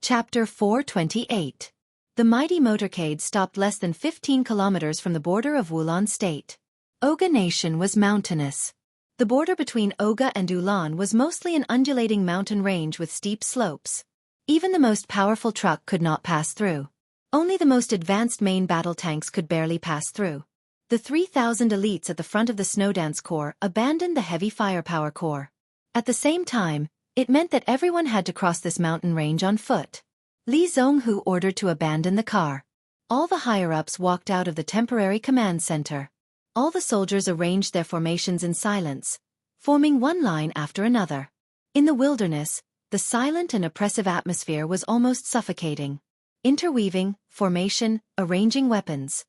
Chapter 428. The mighty motorcade stopped less than 15 kilometers from the border of Wulan State. Oga Nation was mountainous. The border between Oga and Ulan was mostly an undulating mountain range with steep slopes. Even the most powerful truck could not pass through. Only the most advanced main battle tanks could barely pass through. The 3,000 elites at the front of the Snowdance Corps abandoned the heavy firepower corps. At the same time, it meant that everyone had to cross this mountain range on foot. Li Zhonghu ordered to abandon the car. All the higher-ups walked out of the temporary command center. All the soldiers arranged their formations in silence, forming one line after another. In the wilderness, the silent and oppressive atmosphere was almost suffocating. Interweaving, formation, arranging weapons.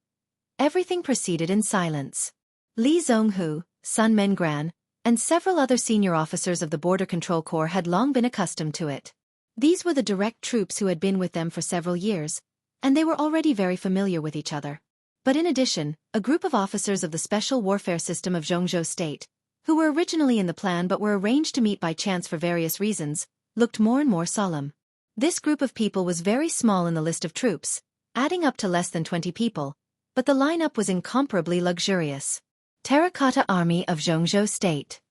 Everything proceeded in silence. Li Zhonghu, Sun Mengran, and several other senior officers of the Border Control Corps had long been accustomed to it. These were the direct troops who had been with them for several years, and they were already very familiar with each other. But in addition, a group of officers of the Special Warfare System of Jianghu State, who were originally in the plan but were arranged to meet by chance for various reasons, looked more and more solemn. This group of people was very small in the list of troops, adding up to less than 20 people, but the lineup was incomparably luxurious. Terracotta Army of Jianghu State.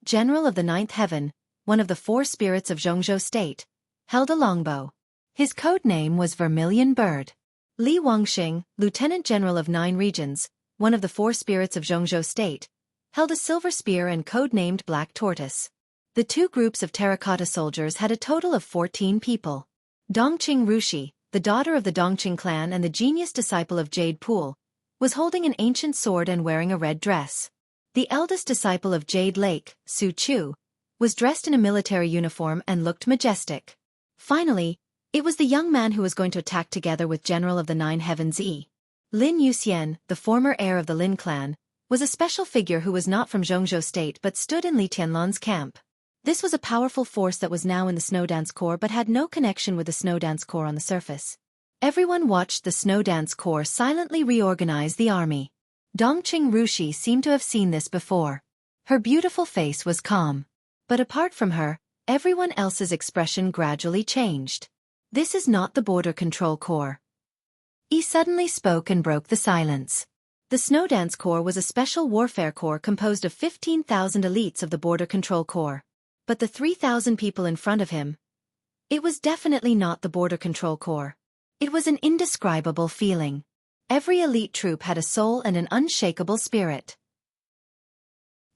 General of the Ninth Heaven, one of the four spirits of Jianghu State, held a longbow. His code name was Vermilion Bird. Li Wangxing, Lieutenant General of 9 Regions, one of the four spirits of Jianghu State, held a silver spear and code-named Black Tortoise. The two groups of terracotta soldiers had a total of 14 people. Dongqing Rushi, the daughter of the Dongqing clan and the genius disciple of Jade Pool, was holding an ancient sword and wearing a red dress. The eldest disciple of Jade Lake, Su Chu, was dressed in a military uniform and looked majestic. Finally, it was the young man who was going to attack together with General of the Nine Heavens Lin Yuxian, the former heir of the Lin clan, was a special figure who was not from Jianghu State but stood in Li Tianlan's camp. This was a powerful force that was now in the Snowdance Corps but had no connection with the Snowdance Corps on the surface. Everyone watched the Snowdance Corps silently reorganize the army. Dongqing Rushi seemed to have seen this before. Her beautiful face was calm. But apart from her, everyone else's expression gradually changed. This is not the Border Control Corps. He suddenly spoke and broke the silence. The Snowdance Corps was a special warfare corps composed of 15,000 elites of the Border Control Corps. But the 3,000 people in front of him, it was definitely not the Border Control Corps. It was an indescribable feeling. Every elite troop had a soul and an unshakable spirit.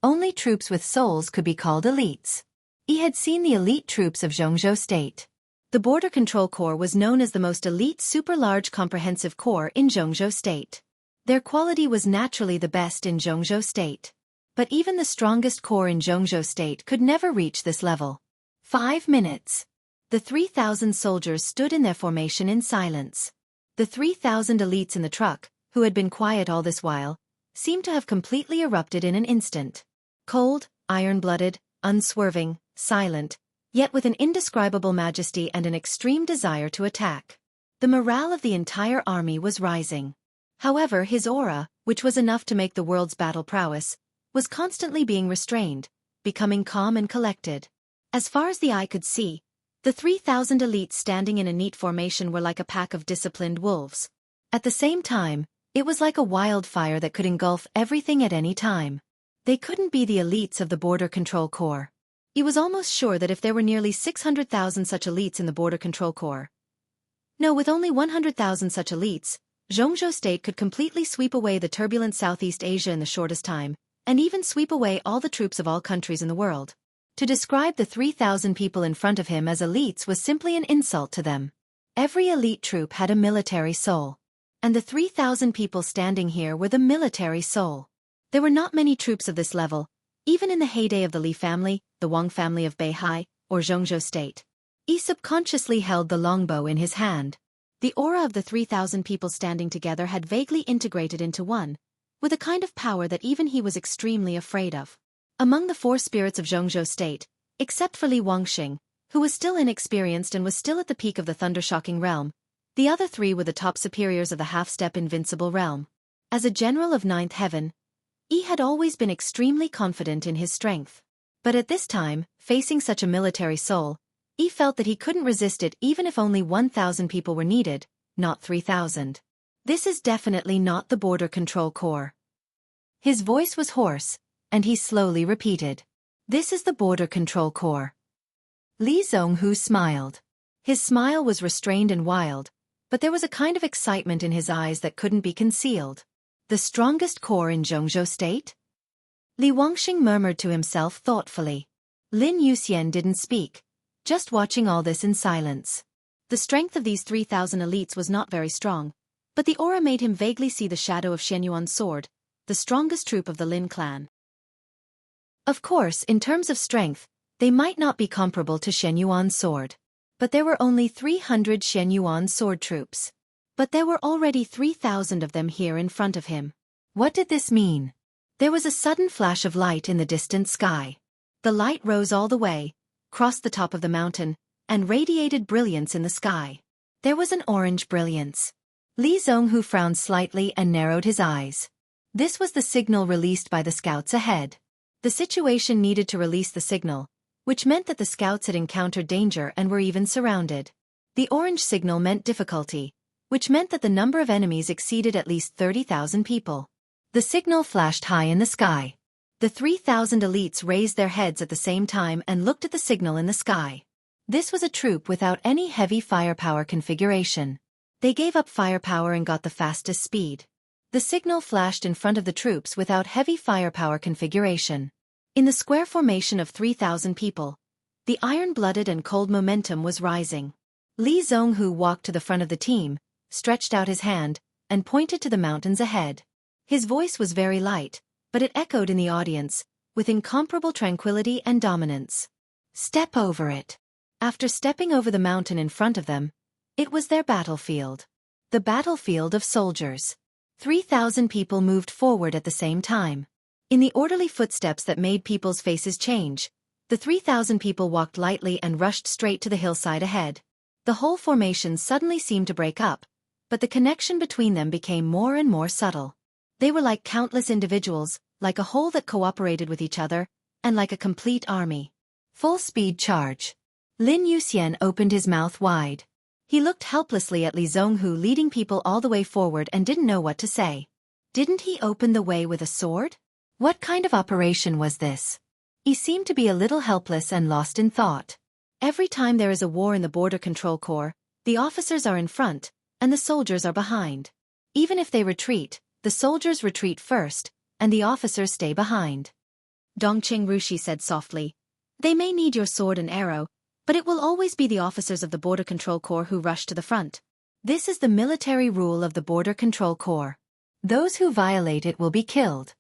Only troops with souls could be called elites. He had seen the elite troops of Jianghu State. The Border Control Corps was known as the most elite super-large comprehensive corps in Jianghu State. Their quality was naturally the best in Jianghu State. But even the strongest corps in Jianghu State could never reach this level. 5 minutes. The 3,000 soldiers stood in their formation in silence. The 3,000 elites in the truck, who had been quiet all this while, seemed to have completely erupted in an instant. Cold, iron-blooded, unswerving, silent, yet with an indescribable majesty and an extreme desire to attack. The morale of the entire army was rising. However, his aura, which was enough to make the world's battle prowess, was constantly being restrained, becoming calm and collected. As far as the eye could see, the 3,000 elites standing in a neat formation were like a pack of disciplined wolves. At the same time, it was like a wildfire that could engulf everything at any time. They couldn't be the elites of the Border Control Corps. He was almost sure that if there were nearly 600,000 such elites in the Border Control Corps, no, with only 100,000 such elites, Jianghu State could completely sweep away the turbulent Southeast Asia in the shortest time, and even sweep away all the troops of all countries in the world. To describe the 3,000 people in front of him as elites was simply an insult to them. Every elite troop had a military soul. And the 3,000 people standing here were the military soul. There were not many troops of this level, even in the heyday of the Li family, the Wang family of Beihai, or Jianghu State. He subconsciously held the longbow in his hand. The aura of the 3,000 people standing together had vaguely integrated into one, with a kind of power that even he was extremely afraid of. Among the four spirits of Jianghu State, except for Li Wangxing, who was still inexperienced and was still at the peak of the thunder-shocking realm, the other 3 were the top superiors of the half-step invincible realm. As a general of Ninth Heaven, he had always been extremely confident in his strength. But at this time, facing such a military soul, He felt that he couldn't resist it even if only 1,000 people were needed, not 3,000. This is definitely not the Border Control Corps. His voice was hoarse, and he slowly repeated. This is the Border Control Corps. Li Zhonghu smiled. His smile was restrained and wild, but there was a kind of excitement in his eyes that couldn't be concealed. The strongest corps in Jianghu state? Li Wangxing murmured to himself thoughtfully. Lin Yuxian didn't speak, just watching all this in silence. The strength of these 3,000 elites was not very strong, but the aura made him vaguely see the shadow of Shen Yuan's sword, the strongest troop of the Lin clan. Of course, in terms of strength, they might not be comparable to Shen Yuan's sword. But there were only 300 Shen Yuan sword troops. But there were already 3,000 of them here in front of him. What did this mean? There was a sudden flash of light in the distant sky. The light rose all the way, crossed the top of the mountain, and radiated brilliance in the sky. There was an orange brilliance. Li Zhonghu frowned slightly and narrowed his eyes. This was the signal released by the scouts ahead. The situation needed to release the signal, which meant that the scouts had encountered danger and were even surrounded. The orange signal meant difficulty, which meant that the number of enemies exceeded at least 30,000 people. The signal flashed high in the sky. The 3,000 elites raised their heads at the same time and looked at the signal in the sky. This was a troop without any heavy firepower configuration. They gave up firepower and got the fastest speed. The signal flashed in front of the troops without heavy firepower configuration. In the square formation of 3,000 people, the iron-blooded and cold momentum was rising. Li Zhonghu walked to the front of the team, stretched out his hand, and pointed to the mountains ahead. His voice was very light, but it echoed in the audience, with incomparable tranquility and dominance. Step over it. After stepping over the mountain in front of them, it was their battlefield. The battlefield of soldiers. 3,000 people moved forward at the same time. In the orderly footsteps that made people's faces change, the 3,000 people walked lightly and rushed straight to the hillside ahead. The whole formation suddenly seemed to break up, but the connection between them became more and more subtle. They were like countless individuals, like a whole that cooperated with each other, and like a complete army. Full-speed charge. Lin Yuxian opened his mouth wide. He looked helplessly at Li Zhonghu leading people all the way forward and didn't know what to say. Didn't he open the way with a sword? What kind of operation was this? He seemed to be a little helpless and lost in thought. Every time there is a war in the Border Control Corps, the officers are in front, and the soldiers are behind. Even if they retreat, the soldiers retreat first, and the officers stay behind. Dongqing Rushi said softly, "They may need your sword and arrow, but it will always be the officers of the Border Control Corps who rush to the front. This is the military rule of the Border Control Corps. Those who violate it will be killed."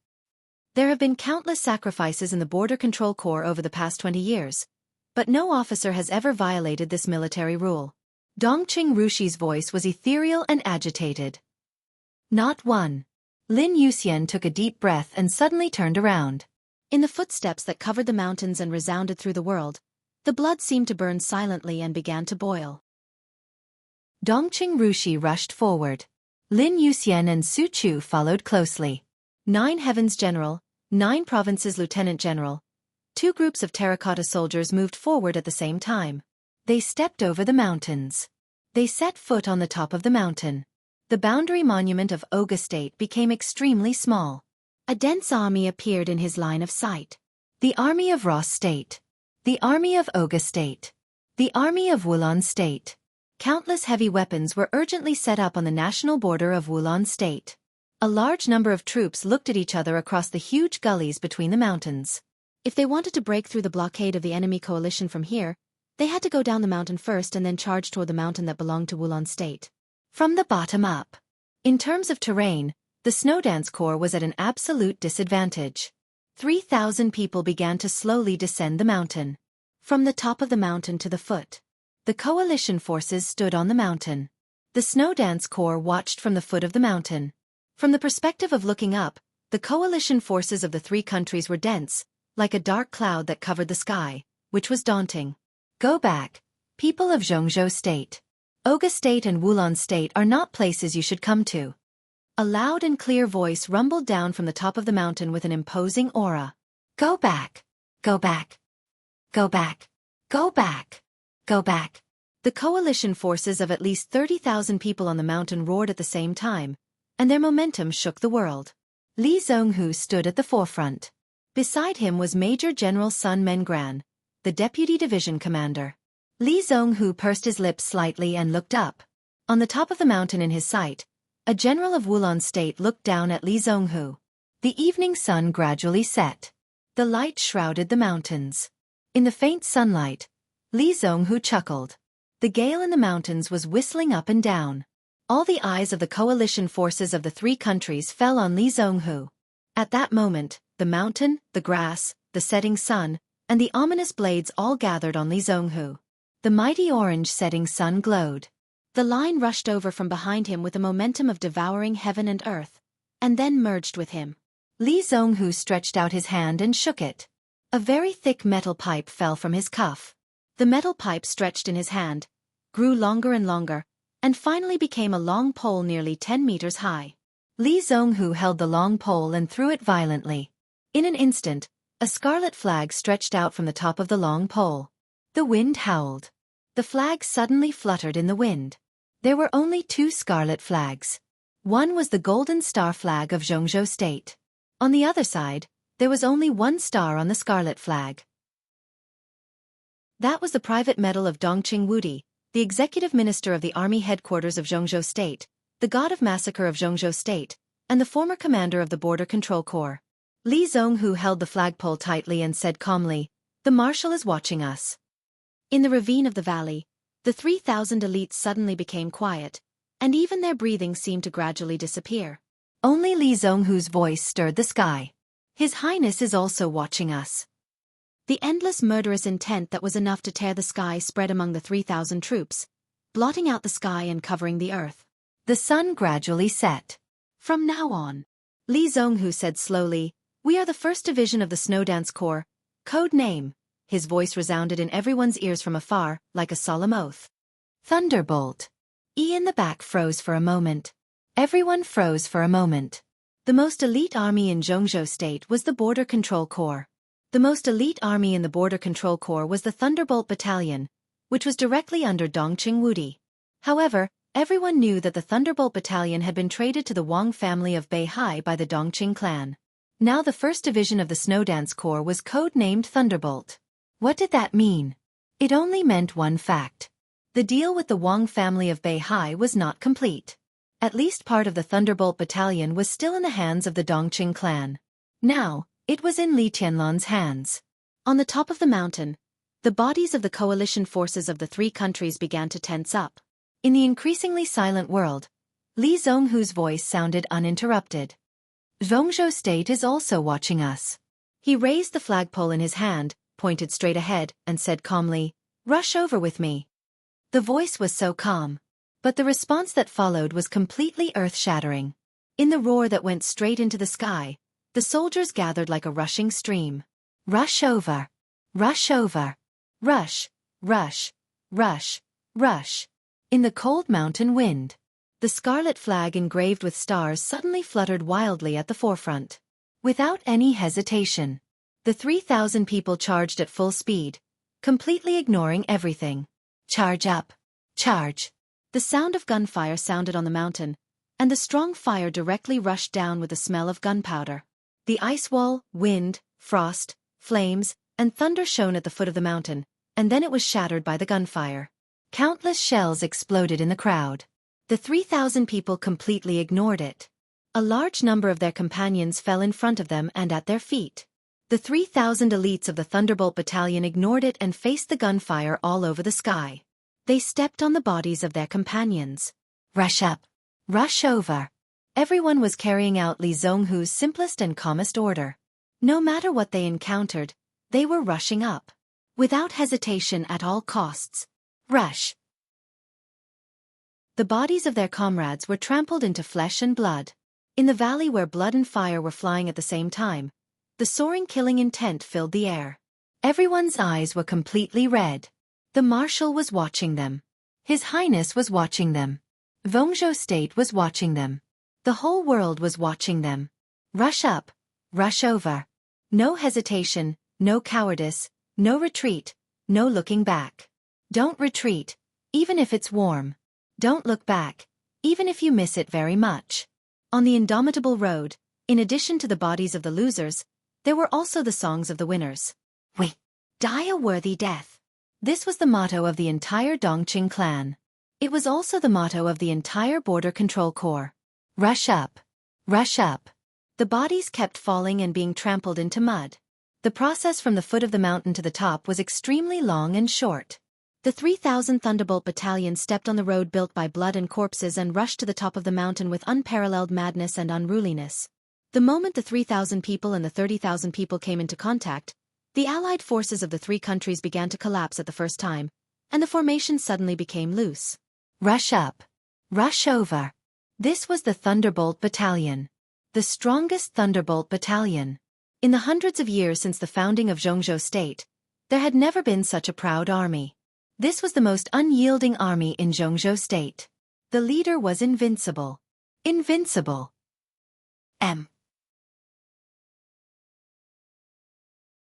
There have been countless sacrifices in the Border Control Corps over the past 20 years, but no officer has ever violated this military rule. Dongqing Rushi's voice was ethereal and agitated. Not one. Lin Yuxian took a deep breath and suddenly turned around. In the footsteps that covered the mountains and resounded through the world, the blood seemed to burn silently and began to boil. Dongqing Rushi rushed forward. Lin Yuxian and Su Chu followed closely. 9 Heavens General, 9 Provinces Lieutenant General. 2 groups of terracotta soldiers moved forward at the same time. They stepped over the mountains. They set foot on the top of the mountain. The boundary monument of Oga State became extremely small. A dense army appeared in his line of sight. The army of Ross State. The army of Oga State. The army of Wulan State. Countless heavy weapons were urgently set up on the national border of Wulan State. A large number of troops looked at each other across the huge gullies between the mountains. If they wanted to break through the blockade of the enemy coalition from here, they had to go down the mountain first and then charge toward the mountain that belonged to Wulan State. From the bottom up. In terms of terrain, the Snowdance Corps was at an absolute disadvantage. 3,000 people began to slowly descend the mountain. From the top of the mountain to the foot. The coalition forces stood on the mountain. The Snowdance Corps watched from the foot of the mountain. From the perspective of looking up, the coalition forces of the 3 countries were dense, like a dark cloud that covered the sky, which was daunting. Go back, people of Jianghu State. Oga State and Wulan State are not places you should come to. A loud and clear voice rumbled down from the top of the mountain with an imposing aura. Go back. Go back. Go back. Go back. Go back. The coalition forces of at least 30,000 people on the mountain roared at the same time, and their momentum shook the world. Li Zhonghu stood at the forefront. Beside him was Major General Sun Mengran, the deputy division commander. Li Zhonghu pursed his lips slightly and looked up. On the top of the mountain in his sight, a general of Wulan state looked down at Li Zhonghu. The evening sun gradually set. The light shrouded the mountains. In the faint sunlight, Li Zhonghu chuckled. The gale in the mountains was whistling up and down. All the eyes of the coalition forces of the three countries fell on Li Zhonghu. At that moment, the mountain, the grass, the setting sun, and the ominous blades all gathered on Li Zhonghu. The mighty orange setting sun glowed. The line rushed over from behind him with the momentum of devouring heaven and earth, and then merged with him. Li Zhonghu stretched out his hand and shook it. A very thick metal pipe fell from his cuff. The metal pipe stretched in his hand, grew longer and longer, and finally became a long pole nearly 10 meters high. Li Zhonghu held the long pole and threw it violently. In an instant, a scarlet flag stretched out from the top of the long pole. The wind howled. The flag suddenly fluttered in the wind. There were only 2 scarlet flags. One was the golden star flag of Jianghu state. On the other side, there was only 1 star on the scarlet flag. That was the private medal of Dongqing Wudi, the executive minister of the army headquarters of Jianghu state, the god of massacre of Jianghu state, and the former commander of the border control corps. Li Zhonghu held the flagpole tightly and said calmly, "The marshal is watching us." In the ravine of the valley, the 3,000 elites suddenly became quiet, and even their breathing seemed to gradually disappear. Only Li Zhonghu's voice stirred the sky. "His Highness is also watching us." The endless murderous intent that was enough to tear the sky spread among the 3,000 troops, blotting out the sky and covering the earth. The sun gradually set. "From now on," Li Zhonghu said slowly, "we are the 1st Division of the Snow Dance Corps, code name." His voice resounded in everyone's ears from afar, like a solemn oath. "Thunderbolt." In the back froze for a moment. Everyone froze for a moment. The most elite army in Jianghu state was the Border Control Corps. The most elite army in the Border Control Corps was the Thunderbolt Battalion, which was directly under Dongqing Wudi. However, everyone knew that the Thunderbolt Battalion had been traded to the Wang family of Beihai by the Dongqing clan. Now the 1st Division of the Snow Dance Corps was code-named Thunderbolt. What did that mean? It only meant one fact. The deal with the Wang family of Beihai was not complete. At least part of the Thunderbolt Battalion was still in the hands of the Dongqing clan. Now, it was in Li Tianlan's hands. On the top of the mountain, the bodies of the coalition forces of the 3 countries began to tense up. In the increasingly silent world, Li Zhonghu's voice sounded uninterrupted. "Jianghu state is also watching us." He raised the flagpole in his hand, pointed straight ahead, and said calmly, "Rush over with me." The voice was so calm. But the response that followed was completely earth-shattering. In the roar that went straight into the sky, the soldiers gathered like a rushing stream. "Rush over! Rush over! Rush! Rush! Rush! Rush!" In the cold mountain wind, the scarlet flag engraved with stars suddenly fluttered wildly at the forefront. Without any hesitation, the 3,000 people charged at full speed, completely ignoring everything. "Charge up! Charge!" The sound of gunfire sounded on the mountain, and the strong fire directly rushed down with the smell of gunpowder. The ice wall, wind, frost, flames, and thunder shone at the foot of the mountain, and then it was shattered by the gunfire. Countless shells exploded in the crowd. The 3,000 people completely ignored it. A large number of their companions fell in front of them and at their feet. The 3,000 elites of the Thunderbolt Battalion ignored it and faced the gunfire all over the sky. They stepped on the bodies of their companions. "Rush up! Rush over!" Everyone was carrying out Li Zhonghu's simplest and calmest order. No matter what they encountered, they were rushing up. Without hesitation at all costs. Rush! The bodies of their comrades were trampled into flesh and blood. In the valley where blood and fire were flying at the same time, the soaring killing intent filled the air. Everyone's eyes were completely red. The marshal was watching them. His Highness was watching them. Jianghu state was watching them. The whole world was watching them. Rush up, rush over. No hesitation, no cowardice, no retreat, no looking back. Don't retreat, even if it's warm. Don't look back, even if you miss it very much. On the indomitable road, in addition to the bodies of the losers, there were also the songs of the winners. We die a worthy death. This was the motto of the entire Dongqing clan. It was also the motto of the entire Border Control Corps. Rush up. Rush up. The bodies kept falling and being trampled into mud. The process from the foot of the mountain to the top was extremely long and short. The 3,000 Thunderbolt Battalion stepped on the road built by blood and corpses and rushed to the top of the mountain with unparalleled madness and unruliness. The moment the 3,000 people and the 30,000 people came into contact, the allied forces of the three countries began to collapse at the first time, and the formation suddenly became loose. Rush up. Rush over. This was the Thunderbolt Battalion. The strongest Thunderbolt Battalion. In the hundreds of years since the founding of Jianghu State, there had never been such a proud army. This was the most unyielding army in Jianghu State. The leader was invincible. Invincible.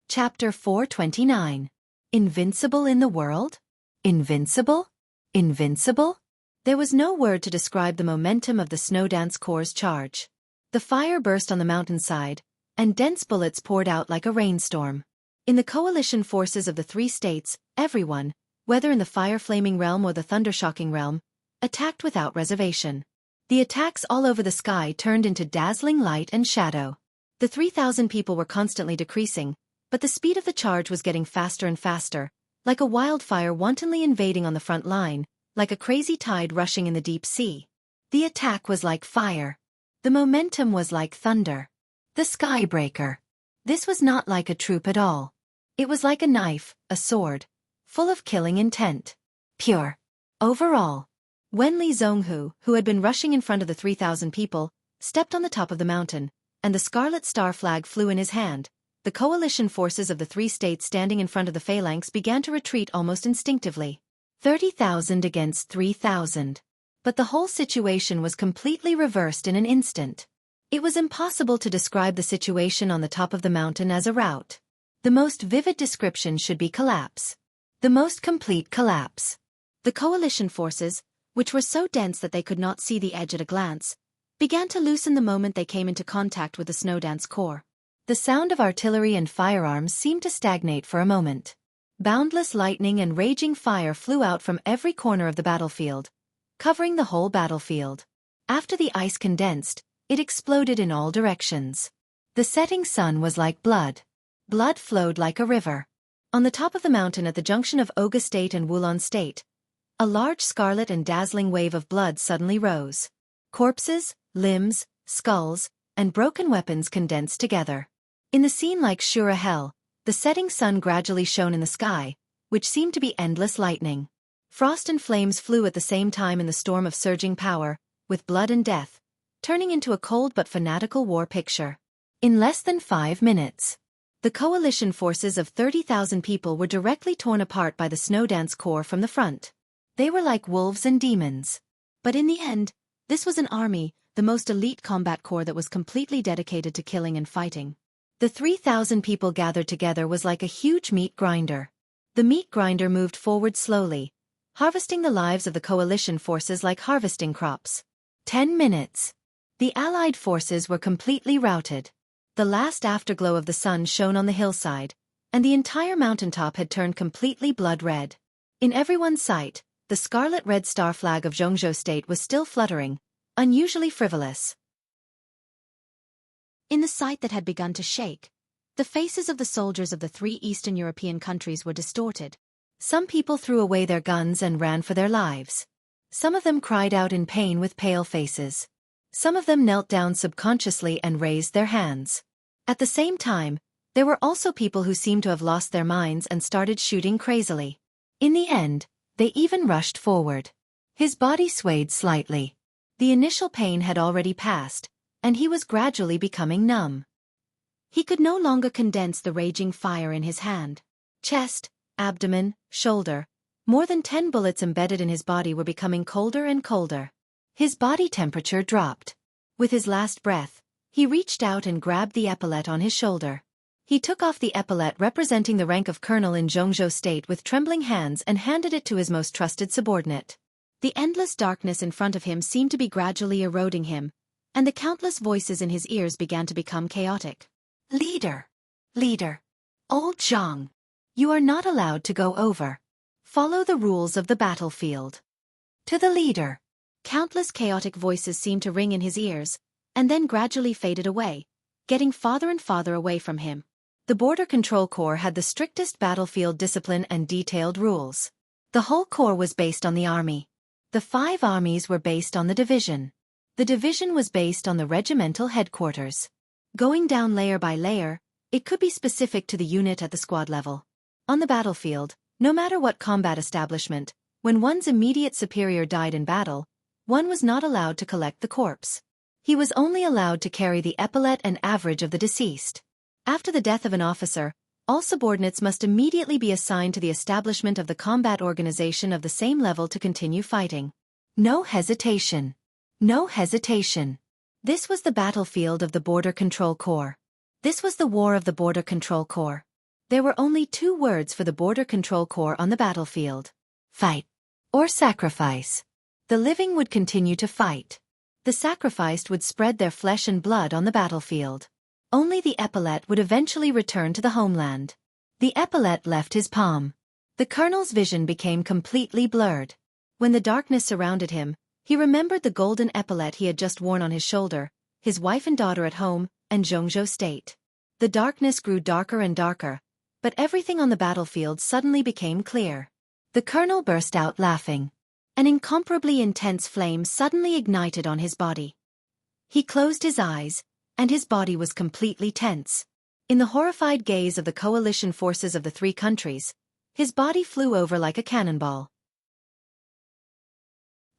Chapter 429. Invincible in the world? Invincible? Invincible? There was no word to describe the momentum of the Snowdance Corps' charge. The fire burst on the mountainside, and dense bullets poured out like a rainstorm. In the coalition forces of the three states, everyone, whether in the fire-flaming realm or the thunder-shocking realm, attacked without reservation. The attacks all over the sky turned into dazzling light and shadow. The 3,000 people were constantly decreasing, but the speed of the charge was getting faster and faster, like a wildfire wantonly invading on the front line, like a crazy tide rushing in the deep sea. The attack was like fire. The momentum was like thunder. The skybreaker. This was not like a troop at all. It was like a knife, a sword, full of killing intent. Pure. Overall. When Li Zhonghu, who had been rushing in front of the 3,000 people, stepped on the top of the mountain, and the scarlet star flag flew in his hand, the coalition forces of the three states standing in front of the phalanx began to retreat almost instinctively. 30,000 against 3,000. But the whole situation was completely reversed in an instant. It was impossible to describe the situation on the top of the mountain as a rout. The most vivid description should be collapse. The most complete collapse. The coalition forces, which were so dense that they could not see the edge at a glance, began to loosen the moment they came into contact with the Snowdance Corps. The sound of artillery and firearms seemed to stagnate for a moment. Boundless lightning and raging fire flew out from every corner of the battlefield, covering the whole battlefield. After the ice condensed, it exploded in all directions. The setting sun was like blood. Blood flowed like a river. On the top of the mountain at the junction of Oga State and Wulan State, a large scarlet and dazzling wave of blood suddenly rose. Corpses, limbs, skulls, and broken weapons condensed together. In the scene like sure hell, the setting sun gradually shone in the sky, which seemed to be endless lightning. Frost and flames flew at the same time in the storm of surging power, with blood and death, turning into a cold but fanatical war picture. In less than 5 minutes, the coalition forces of 30,000 people were directly torn apart by the Snowdance Corps from the front. They were like wolves and demons. But in the end, this was an army, the most elite combat corps that was completely dedicated to killing and fighting. The 3,000 people gathered together was like a huge meat grinder. The meat grinder moved forward slowly, harvesting the lives of the coalition forces like harvesting crops. 10 minutes. The Allied forces were completely routed. The last afterglow of the sun shone on the hillside, and the entire mountaintop had turned completely blood-red. In everyone's sight, the scarlet-red star flag of Jianghu State was still fluttering, unusually frivolous. In the sight that had begun to shake, the faces of the soldiers of the 3 Eastern European countries were distorted. Some people threw away their guns and ran for their lives. Some of them cried out in pain with pale faces. Some of them knelt down subconsciously and raised their hands. At the same time, there were also people who seemed to have lost their minds and started shooting crazily. In the end, they even rushed forward. His body swayed slightly. The initial pain had already passed, and he was gradually becoming numb. He could no longer condense the raging fire in his hand. Chest, abdomen, shoulder, more than 10 bullets embedded in his body were becoming colder and colder. His body temperature dropped. With his last breath, he reached out and grabbed the epaulette on his shoulder. He took off the epaulet representing the rank of colonel in Jianghu state with trembling hands and handed it to his most trusted subordinate. The endless darkness in front of him seemed to be gradually eroding him, and the countless voices in his ears began to become chaotic. Leader! Leader! Old Zhang! You are not allowed to go over. Follow the rules of the battlefield. To the leader! Countless chaotic voices seemed to ring in his ears, and then gradually faded away, getting farther and farther away from him. The Border Control Corps had the strictest battlefield discipline and detailed rules. The whole corps was based on the army. The 5 armies were based on the division. The division was based on the regimental headquarters. Going down layer by layer, it could be specific to the unit at the squad level. On the battlefield, no matter what combat establishment, when one's immediate superior died in battle, one was not allowed to collect the corpse. He was only allowed to carry the epaulet and average of the deceased. After the death of an officer, all subordinates must immediately be assigned to the establishment of the combat organization of the same level to continue fighting. No hesitation. No hesitation. This was the battlefield of the Border Control Corps. This was the war of the Border Control Corps. There were only 2 words for the Border Control Corps on the battlefield: fight or sacrifice. The living would continue to fight. The sacrificed would spread their flesh and blood on the battlefield. Only the epaulet would eventually return to the homeland. The epaulet left his palm. The colonel's vision became completely blurred. When the darkness surrounded him, he remembered the golden epaulet he had just worn on his shoulder, his wife and daughter at home, and Jianghu state. The darkness grew darker and darker, but everything on the battlefield suddenly became clear. The colonel burst out laughing. An incomparably intense flame suddenly ignited on his body. He closed his eyes, and his body was completely tense. In the horrified gaze of the coalition forces of the 3 countries, his body flew over like a cannonball.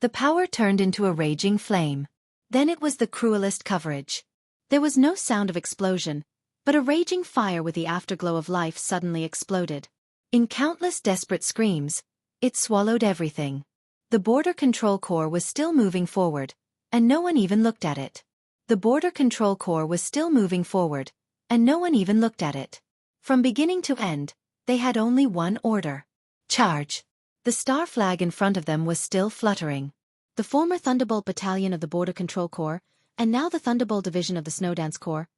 The power turned into a raging flame. Then it was the cruelest coverage. There was no sound of explosion, but a raging fire with the afterglow of life suddenly exploded. In countless desperate screams, it swallowed everything. The Border Control Corps was still moving forward, and no one even looked at it. The Border Control Corps was still moving forward, and no one even looked at it. From beginning to end, they had only one order: charge. The star flag in front of them was still fluttering. The former Thunderbolt Battalion of the Border Control Corps, and now the Thunderbolt Division of the Snowdance Corps,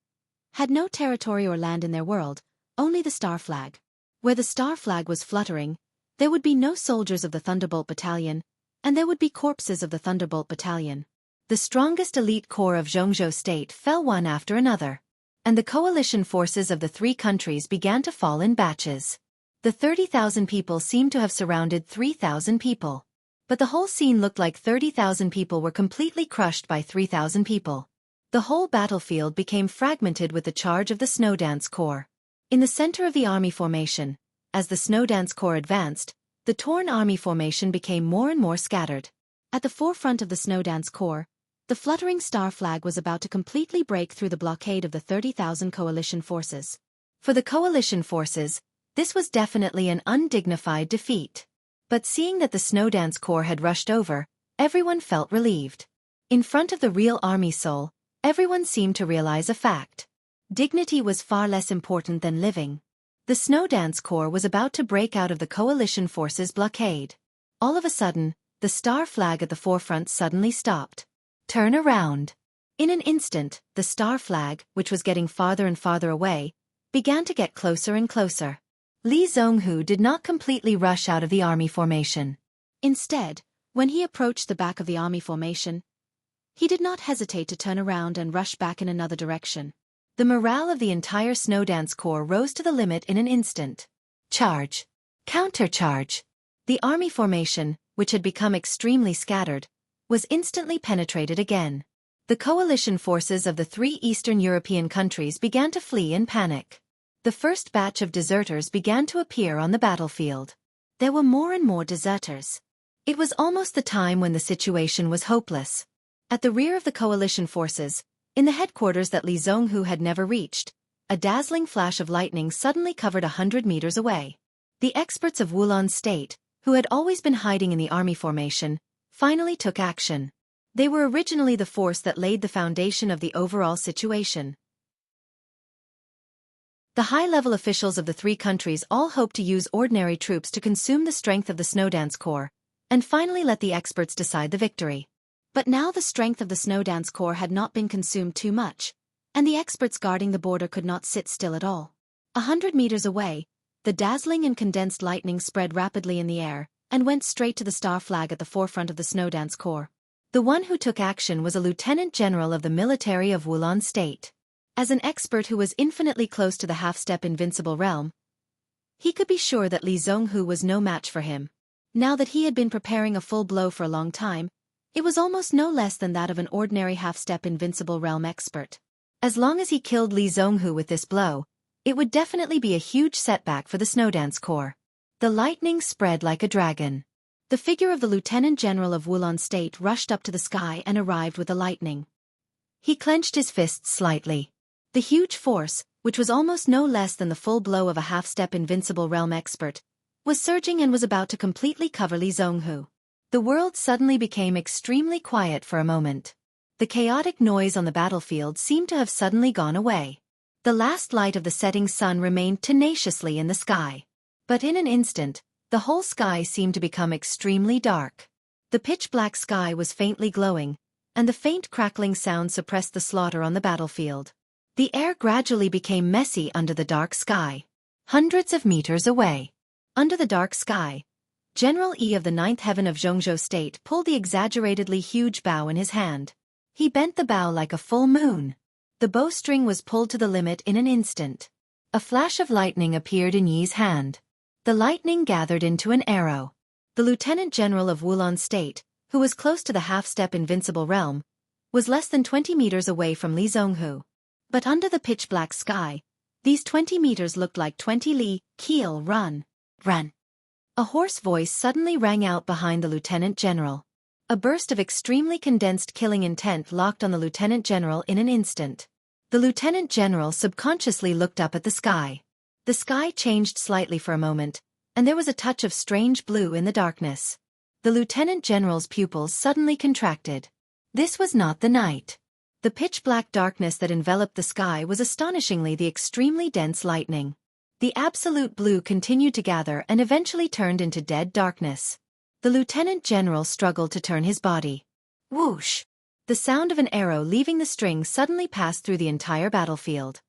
had no territory or land in their world, only the star flag. Where the star flag was fluttering, there would be no soldiers of the Thunderbolt Battalion, and there would be corpses of the Thunderbolt Battalion. The strongest elite corps of Jianghu state fell one after another, and the coalition forces of the 3 countries began to fall in batches. The 30,000 people seemed to have surrounded 3,000 people. But the whole scene looked like 30,000 people were completely crushed by 3,000 people. The whole battlefield became fragmented with the charge of the Snowdance Corps. In the center of the army formation, as the Snowdance Corps advanced, the torn army formation became more and more scattered. At the forefront of the Snowdance Corps, the fluttering star flag was about to completely break through the blockade of the 30,000 coalition forces. For the coalition forces, this was definitely an undignified defeat. But seeing that the Snowdance Corps had rushed over, everyone felt relieved. In front of the real army soul, everyone seemed to realize a fact. Dignity was far less important than living. The Snowdance Corps was about to break out of the coalition forces' blockade. All of a sudden, the star flag at the forefront suddenly stopped. Turn around. In an instant, the star flag, which was getting farther and farther away, began to get closer and closer. Li Zhonghu did not completely rush out of the army formation. Instead, when he approached the back of the army formation, he did not hesitate to turn around and rush back in another direction. The morale of the entire Snowdance Corps rose to the limit in an instant. Charge. Countercharge. The army formation, which had become extremely scattered, was instantly penetrated again. The coalition forces of the 3 Eastern European countries began to flee in panic. The first batch of deserters began to appear on the battlefield. There were more and more deserters. It was almost the time when the situation was hopeless. At the rear of the coalition forces, in the headquarters that Li Zhonghu had never reached, a dazzling flash of lightning suddenly covered 100 meters away. The experts of Wulan State, who had always been hiding in the army formation, finally took action. They were originally the force that laid the foundation of the overall situation. The high-level officials of the three countries all hoped to use ordinary troops to consume the strength of the Snowdance Corps, and finally let the experts decide the victory. But now the strength of the Snowdance Corps had not been consumed too much, and the experts guarding the border could not sit still at all. 100 meters away, the dazzling and condensed lightning spread rapidly in the air, and went straight to the star flag at the forefront of the Snowdance Corps. The one who took action was a lieutenant general of the military of Wulan State. As an expert who was infinitely close to the half-step invincible realm, he could be sure that Li Zhonghu was no match for him. Now that he had been preparing a full blow for a long time, it was almost no less than that of an ordinary half-step invincible realm expert. As long as he killed Li Zhonghu with this blow, it would definitely be a huge setback for the Snowdance Corps. The lightning spread like a dragon. The figure of the lieutenant general of Wulan State rushed up to the sky and arrived with the lightning. He clenched his fists slightly. The huge force, which was almost no less than the full blow of a half-step invincible realm expert, was surging and was about to completely cover Li Zhonghu. The world suddenly became extremely quiet for a moment. The chaotic noise on the battlefield seemed to have suddenly gone away. The last light of the setting sun remained tenaciously in the sky. But in an instant, the whole sky seemed to become extremely dark. The pitch-black sky was faintly glowing, and the faint crackling sound suppressed the slaughter on the battlefield. The air gradually became messy under the dark sky. Hundreds of meters away, under the dark sky, General Yi of the Ninth Heaven of Jianghu State pulled the exaggeratedly huge bow in his hand. He bent the bow like a full moon. The bowstring was pulled to the limit in an instant. A flash of lightning appeared in Yi's hand. The lightning gathered into an arrow. The Lieutenant General of Wulan State, who was close to the half-step invincible realm, was less than 20 meters away from Li Zhonghu. But under the pitch-black sky, these 20 meters looked like 20 li, keel, run. Run. A hoarse voice suddenly rang out behind the Lieutenant General. A burst of extremely condensed killing intent locked on the Lieutenant General in an instant. The Lieutenant General subconsciously looked up at the sky. The sky changed slightly for a moment, and there was a touch of strange blue in the darkness. The Lieutenant General's pupils suddenly contracted. This was not the night. The pitch-black darkness that enveloped the sky was astonishingly the extremely dense lightning. The absolute blue continued to gather and eventually turned into dead darkness. The Lieutenant General struggled to turn his body. Whoosh! The sound of an arrow leaving the string suddenly passed through the entire battlefield.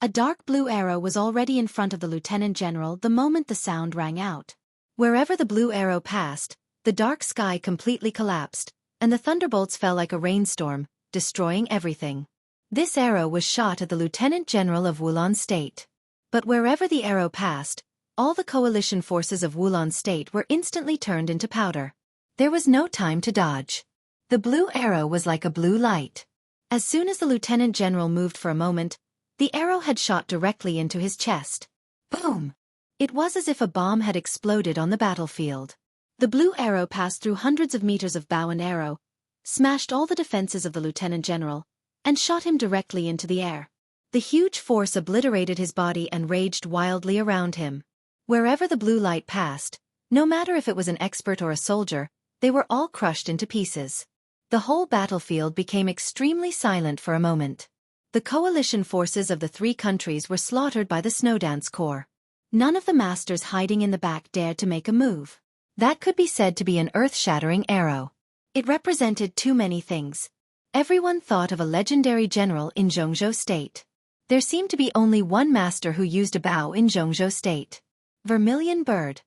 A dark blue arrow was already in front of the Lieutenant General the moment the sound rang out. Wherever the blue arrow passed, the dark sky completely collapsed, and the thunderbolts fell like a rainstorm, destroying everything. This arrow was shot at the Lieutenant General of Wulan State. But wherever the arrow passed, all the coalition forces of Wulan State were instantly turned into powder. There was no time to dodge. The blue arrow was like a blue light. As soon as the Lieutenant General moved for a moment, the arrow had shot directly into his chest. Boom! It was as if a bomb had exploded on the battlefield. The blue arrow passed through hundreds of meters of bow and arrow, smashed all the defenses of the Lieutenant General, and shot him directly into the air. The huge force obliterated his body and raged wildly around him. Wherever the blue light passed, no matter if it was an expert or a soldier, they were all crushed into pieces. The whole battlefield became extremely silent for a moment. The coalition forces of the three countries were slaughtered by the Snowdance Corps. None of the masters hiding in the back dared to make a move. That could be said to be an earth-shattering arrow. It represented too many things. Everyone thought of a legendary general in Jianghu State. There seemed to be only one master who used a bow in Jianghu State. Vermilion Bird,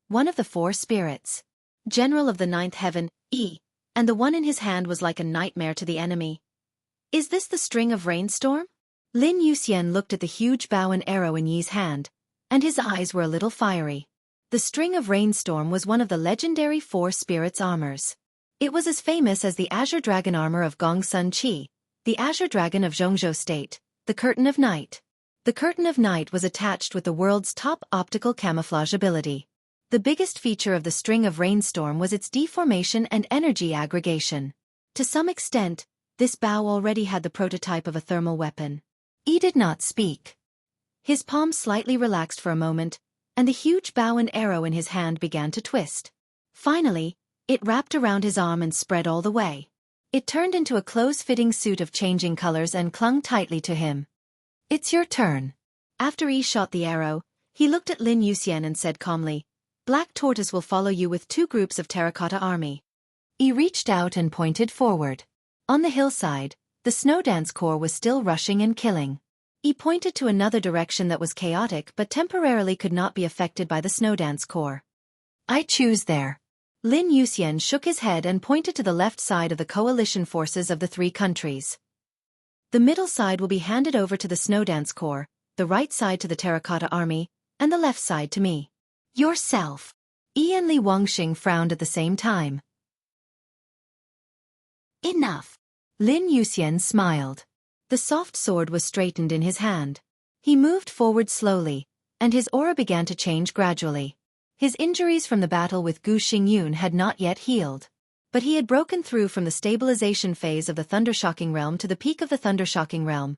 one of the four spirits. General of the Ninth Heaven, E, and the one in his hand was like a nightmare to the enemy. Is this the string of rainstorm? Lin Yuxian looked at the huge bow and arrow in Yi's hand, and his eyes were a little fiery. The string of rainstorm was one of the legendary four spirits' armors. It was as famous as the Azure Dragon armor of Gongsun Qi, the Azure Dragon of Zhongzhou State, the Curtain of Night. The Curtain of Night was attached with the world's top optical camouflage ability. The biggest feature of the string of rainstorm was its deformation and energy aggregation. To some extent, this bow already had the prototype of a thermal weapon. Yi did not speak. His palm slightly relaxed for a moment, and the huge bow and arrow in his hand began to twist. Finally, it wrapped around his arm and spread all the way. It turned into a close-fitting suit of changing colors and clung tightly to him. It's your turn. After Yi shot the arrow, he looked at Lin Yuxian and said calmly, Black Tortoise will follow you with 2 groups of terracotta army. Yi reached out and pointed forward. On the hillside, the snow dance corps was still rushing and killing. Yi pointed to another direction that was chaotic but temporarily could not be affected by the snow dance corps. I choose there. Lin Yuxian shook his head and pointed to the left side of the coalition forces of the 3 countries. The middle side will be handed over to the snow dance corps, the right side to the terracotta army, and the left side to me. Yourself. Yi and Li Wangxing frowned at the same time. Enough. Lin Yuxian smiled. The soft sword was straightened in his hand. He moved forward slowly, and his aura began to change gradually. His injuries from the battle with Gu Xingyun had not yet healed. But he had broken through from the stabilization phase of the Thundershocking Realm to the peak of the Thundershocking Realm,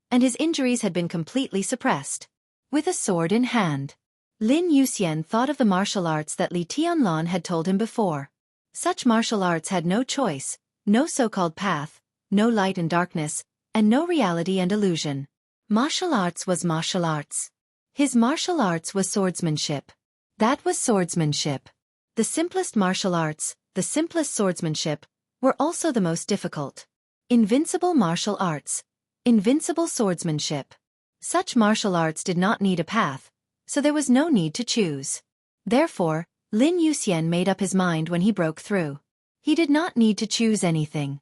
and his injuries had been completely suppressed. With a sword in hand, Lin Yuxian thought of the martial arts that Li Tianlan had told him before. Such martial arts had no choice, no so-called path, no light and darkness, and no reality and illusion. Martial arts was martial arts. His martial arts was swordsmanship. That was swordsmanship. The simplest martial arts, the simplest swordsmanship, were also the most difficult. Invincible martial arts. Invincible swordsmanship. Such martial arts did not need a path, so there was no need to choose. Therefore, Lin Yuxian made up his mind when he broke through. He did not need to choose anything.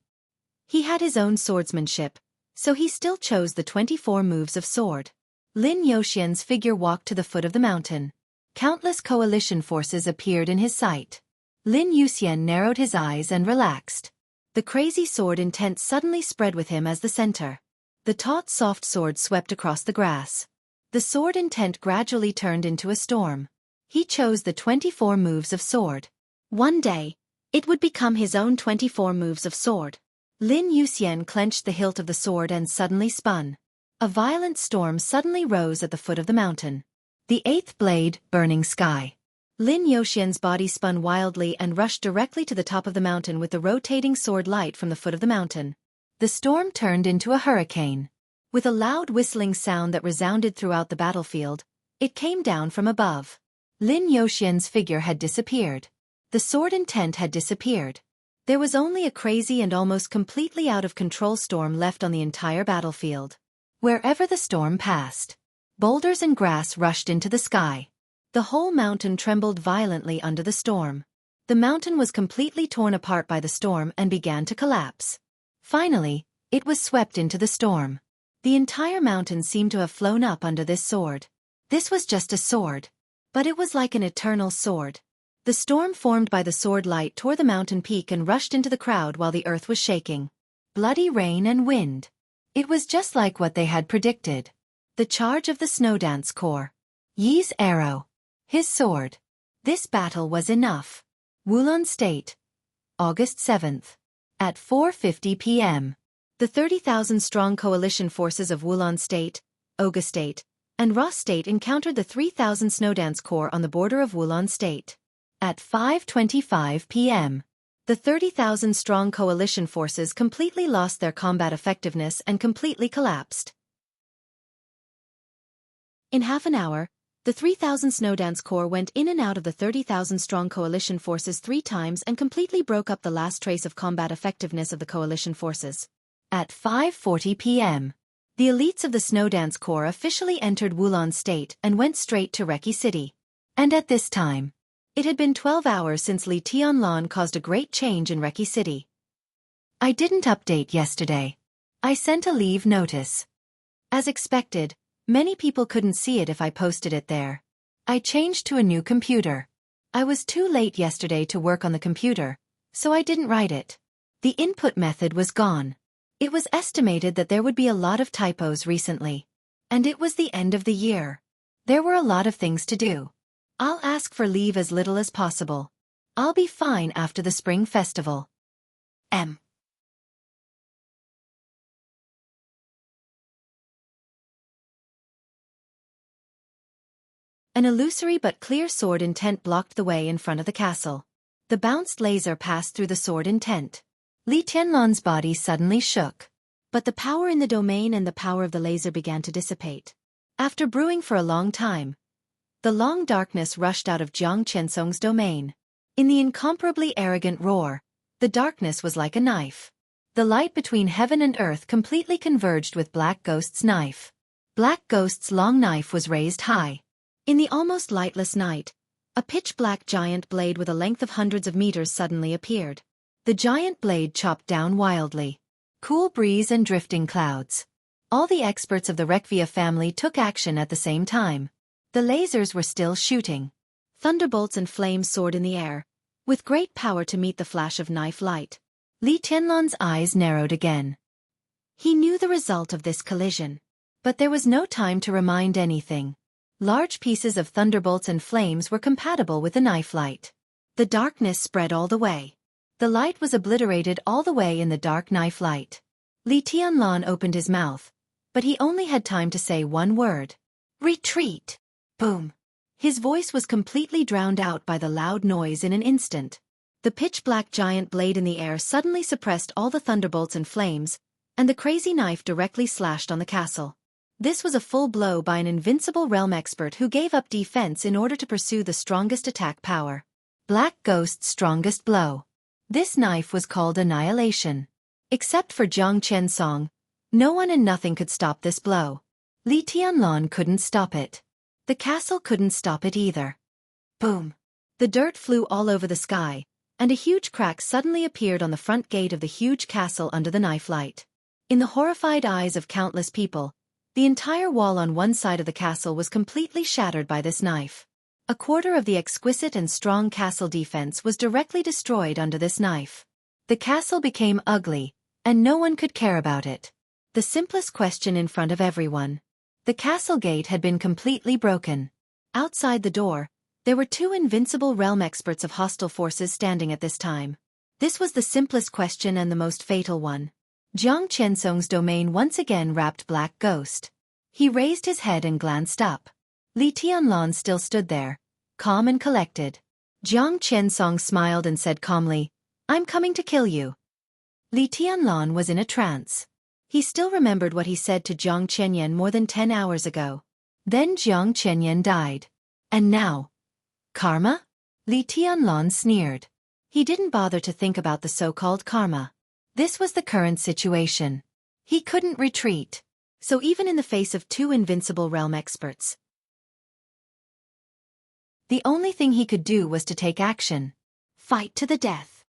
He had his own swordsmanship, so he still chose the 24 moves of sword. Lin Yuxian's figure walked to the foot of the mountain. Countless coalition forces appeared in his sight. Lin Yuxian narrowed his eyes and relaxed. The crazy sword intent suddenly spread with him as the center. The taut soft sword swept across the grass. The sword intent gradually turned into a storm. He chose the 24 moves of sword. One day, it would become his own 24 moves of sword. Lin Yuxian clenched the hilt of the sword and suddenly spun. A violent storm suddenly rose at the foot of the mountain. The 8th blade, burning sky. Lin Yuxian's body spun wildly and rushed directly to the top of the mountain with the rotating sword light from the foot of the mountain. The storm turned into a hurricane. With a loud whistling sound that resounded throughout the battlefield, it came down from above. Lin Yuxian's figure had disappeared. The sword intent had disappeared. There was only a crazy and almost completely out of control storm left on the entire battlefield. Wherever the storm passed, boulders and grass rushed into the sky. The whole mountain trembled violently under the storm. The mountain was completely torn apart by the storm and began to collapse. Finally, it was swept into the storm. The entire mountain seemed to have flown up under this sword. This was just a sword, but it was like an eternal sword. The storm formed by the sword light tore the mountain peak and rushed into the crowd while the earth was shaking. Bloody rain and wind. It was just like what they had predicted. The charge of the snow dance corps. Yi's arrow. His sword. This battle was enough. Wulan State. August 7th. At 4:50 p.m. The 30,000-strong coalition forces of Wulan State, Oga State, and Ra State encountered the 3,000 Snowdance Corps on the border of Wulan State. At 5:25 p.m., the 30,000-strong coalition forces completely lost their combat effectiveness and completely collapsed. In half an hour, the 3,000 Snowdance Corps went in and out of the 30,000-strong coalition forces 3 times and completely broke up the last trace of combat effectiveness of the coalition forces. At 5:40 p.m., the elites of the Snowdance Corps officially entered Wulan State and went straight to Reki City. And at this time, it had been 12 hours since Li Tianlan caused a great change in Reki City. I didn't update yesterday. I sent a leave notice. As expected, many people couldn't see it if I posted it there. I changed to a new computer. I was too late yesterday to work on the computer, so I didn't write it. The input method was gone. It was estimated that there would be a lot of typos recently. And it was the end of the year. There were a lot of things to do. I'll ask for leave as little as possible. I'll be fine after the Spring Festival. M. An illusory but clear sword intent blocked the way in front of the castle. The bounced laser passed through the sword intent. Li Tianlan's body suddenly shook. But the power in the domain and the power of the laser began to dissipate. After brewing for a long time, the long darkness rushed out of Jiang Qiansong's domain. In the incomparably arrogant roar, the darkness was like a knife. The light between heaven and earth completely converged with Black Ghost's knife. Black Ghost's long knife was raised high. In the almost lightless night, a pitch-black giant blade with a length of hundreds of meters suddenly appeared. The giant blade chopped down wildly. Cool breeze and drifting clouds. All the experts of the Rekvia family took action at the same time. The lasers were still shooting. Thunderbolts and flames soared in the air, with great power to meet the flash of knife light. Li Tianlan's eyes narrowed again. He knew the result of this collision. But there was no time to remind anything. Large pieces of thunderbolts and flames were compatible with the knife light. The darkness spread all the way. The light was obliterated all the way in the dark knife light. Li Tianlan opened his mouth, but he only had time to say one word. Retreat! Boom! His voice was completely drowned out by the loud noise in an instant. The pitch-black giant blade in the air suddenly suppressed all the thunderbolts and flames, and the crazy knife directly slashed on the castle. This was a full blow by an invincible realm expert who gave up defense in order to pursue the strongest attack power. Black Ghost's strongest blow. This knife was called Annihilation. Except for Jiang Qiansong, no one and nothing could stop this blow. Li Tianlan couldn't stop it. The castle couldn't stop it either. Boom! The dirt flew all over the sky, and a huge crack suddenly appeared on the front gate of the huge castle under the knife light. In the horrified eyes of countless people, the entire wall on one side of the castle was completely shattered by this knife. A quarter of the exquisite and strong castle defense was directly destroyed under this knife. The castle became ugly, and no one could care about it. The simplest question in front of everyone. The castle gate had been completely broken. Outside the door, there were two invincible realm experts of hostile forces standing at this time. This was the simplest question and the most fatal one. Jiang Qiansong's domain once again wrapped Black Ghost. He raised his head and glanced up. Li Tianlan still stood there, calm and collected. Jiang Qiansong smiled and said calmly, "I'm coming to kill you." Li Tianlan was in a trance. He still remembered what he said to Jiang Qianyan more than 10 hours ago. Then Jiang Qianyan died. And now? Karma? Li Tianlan sneered. He didn't bother to think about the so-called karma. This was the current situation. He couldn't retreat. So even in the face of two invincible realm experts, the only thing he could do was to take action. Fight to the death.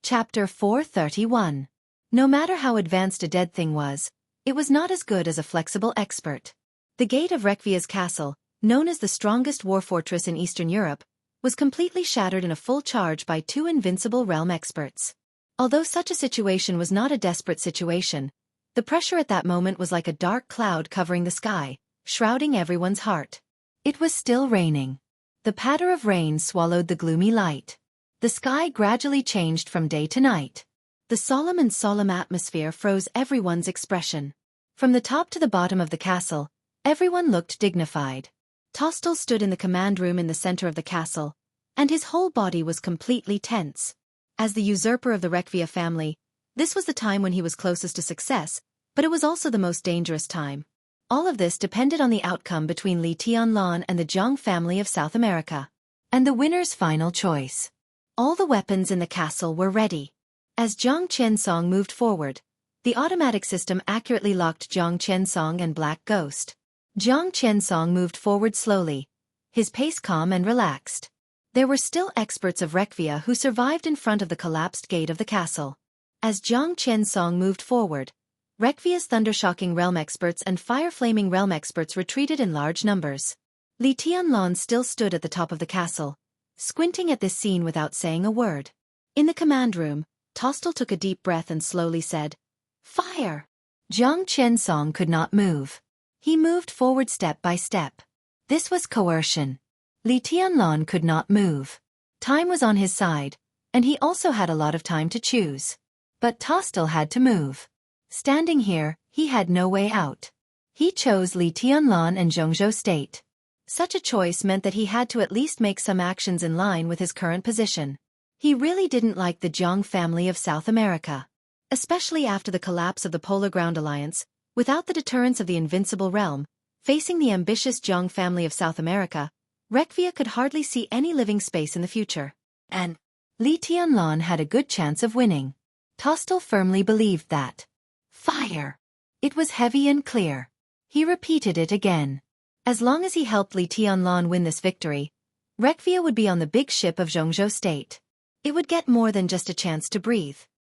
Chapter 431. No matter how advanced a dead thing was, it was not as good as a flexible expert. The gate of Rekvia's castle, known as the strongest war fortress in Eastern Europe, was completely shattered in a full charge by two invincible realm experts. Although such a situation was not a desperate situation, the pressure at that moment was like a dark cloud covering the sky, shrouding everyone's heart. It was still raining. The patter of rain swallowed the gloomy light. The sky gradually changed from day to night. The solemn atmosphere froze everyone's expression. From the top to the bottom of the castle, everyone looked dignified. Tostel stood in the command room in the center of the castle, and his whole body was completely tense. As the usurper of the Rekvia family, this was the time when he was closest to success, but it was also the most dangerous time. All of this depended on the outcome between Li Tianlan and the Jiang family of South America. And the winner's final choice. All the weapons in the castle were ready. As Jiang Qiansong moved forward, the automatic system accurately locked Jiang Qiansong and Black Ghost. Jiang Qiansong moved forward slowly, his pace calm and relaxed. There were still experts of Rekvia who survived in front of the collapsed gate of the castle. As Jiang Qiansong moved forward, Rekvia's thundershocking realm experts and fire-flaming realm experts retreated in large numbers. Li Tianlan still stood at the top of the castle, squinting at this scene without saying a word. In the command room, Tostel took a deep breath and slowly said, "Fire!" Jiang Qiansong could not move. He moved forward step by step. This was coercion. Li Tianlan could not move. Time was on his side, and he also had a lot of time to choose. But Tostel had to move. Standing here, he had no way out. He chose Li Tianlan and Jianghu State. Such a choice meant that he had to at least make some actions in line with his current position. He really didn't like the Jiang family of South America. Especially after the collapse of the Polar Ground Alliance, without the deterrence of the Invincible Realm, facing the ambitious Jiang family of South America, Rekvia could hardly see any living space in the future. And Li Tianlan had a good chance of winning. Tostel firmly believed that. Fire! It was heavy and clear. He repeated it again. As long as he helped Li Tianlan win this victory, Rekvia would be on the big ship of Jianghu state. It would get more than just a chance to breathe.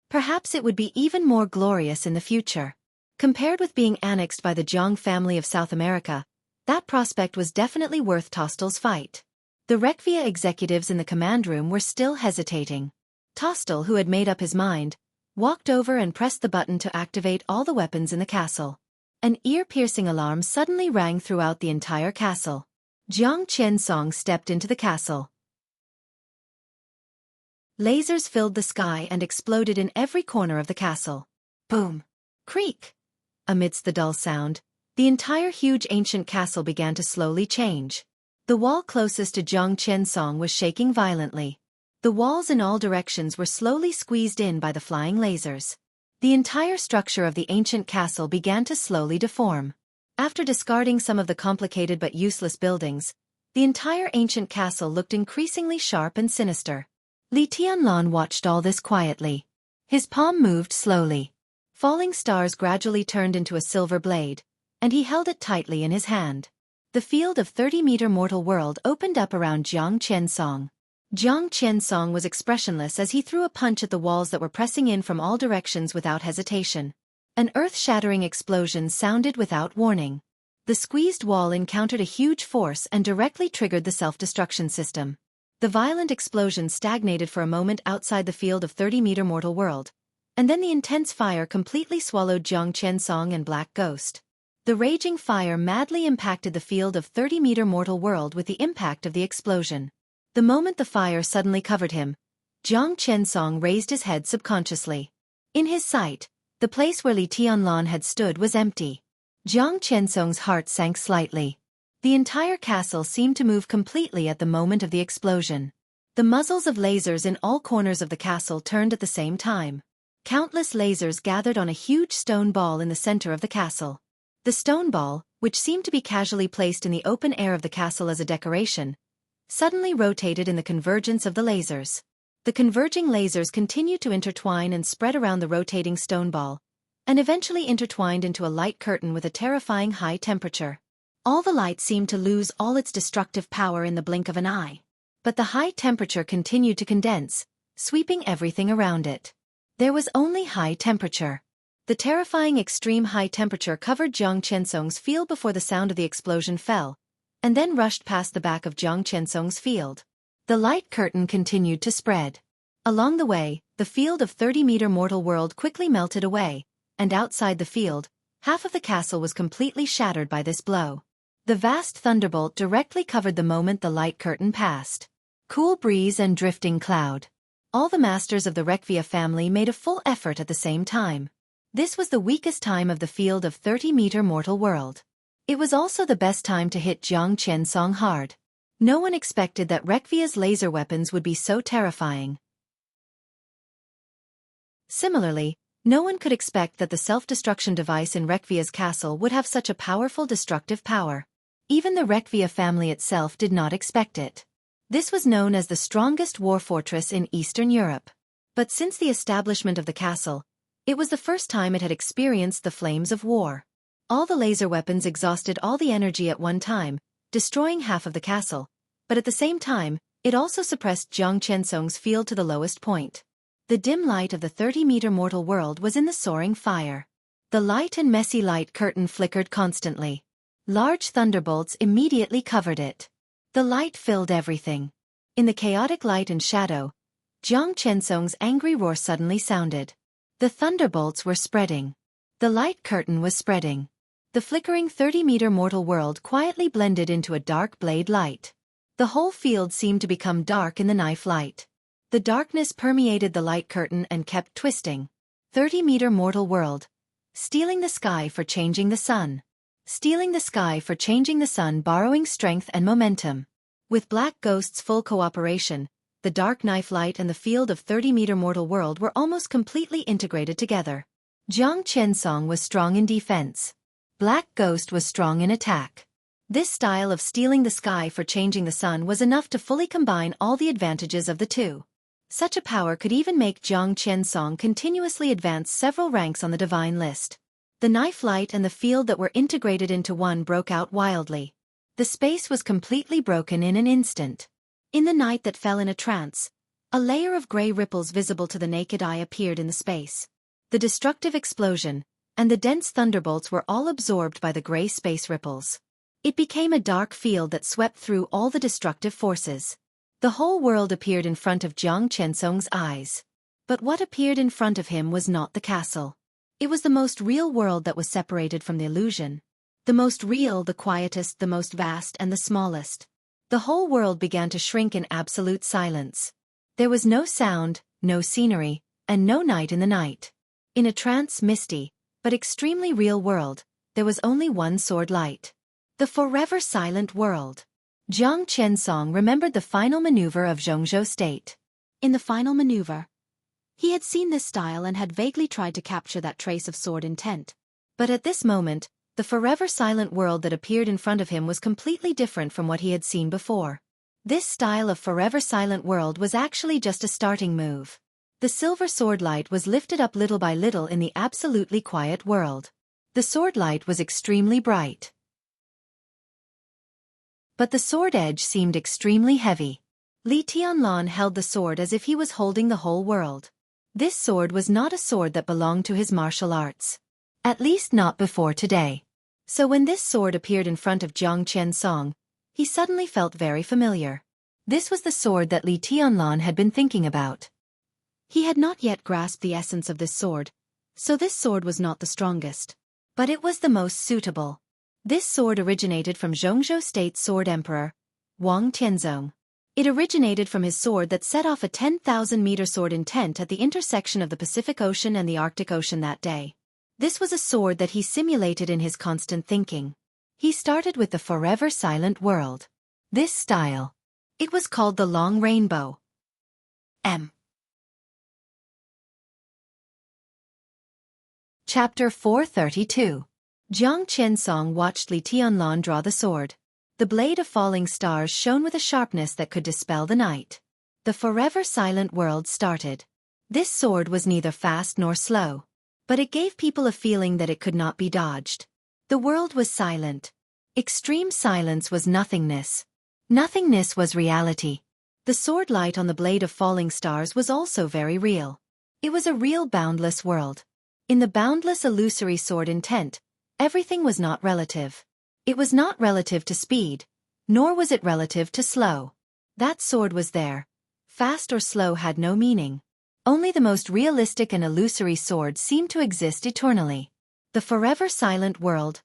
Perhaps it would be even more glorious in the future. Compared with being annexed by the Jiang family of South America, that prospect was definitely worth Tostel's fight. The Rekvia executives in the command room were still hesitating. Tostel, who had made up his mind, walked over and pressed the button to activate all the weapons in the castle. An ear-piercing alarm suddenly rang throughout the entire castle. Jiang Qiansong stepped into the castle. Lasers filled the sky and exploded in every corner of the castle. Boom! Creak! Amidst the dull sound, the entire huge ancient castle began to slowly change. The wall closest to Jiang Qiansong was shaking violently. The walls in all directions were slowly squeezed in by the flying lasers. The entire structure of the ancient castle began to slowly deform. After discarding some of the complicated but useless buildings, the entire ancient castle looked increasingly sharp and sinister. Li Tianlan watched all this quietly. His palm moved slowly. Falling stars gradually turned into a silver blade, and he held it tightly in his hand. The field of 30-meter mortal world opened up around Jiang Qiansong. Jiang Qiansong was expressionless as he threw a punch at the walls that were pressing in from all directions without hesitation. An earth-shattering explosion sounded without warning. The squeezed wall encountered a huge force and directly triggered the self-destruction system. The violent explosion stagnated for a moment outside the field of 30-meter mortal world, and then the intense fire completely swallowed Jiang Qiansong and Black Ghost. The raging fire madly impacted the field of 30-meter mortal world with the impact of the explosion. The moment the fire suddenly covered him, Jiang Qiansong raised his head subconsciously. In his sight, the place where Li Tianlan had stood was empty. Jiang Qiansong's heart sank slightly. The entire castle seemed to move completely at the moment of the explosion. The muzzles of lasers in all corners of the castle turned at the same time. Countless lasers gathered on a huge stone ball in the center of the castle. The stone ball, which seemed to be casually placed in the open air of the castle as a decoration, suddenly rotated in the convergence of the lasers. The converging lasers continued to intertwine and spread around the rotating stone ball, and eventually intertwined into a light curtain with a terrifying high temperature. All the light seemed to lose all its destructive power in the blink of an eye. But the high temperature continued to condense, sweeping everything around it. There was only high temperature. The terrifying extreme high temperature covered Jiang Qiansong's field before the sound of the explosion fell, and then rushed past the back of Jiang Qiansong's field. The light curtain continued to spread. Along the way, the field of 30-meter mortal world quickly melted away, and outside the field, half of the castle was completely shattered by this blow. The vast thunderbolt directly covered the moment the light curtain passed. Cool breeze and drifting cloud. All the masters of the Rekvia family made a full effort at the same time. This was the weakest time of the field of 30-meter mortal world. It was also the best time to hit Jiang Qiansong hard. No one expected that Rekvia's laser weapons would be so terrifying. Similarly, no one could expect that the self-destruction device in Rekvia's castle would have such a powerful destructive power. Even the Rekvia family itself did not expect it. This was known as the strongest war fortress in Eastern Europe. But since the establishment of the castle, it was the first time it had experienced the flames of war. All the laser weapons exhausted all the energy at one time, destroying half of the castle, but at the same time, it also suppressed Jiang Qiansong's field to the lowest point. The dim light of the 30-meter mortal world was in the soaring fire. The light and messy light curtain flickered constantly. Large thunderbolts immediately covered it. The light filled everything. In the chaotic light and shadow, Jiang Qiansong's angry roar suddenly sounded. The thunderbolts were spreading. The light curtain was spreading. The flickering 30-meter mortal world quietly blended into a dark blade light. The whole field seemed to become dark in the knife light. The darkness permeated the light curtain and kept twisting. 30-meter mortal world. Stealing the sky for changing the sun. Stealing the sky for changing the sun, borrowing strength and momentum. With Black Ghost's full cooperation, the dark knife light and the field of 30-meter mortal world were almost completely integrated together. Jiang Qiansong was strong in defense. Black Ghost was strong in attack. This style of stealing the sky for changing the sun was enough to fully combine all the advantages of the two. Such a power could even make Jiang Qiansong continuously advance several ranks on the divine list. The knife light and the field that were integrated into one broke out wildly. The space was completely broken in an instant. In the night that fell in a trance, a layer of gray ripples visible to the naked eye appeared in the space. The destructive explosion and the dense thunderbolts were all absorbed by the gray space ripples. It became a dark field that swept through all the destructive forces. The whole world appeared in front of Jiang Qiansong's eyes. But what appeared in front of him was not the castle. It was the most real world that was separated from the illusion. The most real, the quietest, the most vast, and the smallest. The whole world began to shrink in absolute silence. There was no sound, no scenery, and no night in the night. In a trance, misty, but extremely real world, there was only one sword light. The forever silent world. Jiang Qiansong remembered the final maneuver of Jianghu state. In the final maneuver, he had seen this style and had vaguely tried to capture that trace of sword intent. But at this moment, the forever silent world that appeared in front of him was completely different from what he had seen before. This style of forever silent world was actually just a starting move. The silver sword light was lifted up little by little in the absolutely quiet world. The sword light was extremely bright. But the sword edge seemed extremely heavy. Li Tianlan held the sword as if he was holding the whole world. This sword was not a sword that belonged to his martial arts. At least not before today. So when this sword appeared in front of Jiang Qiansong, he suddenly felt very familiar. This was the sword that Li Tianlan had been thinking about. He had not yet grasped the essence of this sword, so this sword was not the strongest. But it was the most suitable. This sword originated from Zhongzhou State's sword emperor, Wang Tianzong. It originated from his sword that set off a 10,000-meter sword intent at the intersection of the Pacific Ocean and the Arctic Ocean that day. This was a sword that he simulated in his constant thinking. He started with the forever silent world. This style. It was called the Long Rainbow. Chapter 432. Jiang Qiansong watched Li Tianlan draw the sword. The blade of falling stars shone with a sharpness that could dispel the night. The forever silent world started. This sword was neither fast nor slow. But it gave people a feeling that it could not be dodged. The world was silent. Extreme silence was nothingness. Nothingness was reality. The sword light on the blade of falling stars was also very real. It was a real boundless world. In the boundless illusory sword intent, everything was not relative. It was not relative to speed, nor was it relative to slow. That sword was there. Fast or slow had no meaning. Only the most realistic and illusory sword seemed to exist eternally. The forever silent world.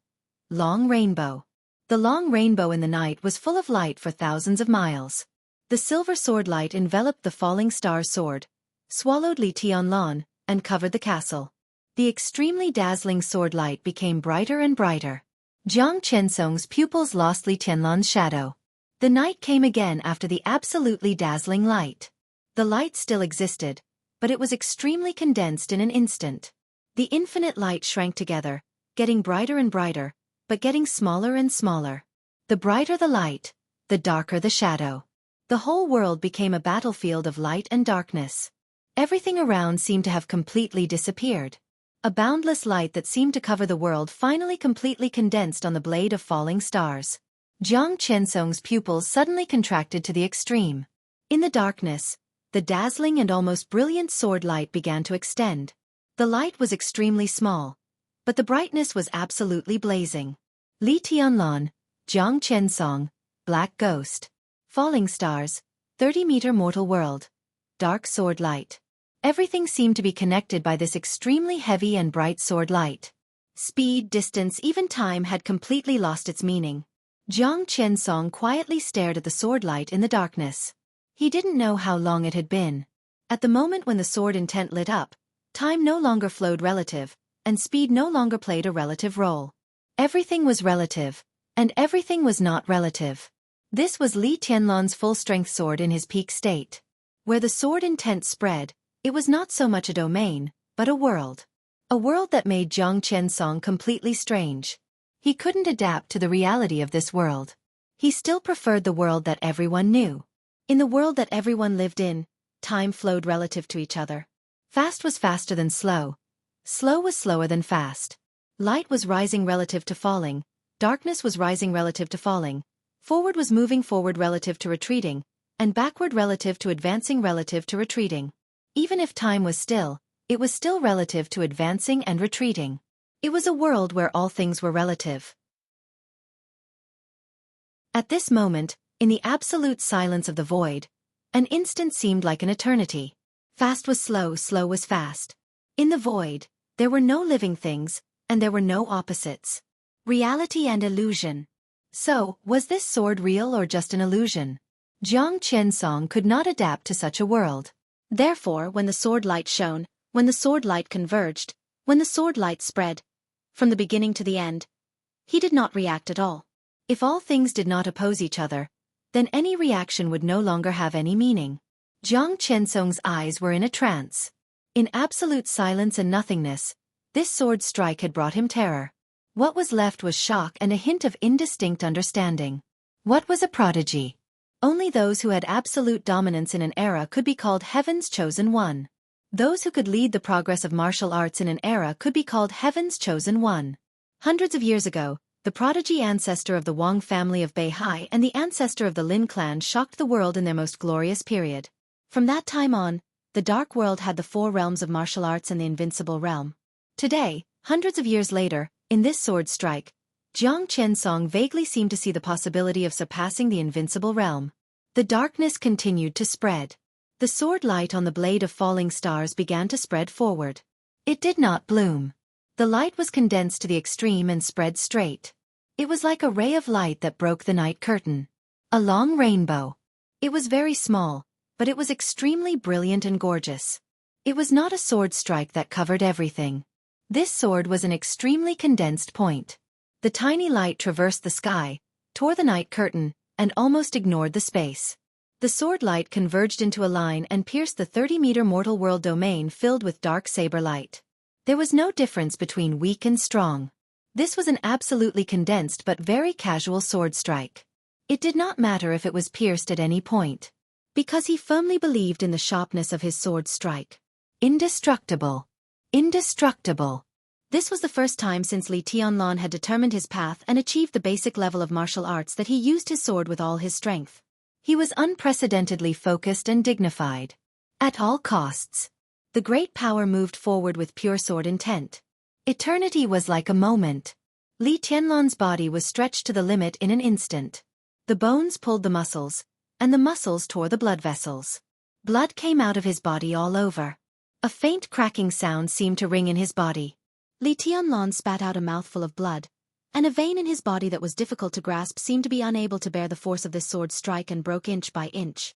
Long Rainbow. The long rainbow in the night was full of light for thousands of miles. The silver sword light enveloped the falling star sword, swallowed Li Tianlan, and covered the castle. The extremely dazzling sword light became brighter and brighter. Jiang Qiansong's pupils lost Li Tianlan's shadow. The night came again after the absolutely dazzling light. The light still existed, but it was extremely condensed in an instant. The infinite light shrank together, getting brighter and brighter, but getting smaller and smaller. The brighter the light, the darker the shadow. The whole world became a battlefield of light and darkness. Everything around seemed to have completely disappeared. A boundless light that seemed to cover the world finally completely condensed on the blade of falling stars. Jiang Qiansong's pupils suddenly contracted to the extreme. In the darkness, the dazzling and almost brilliant sword light began to extend. The light was extremely small, but the brightness was absolutely blazing. Li Tianlan, Jiang Qiansong, Black Ghost. Falling stars, 30-meter mortal world. Dark sword light. Everything seemed to be connected by this extremely heavy and bright sword light. Speed, distance, even time had completely lost its meaning. Jiang Qiansong quietly stared at the sword light in the darkness. He didn't know how long it had been. At the moment when the sword intent lit up, time no longer flowed relative, and speed no longer played a relative role. Everything was relative, and everything was not relative. This was Li Tianlan's full-strength sword in his peak state. Where the sword intent spread, it was not so much a domain, but a world. A world that made Jiang Qiansong completely strange. He couldn't adapt to the reality of this world. He still preferred the world that everyone knew. In the world that everyone lived in, time flowed relative to each other. Fast was faster than slow. Slow was slower than fast. Light was rising relative to falling. Darkness was rising relative to falling. Forward was moving forward relative to retreating, and backward relative to advancing relative to retreating. Even if time was still, it was still relative to advancing and retreating. It was a world where all things were relative. At this moment, in the absolute silence of the void, an instant seemed like an eternity. Fast was slow, slow was fast. In the void, there were no living things, and there were no opposites. Reality and illusion. So, was this sword real or just an illusion? Jiang Qiansong could not adapt to such a world. Therefore, when the sword light shone, when the sword light converged, when the sword light spread, from the beginning to the end, he did not react at all. If all things did not oppose each other, then any reaction would no longer have any meaning. Jiang Qiansong's eyes were in a trance. In absolute silence and nothingness, this sword strike had brought him terror. What was left was shock and a hint of indistinct understanding. What was a prodigy? Only those who had absolute dominance in an era could be called Heaven's Chosen One. Those who could lead the progress of martial arts in an era could be called Heaven's Chosen One. Hundreds of years ago, the prodigy ancestor of the Wang family of Beihai and the ancestor of the Lin clan shocked the world in their most glorious period. From that time on, the Dark World had the 4 realms of martial arts and the Invincible Realm. Today, hundreds of years later, in this sword strike, Jiang Qiansong vaguely seemed to see the possibility of surpassing the Invincible Realm. The darkness continued to spread. The sword light on the blade of falling stars began to spread forward. It did not bloom. The light was condensed to the extreme and spread straight. It was like a ray of light that broke the night curtain. A long rainbow. It was very small, but it was extremely brilliant and gorgeous. It was not a sword strike that covered everything. This sword was an extremely condensed point. The tiny light traversed the sky, tore the night curtain, and almost ignored the space. The sword light converged into a line and pierced the 30-meter mortal world domain filled with dark saber light. There was no difference between weak and strong. This was an absolutely condensed but very casual sword strike. It did not matter if it was pierced at any point, because he firmly believed in the sharpness of his sword strike. Indestructible. Indestructible. This was the first time since Li Tianlan had determined his path and achieved the basic level of martial arts that he used his sword with all his strength. He was unprecedentedly focused and dignified. At all costs, the great power moved forward with pure sword intent. Eternity was like a moment. Li Tianlan's body was stretched to the limit in an instant. The bones pulled the muscles, and the muscles tore the blood vessels. Blood came out of his body all over. A faint cracking sound seemed to ring in his body. Li Tianlan spat out a mouthful of blood, and a vein in his body that was difficult to grasp seemed to be unable to bear the force of this sword strike and broke inch by inch.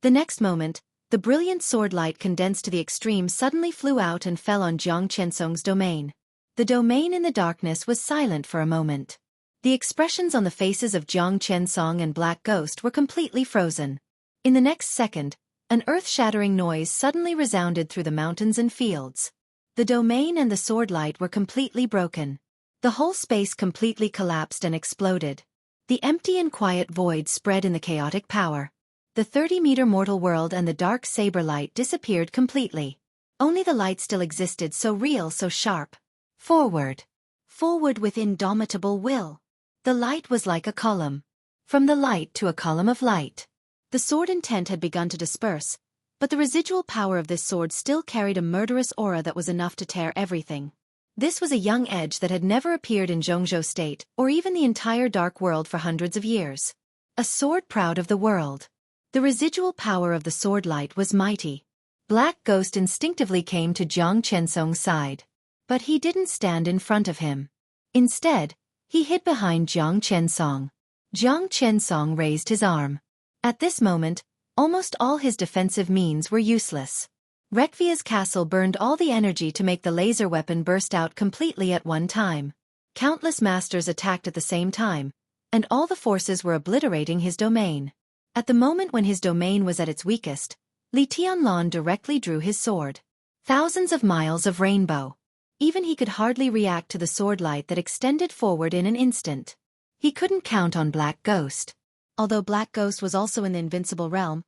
The next moment, the brilliant sword light condensed to the extreme suddenly flew out and fell on Jiang Qiansong's domain. The domain in the darkness was silent for a moment. The expressions on the faces of Jiang Qiansong and Black Ghost were completely frozen. In the next second, an earth-shattering noise suddenly resounded through the mountains and fields. The domain and the sword light were completely broken. The whole space completely collapsed and exploded. The empty and quiet void spread in the chaotic power. The 30-meter mortal world and the dark saber light disappeared completely. Only the light still existed, so real, so sharp. Forward. Forward with indomitable will. The light was like a column. From the light to a column of light. The sword intent had begun to disperse, but the residual power of this sword still carried a murderous aura that was enough to tear everything. This was a young edge that had never appeared in Jianghu state or even the entire dark world for hundreds of years. A sword proud of the world. The residual power of the sword light was mighty. Black Ghost instinctively came to Jiang Qiansong's side. But he didn't stand in front of him. Instead, he hid behind Jiang Qiansong. Jiang Qiansong raised his arm. At this moment, almost all his defensive means were useless. Rekvia's castle burned all the energy to make the laser weapon burst out completely at one time. Countless masters attacked at the same time, and all the forces were obliterating his domain. At the moment when his domain was at its weakest, Li Tianlan directly drew his sword. Thousands of miles of rainbow. Even he could hardly react to the sword light that extended forward in an instant. He couldn't count on Black Ghost. Although Black Ghost was also in the invincible realm,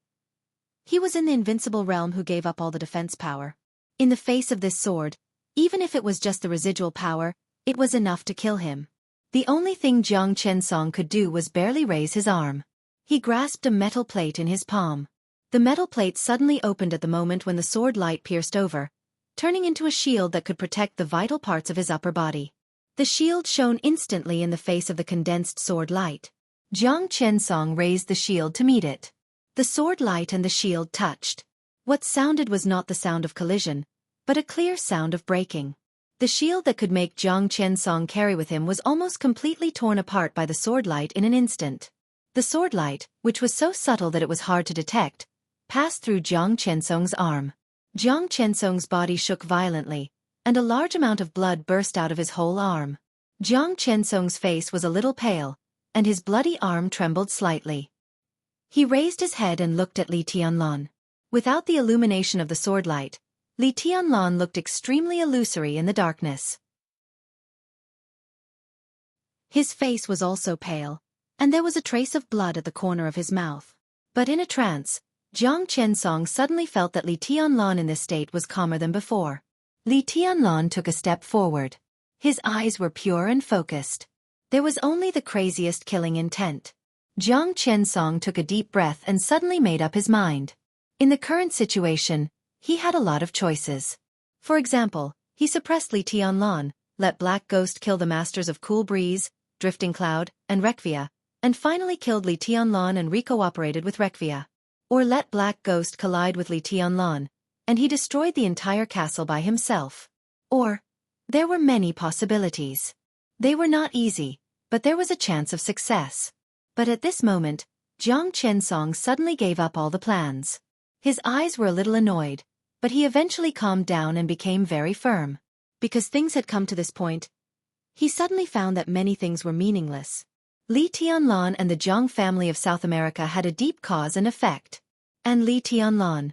he was in the invincible realm who gave up all the defense power. In the face of this sword, even if it was just the residual power, it was enough to kill him. The only thing Jiang Qiansong could do was barely raise his arm. He grasped a metal plate in his palm. The metal plate suddenly opened at the moment when the sword light pierced over, turning into a shield that could protect the vital parts of his upper body. The shield shone instantly in the face of the condensed sword light. Jiang Qiansong raised the shield to meet it. The sword light and the shield touched. What sounded was not the sound of collision, but a clear sound of breaking. The shield that could make Jiang Qiansong carry with him was almost completely torn apart by the sword light in an instant. The sword light, which was so subtle that it was hard to detect, passed through Jiang Qiansong's arm. Jiang Qiansong's body shook violently, and a large amount of blood burst out of his whole arm. Jiang Qiansong's face was a little pale, and his bloody arm trembled slightly. He raised his head and looked at Li Tianlan. Without the illumination of the sword light, Li Tianlan looked extremely illusory in the darkness. His face was also pale, and there was a trace of blood at the corner of his mouth. But in a trance, Jiang Qiansong suddenly felt that Li Tianlan in this state was calmer than before. Li Tianlan took a step forward. His eyes were pure and focused. There was only the craziest killing intent. Jiang Qiansong took a deep breath and suddenly made up his mind. In the current situation, he had a lot of choices. For example, he suppressed Li Tianlan, let Black Ghost kill the masters of Cool Breeze, Drifting Cloud, and Rekvia, and finally killed Li Tianlan and recooperated with Rekvia. Or let Black Ghost collide with Li Tianlan, and he destroyed the entire castle by himself. Or, there were many possibilities. They were not easy, but there was a chance of success. But at this moment, Jiang Qiansong suddenly gave up all the plans. His eyes were a little annoyed, but he eventually calmed down and became very firm. Because things had come to this point, he suddenly found that many things were meaningless. Li Tianlan and the Jiang family of South America had a deep cause and effect. And Li Tianlan.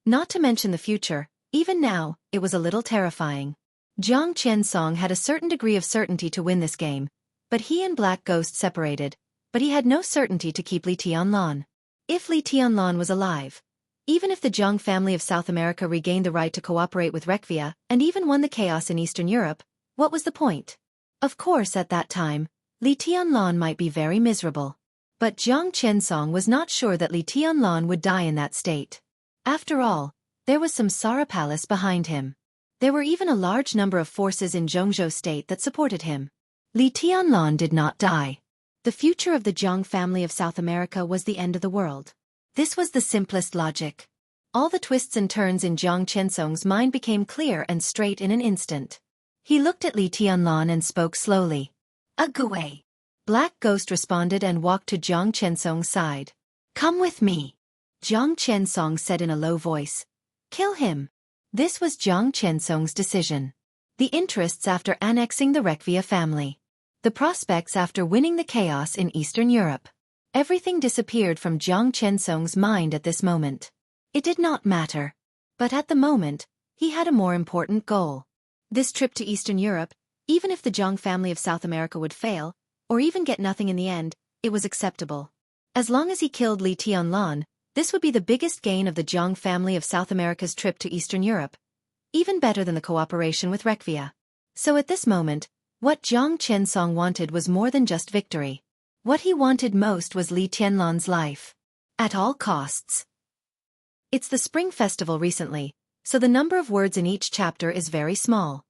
Not to mention the future, even now, it was a little terrifying. Jiang Qiansong had a certain degree of certainty to win this game, but he and Black Ghost separated, but he had no certainty to keep Li Tianlan. If Li Tianlan was alive, even if the Jiang family of South America regained the right to cooperate with Rekvia and even won the chaos in Eastern Europe, what was the point? Of course at that time, Li Tianlan might be very miserable. But Jiang Qiansong was not sure that Li Tianlan would die in that state. After all, there was some Sara Palace behind him. There were even a large number of forces in Jianghu state that supported him. Li Tianlan did not die. The future of the Jiang family of South America was the end of the world. This was the simplest logic. All the twists and turns in Jiang Qiansong's mind became clear and straight in an instant. He looked at Li Tianlan and spoke slowly. "Agaway." Black Ghost responded and walked to Jiang Qiansong's side. "Come with me," Jiang Qiansong said in a low voice. "Kill him." This was Jiang Qiansong's decision. The interests after annexing the Rekvia family. The prospects after winning the chaos in Eastern Europe. Everything disappeared from Jiang Qiansong's mind at this moment. It did not matter. But at the moment, he had a more important goal. This trip to Eastern Europe, even if the Jiang family of South America would fail, or even get nothing in the end, it was acceptable. As long as he killed Li Tianlan, this would be the biggest gain of the Jiang family of South America's trip to Eastern Europe, even better than the cooperation with Rekvia. So at this moment, what Jiang Qiansong wanted was more than just victory. What he wanted most was Li Tianlan's life. At all costs. It's the Spring Festival recently, so the number of words in each chapter is very small.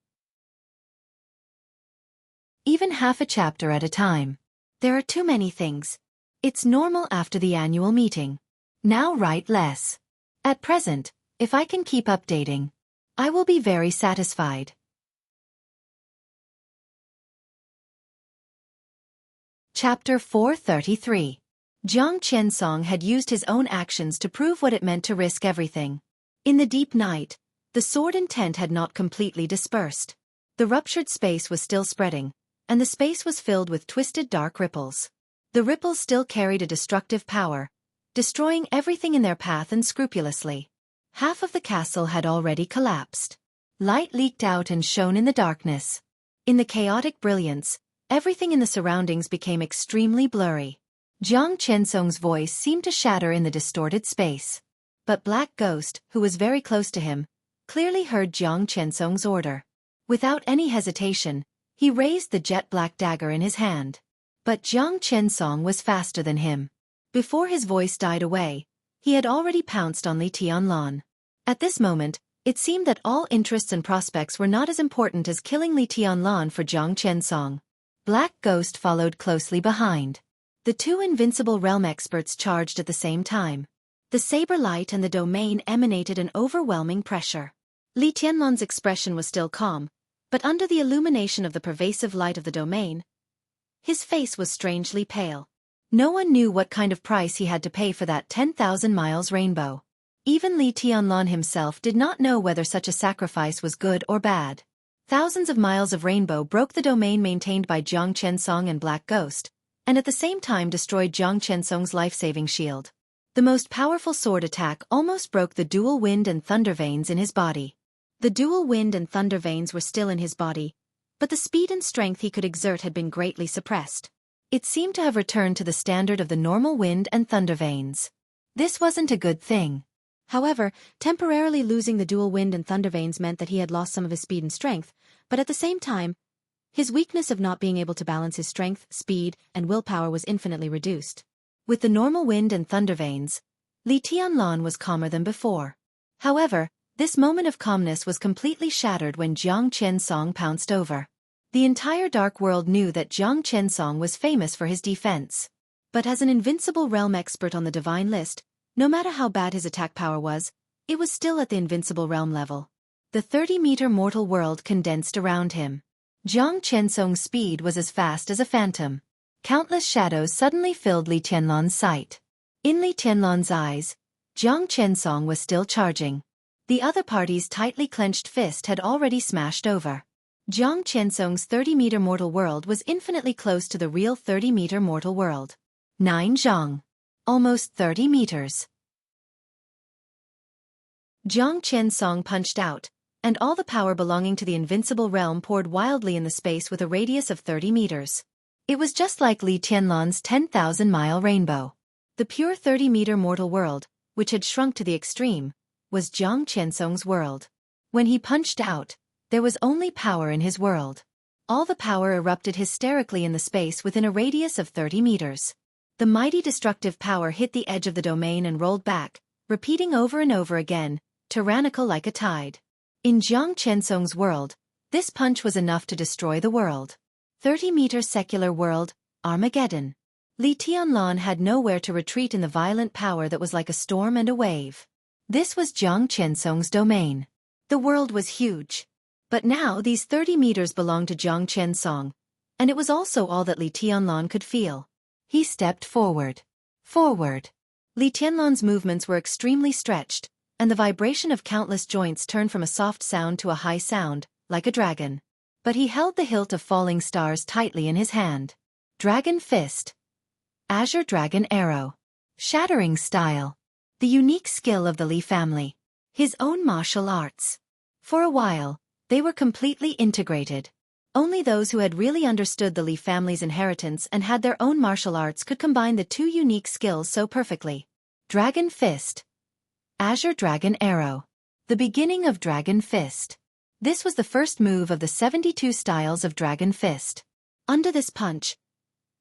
Even half a chapter at a time. There are too many things. It's normal after the annual meeting. Now write less. At present, if I can keep updating, I will be very satisfied. Chapter 433. Jiang Qiansong had used his own actions to prove what it meant to risk everything. In the deep night, the sword intent had not completely dispersed. The ruptured space was still spreading, and the space was filled with twisted dark ripples. The ripples still carried a destructive power, destroying everything in their path unscrupulously. Half of the castle had already collapsed. Light leaked out and shone in the darkness. In the chaotic brilliance, everything in the surroundings became extremely blurry. Jiang Qiansong's voice seemed to shatter in the distorted space. But Black Ghost, who was very close to him, clearly heard Jiang Qiansong's order. Without any hesitation, he raised the jet-black dagger in his hand. But Jiang Qiansong was faster than him. Before his voice died away, he had already pounced on Li Tianlan. At this moment, it seemed that all interests and prospects were not as important as killing Li Tianlan for Jiang Qiansong. Black Ghost followed closely behind. The two invincible realm experts charged at the same time. The saber light and the domain emanated an overwhelming pressure. Li Tianlan's expression was still calm, but under the illumination of the pervasive light of the domain, his face was strangely pale. No one knew what kind of price he had to pay for that 10,000 miles rainbow. Even Li Tianlan himself did not know whether such a sacrifice was good or bad. Thousands of miles of rainbow broke the domain maintained by Jiang Qiansong and Black Ghost, and at the same time destroyed Jiang Qiansong's life-saving shield. The most powerful sword attack almost broke the dual wind and thunder veins in his body. The dual wind and thunder veins were still in his body, but the speed and strength he could exert had been greatly suppressed. It seemed to have returned to the standard of the normal wind and thunder veins. This wasn't a good thing. However, temporarily losing the dual wind and thunder veins meant that he had lost some of his speed and strength, but at the same time, his weakness of not being able to balance his strength, speed, and willpower was infinitely reduced. With the normal wind and thunder veins, Li Tianlan was calmer than before. However, this moment of calmness was completely shattered when Jiang Qiansong pounced over. The entire dark world knew that Jiang Qiansong was famous for his defense. But as an invincible realm expert on the divine list, no matter how bad his attack power was, it was still at the invincible realm level. The 30-meter mortal world condensed around him. Jiang Qiansong's speed was as fast as a phantom. Countless shadows suddenly filled Li Tianlan's sight. In Li Tianlan's eyes, Jiang Qiansong was still charging. The other party's tightly clenched fist had already smashed over. Jiang Qiansong's 30-meter mortal world was infinitely close to the real 30-meter mortal world. 9 zhang. Almost 30 meters. Jiang Qiansong punched out, and all the power belonging to the invincible realm poured wildly in the space with a radius of 30 meters. It was just like Li Tianlan's 10,000-mile rainbow. The pure 30-meter mortal world, which had shrunk to the extreme, was Jiang Qiansong's world. When he punched out, there was only power in his world. All the power erupted hysterically in the space within a radius of 30 meters. The mighty destructive power hit the edge of the domain and rolled back, repeating over and over again, tyrannical like a tide. In Jiang Qiansong's world, this punch was enough to destroy the world. 30-meter secular world, Armageddon. Li Tianlan had nowhere to retreat in the violent power that was like a storm and a wave. This was Jiang Qiansong's domain. The world was huge. But now these 30 meters belonged to Jiang Qiansong, and it was also all that Li Tianlan could feel. He stepped forward. Forward. Li Tianlan's movements were extremely stretched, and the vibration of countless joints turned from a soft sound to a high sound, like a dragon. But he held the hilt of falling stars tightly in his hand. Dragon Fist. Azure Dragon Arrow. Shattering Style. The unique skill of the Li family. His own martial arts. For a while, they were completely integrated. Only those who had really understood the Li family's inheritance and had their own martial arts could combine the two unique skills so perfectly. Dragon Fist. Azure Dragon Arrow. The beginning of Dragon Fist. This was the first move of the 72 styles of Dragon Fist. Under this punch,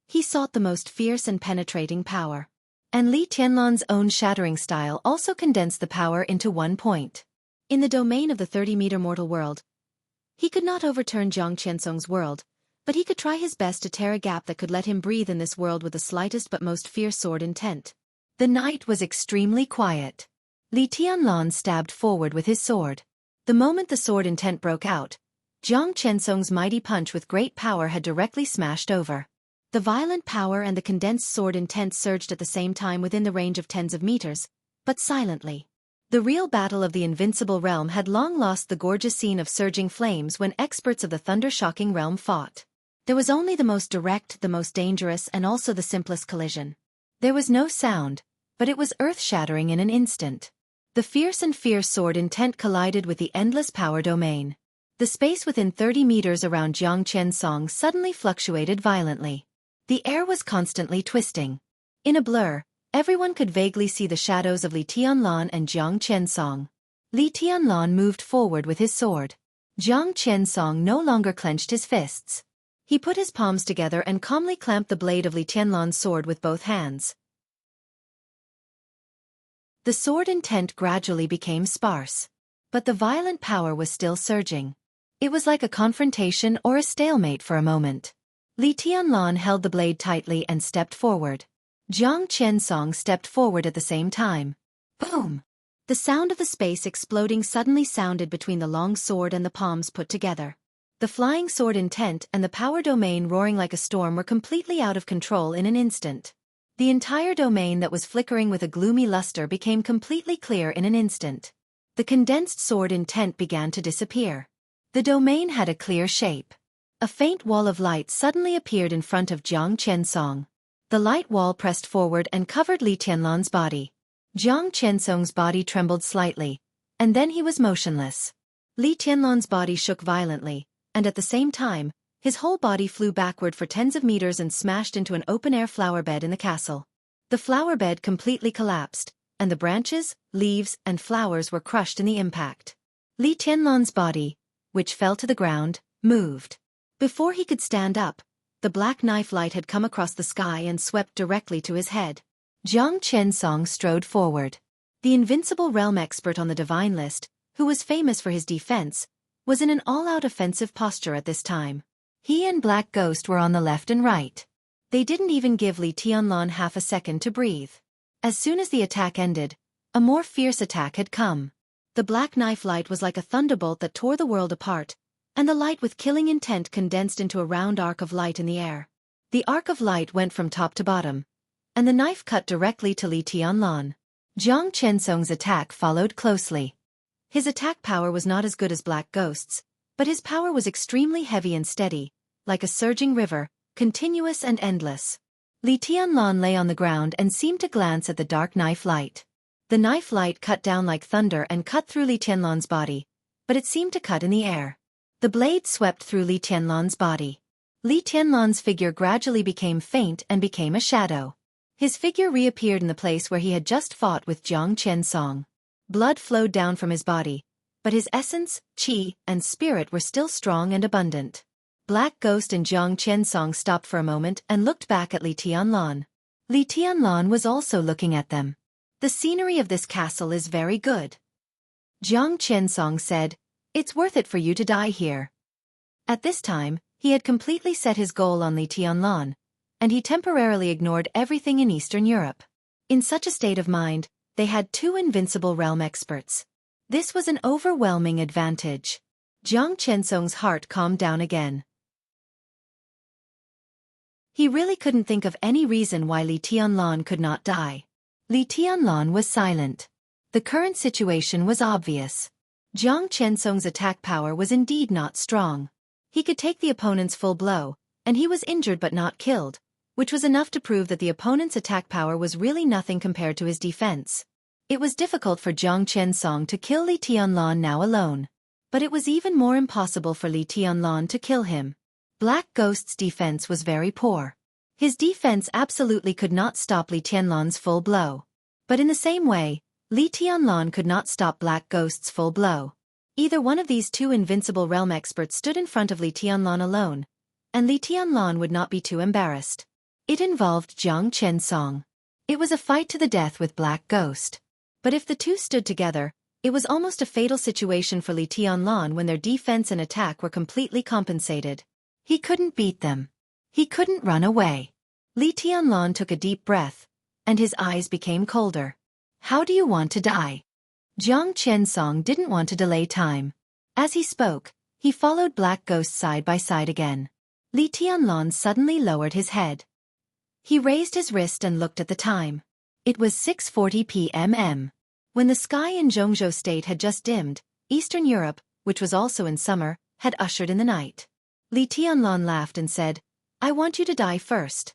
he sought the most fierce and penetrating power. And Li Tianlan's own shattering style also condensed the power into one point. In the domain of the 30-meter mortal world, he could not overturn Jiang Qiansong's world, but he could try his best to tear a gap that could let him breathe in this world with the slightest but most fierce sword intent. The night was extremely quiet. Li Tianlan stabbed forward with his sword. The moment the sword intent broke out, Jiang Qiansong's mighty punch with great power had directly smashed over. The violent power and the condensed sword intent surged at the same time within the range of tens of meters, but silently. The real battle of the invincible realm had long lost the gorgeous scene of surging flames when experts of the thunder-shocking realm fought. There was only the most direct, the most dangerous, and also the simplest collision. There was no sound, but it was earth-shattering in an instant. The fierce and fierce sword intent collided with the endless power domain. The space within 30 meters around Xianxia suddenly fluctuated violently. The air was constantly twisting. In a blur, everyone could vaguely see the shadows of Li Tianlan and Jiang Qiansong. Li Tianlan moved forward with his sword. Jiang Qiansong no longer clenched his fists. He put his palms together and calmly clamped the blade of Li Tianlan's sword with both hands. The sword intent gradually became sparse. But the violent power was still surging. It was like a confrontation or a stalemate for a moment. Li Tianlan held the blade tightly and stepped forward. Jiang Qiansong stepped forward at the same time. Boom! The sound of the space exploding suddenly sounded between the long sword and the palms put together. The flying sword intent and the power domain roaring like a storm were completely out of control in an instant. The entire domain that was flickering with a gloomy luster became completely clear in an instant. The condensed sword intent began to disappear. The domain had a clear shape. A faint wall of light suddenly appeared in front of Jiang Qiansong. The light wall pressed forward and covered Li Tianlan's body. Jiang Qiansong's body trembled slightly, and then he was motionless. Li Tianlan's body shook violently, and at the same time, his whole body flew backward for tens of meters and smashed into an open-air flower bed in the castle. The flower bed completely collapsed, and the branches, leaves, and flowers were crushed in the impact. Li Tianlan's body, which fell to the ground, moved. Before he could stand up, the black knife light had come across the sky and swept directly to his head. Jiang Qiansong strode forward. The invincible realm expert on the divine list, who was famous for his defense, was in an all-out offensive posture at this time. He and Black Ghost were on the left and right. They didn't even give Li Tianlan half a second to breathe. As soon as the attack ended, a more fierce attack had come. The black knife light was like a thunderbolt that tore the world apart, and the light with killing intent condensed into a round arc of light in the air. The arc of light went from top to bottom, and the knife cut directly to Li Tianlan. Jiang Qiansong's attack followed closely. His attack power was not as good as Black Ghost's, but his power was extremely heavy and steady, like a surging river, continuous and endless. Li Tianlan lay on the ground and seemed to glance at the dark knife light. The knife light cut down like thunder and cut through Li Tianlan's body, but it seemed to cut in the air. The blade swept through Li Tianlan's body. Li Tianlan's figure gradually became faint and became a shadow. His figure reappeared in the place where he had just fought with Jiang Qiansong. Blood flowed down from his body, but his essence, qi, and spirit were still strong and abundant. Black Ghost and Jiang Qiansong stopped for a moment and looked back at Li Tianlan. Li Tianlan was also looking at them. The scenery of this castle is very good. Jiang Qiansong said, "It's worth it for you to die here." At this time, he had completely set his goal on Li Tianlan, and he temporarily ignored everything in Eastern Europe. In such a state of mind, they had two invincible realm experts. This was an overwhelming advantage. Jiang Qiansong's heart calmed down again. He really couldn't think of any reason why Li Tianlan could not die. Li Tianlan was silent. The current situation was obvious. Jiang Qiansong's attack power was indeed not strong. He could take the opponent's full blow, and he was injured but not killed, which was enough to prove that the opponent's attack power was really nothing compared to his defense. It was difficult for Jiang Qiansong to kill Li Tianlan now alone. But it was even more impossible for Li Tianlan to kill him. Black Ghost's defense was very poor. His defense absolutely could not stop Li Tianlan's full blow. But in the same way, Li Tianlan could not stop Black Ghost's full blow. Either one of these two invincible realm experts stood in front of Li Tianlan alone, and Li Tianlan would not be too embarrassed. It involved Jiang Qiansong. It was a fight to the death with Black Ghost. But if the two stood together, it was almost a fatal situation for Li Tianlan when their defense and attack were completely compensated. He couldn't beat them. He couldn't run away. Li Tianlan took a deep breath, and his eyes became colder. "How do you want to die?" Jiang Qiansong didn't want to delay time. As he spoke, he followed Black Ghost side by side again. Li Tianlan suddenly lowered his head. He raised his wrist and looked at the time. It was 6:40 p.m. When the sky in Jianghu state had just dimmed, Eastern Europe, which was also in summer, had ushered in the night. Li Tianlan laughed and said, "I want you to die first."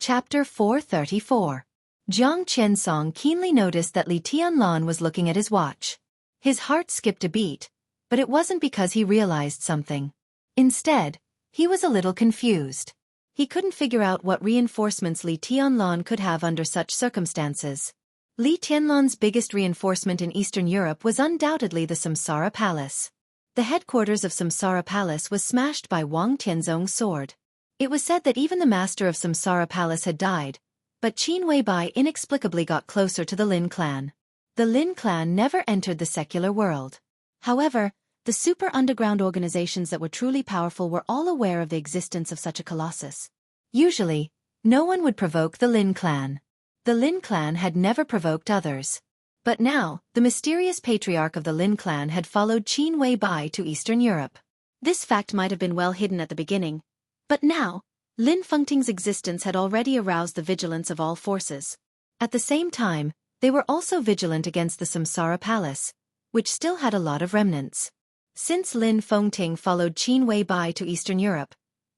Chapter 434. Jiang Qiansong keenly noticed that Li Tianlan was looking at his watch. His heart skipped a beat, but it wasn't because he realized something. Instead, he was a little confused. He couldn't figure out what reinforcements Li Tianlan could have under such circumstances. Li Tianlan's biggest reinforcement in Eastern Europe was undoubtedly the Samsara Palace. The headquarters of Samsara Palace was smashed by Wang Tianzong's sword. It was said that even the master of Samsara Palace had died, but Qin Weibai inexplicably got closer to the Lin clan. The Lin clan never entered the secular world. However, the super underground organizations that were truly powerful were all aware of the existence of such a colossus. Usually, no one would provoke the Lin clan. The Lin clan had never provoked others. But now, the mysterious patriarch of the Lin clan had followed Qin Weibai to Eastern Europe. This fact might have been well hidden at the beginning, but now, Lin Fengting's existence had already aroused the vigilance of all forces. At the same time, they were also vigilant against the Samsara Palace, which still had a lot of remnants. Since Lin Fengting followed Qin Weibai to Eastern Europe,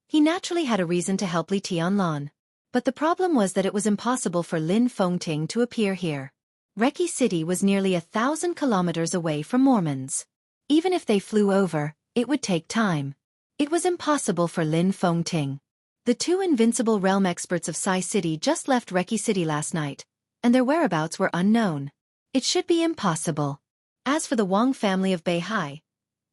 he naturally had a reason to help Li Tianlan. But the problem was that it was impossible for Lin Fengting to appear here. Reki City was nearly 1,000 kilometers away from Mormons. Even if they flew over, it would take time. It was impossible for Lin Fengting. The two invincible realm experts of Sai City just left Reki City last night, and their whereabouts were unknown. It should be impossible. As for the Wang family of Beihai,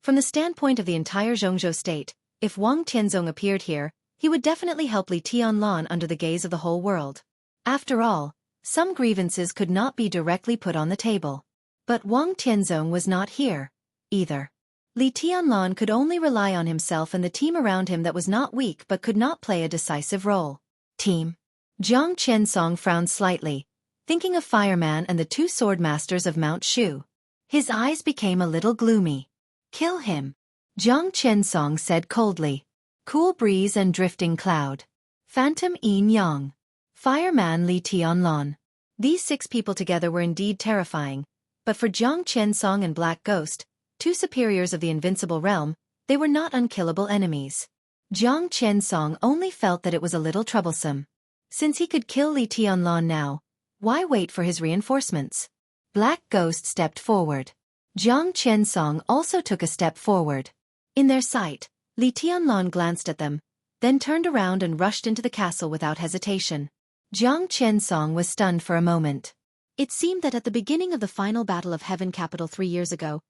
from the standpoint of the entire Zhongzhou state, if Wang Tianzong appeared here, he would definitely help Li Tianlan under the gaze of the whole world. After all, some grievances could not be directly put on the table. But Wang Tianzong was not here, either. Li Tianlan could only rely on himself and the team around him that was not weak but could not play a decisive role. Team. Jiang Qiansong frowned slightly, thinking of Fireman and the two sword masters of Mount Shu. His eyes became a little gloomy. Kill him. Jiang Qiansong said coldly. Cool breeze and drifting cloud. Phantom Yin Yang. Fireman Li Tianlan. These 6 people together were indeed terrifying, but for Jiang Qiansong and Black Ghost, 2 superiors of the invincible realm, they were not unkillable enemies. Jiang Qiansong only felt that it was a little troublesome. Since he could kill Li Tianlan now, why wait for his reinforcements? Black Ghost stepped forward. Jiang Qiansong also took a step forward. In their sight, Li Tianlan glanced at them, then turned around and rushed into the castle without hesitation. Jiang Qiansong was stunned for a moment. It seemed that at the beginning of the final battle of Heaven Capital 3 years ago,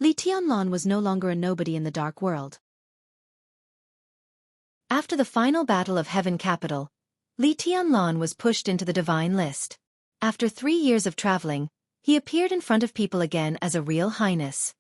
Li Tianlan was no longer a nobody in the dark world. After the final battle of Heaven Capital, Li Tianlan was pushed into the divine list. After 3 years of traveling, he appeared in front of people again as a real highness.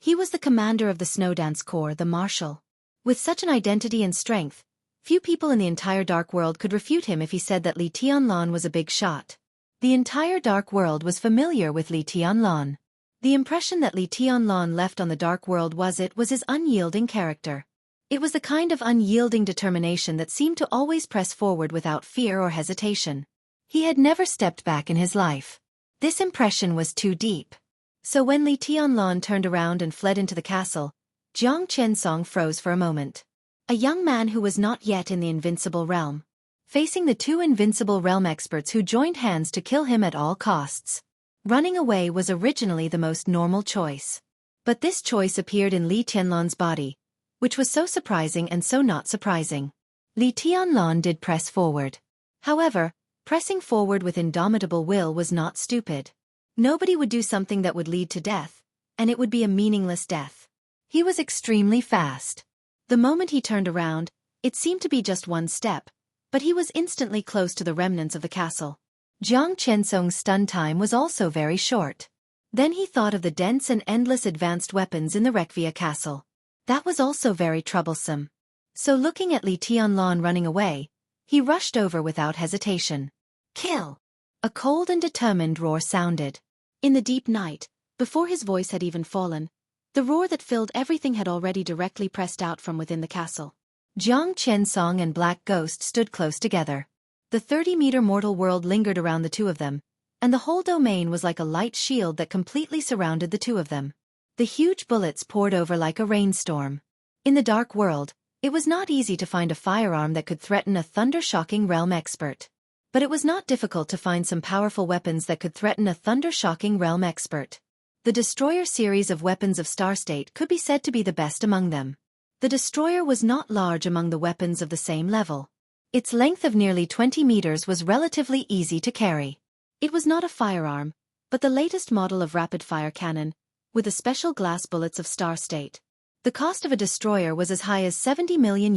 He was the commander of the Snowdance Corps, the Marshal. With such an identity and strength, few people in the entire dark world could refute him if he said that Li Tianlan was a big shot. The entire dark world was familiar with Li Tianlan. The impression that Li Tianlan left on the dark world was his unyielding character. It was the kind of unyielding determination that seemed to always press forward without fear or hesitation. He had never stepped back in his life. This impression was too deep. So when Li Tianlan turned around and fled into the castle, Jiang Qiansong froze for a moment. A young man who was not yet in the invincible realm, facing the 2 invincible realm experts who joined hands to kill him at all costs. Running away was originally the most normal choice. But this choice appeared in Li Tianlan's body, which was so surprising and so not surprising. Li Tianlan did press forward. However, pressing forward with indomitable will was not stupid. Nobody would do something that would lead to death, and it would be a meaningless death. He was extremely fast. The moment he turned around, it seemed to be just 1 step, but he was instantly close to the remnants of the castle. Jiang Qiansong's stun time was also very short. Then he thought of the dense and endless advanced weapons in the Rekvia castle. That was also very troublesome. So looking at Li Tianlan running away, he rushed over without hesitation. Kill! A cold and determined roar sounded. In the deep night, before his voice had even fallen, the roar that filled everything had already directly pressed out from within the castle. Jiang Qiansong and Black Ghost stood close together. The 30-meter mortal world lingered around the 2 of them, and the whole domain was like a light shield that completely surrounded the 2 of them. The huge bullets poured over like a rainstorm. In the dark world, It was not easy to find a firearm that could threaten a thunder-shocking realm expert. But it was not difficult to find some powerful weapons that could threaten a thunder-shocking realm expert. The Destroyer series of weapons of Star State could be said to be the best among them. The Destroyer was not large among the weapons of the same level. Its length of nearly 20 meters was relatively easy to carry. It was not a firearm, but the latest model of rapid-fire cannon, with the special glass bullets of Star State. The cost of a Destroyer was as high as $70 million,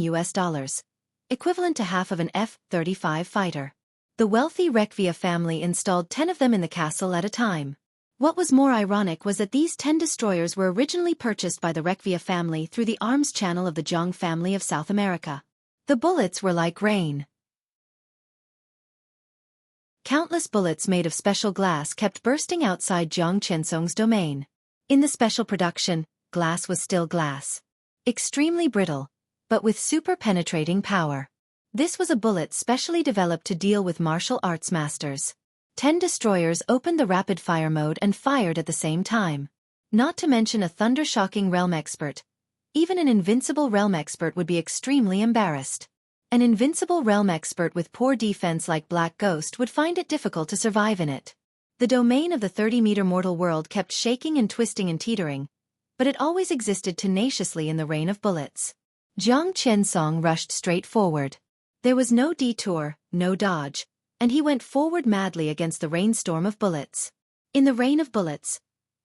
equivalent to half of an F-35 fighter. The wealthy Rekvia family installed 10 of them in the castle at a time. What was more ironic was that these 10 destroyers were originally purchased by the Rekvia family through the arms channel of the Jianghu family of South America. The bullets were like rain. Countless bullets made of special glass kept bursting outside Jiang Qiansong's domain. In the special production, glass was still glass. Extremely brittle, but with super penetrating power. This was a bullet specially developed to deal with martial arts masters. 10 destroyers opened the rapid-fire mode and fired at the same time. Not to mention a thunder-shocking realm expert. Even an invincible realm expert would be extremely embarrassed. An invincible realm expert with poor defense like Black Ghost would find it difficult to survive in it. The domain of the 30-meter mortal world kept shaking and twisting and teetering, but it always existed tenaciously in the rain of bullets. Jiang Qiansong rushed straight forward. There was no detour, no dodge, and he went forward madly against the rainstorm of bullets. In the rain of bullets,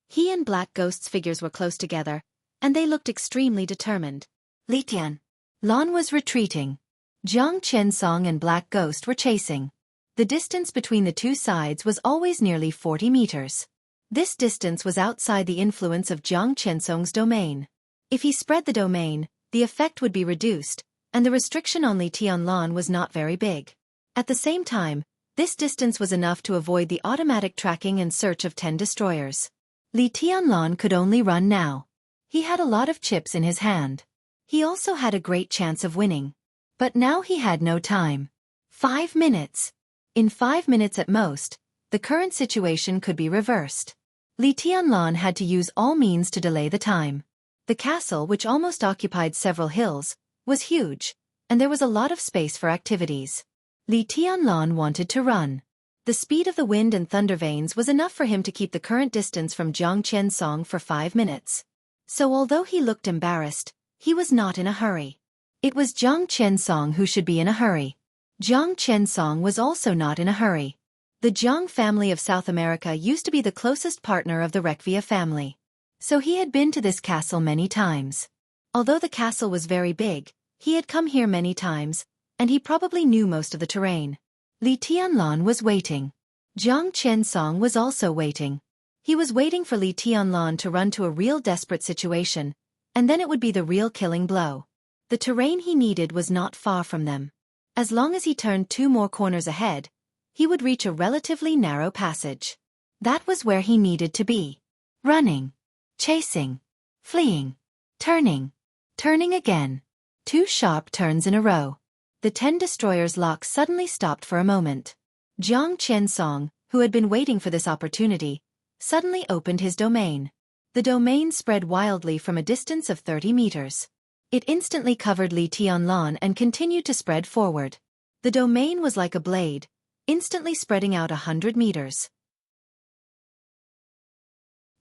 he and Black Ghost's figures were close together, and they looked extremely determined. Li Tianlan was retreating. Jiang Qiansong and Black Ghost were chasing. The distance between the two sides was always nearly 40 meters. This distance was outside the influence of Jiang Qiansong's domain. If he spread the domain, the effect would be reduced, and the restriction on Li Tianlan was not very big. At the same time, this distance was enough to avoid the automatic tracking and search of 10 destroyers. Li Tianlan could only run now. He had a lot of chips in his hand. He also had a great chance of winning. But now he had no time. 5 minutes. In 5 minutes at most, the current situation could be reversed. Li Tianlan had to use all means to delay the time. The castle, which almost occupied several hills, was huge, and there was a lot of space for activities. Li Tianlan wanted to run. The speed of the wind and thunder veins was enough for him to keep the current distance from Jiang Qiansong for 5 minutes. So although he looked embarrassed, he was not in a hurry. It was Jiang Qiansong who should be in a hurry. Jiang Qiansong was also not in a hurry. The Jianghu family of South America used to be the closest partner of the Rekvia family. So he had been to this castle many times. Although the castle was very big, he had come here many times, and he probably knew most of the terrain. Li Tianlan was waiting. Jiang Qiansong was also waiting. He was waiting for Li Tianlan to run to a real desperate situation, and then it would be the real killing blow. The terrain he needed was not far from them. As long as he turned 2 more corners ahead, he would reach a relatively narrow passage. That was where he needed to be. Running. Chasing. Fleeing. Turning. Turning again. 2 sharp turns in a row. The 10 destroyers' lock suddenly stopped for a moment. Jiang Qiansong, who had been waiting for this opportunity, suddenly opened his domain. The domain spread wildly from a distance of 30 meters. It instantly covered Li Tianlan and continued to spread forward. The domain was like a blade, instantly spreading out 100 meters.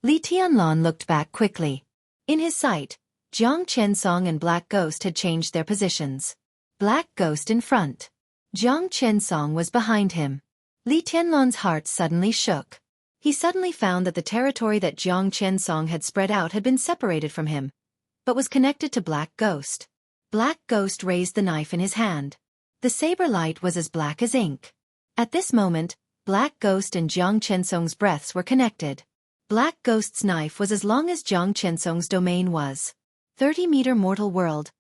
Li Tianlan looked back quickly. In his sight, Jiang Qiansong and Black Ghost had changed their positions. Black Ghost in front. Jiang Qiansong was behind him. Li Tianlan's heart suddenly shook. He suddenly found that the territory that Jiang Qiansong had spread out had been separated from him, but was connected to Black Ghost. Black Ghost raised the knife in his hand. The saber light was as black as ink. At this moment, Black Ghost and Jiang Qiansong's breaths were connected. Black Ghost's knife was as long as Jiang Qiansong's domain was. 30-meter mortal world.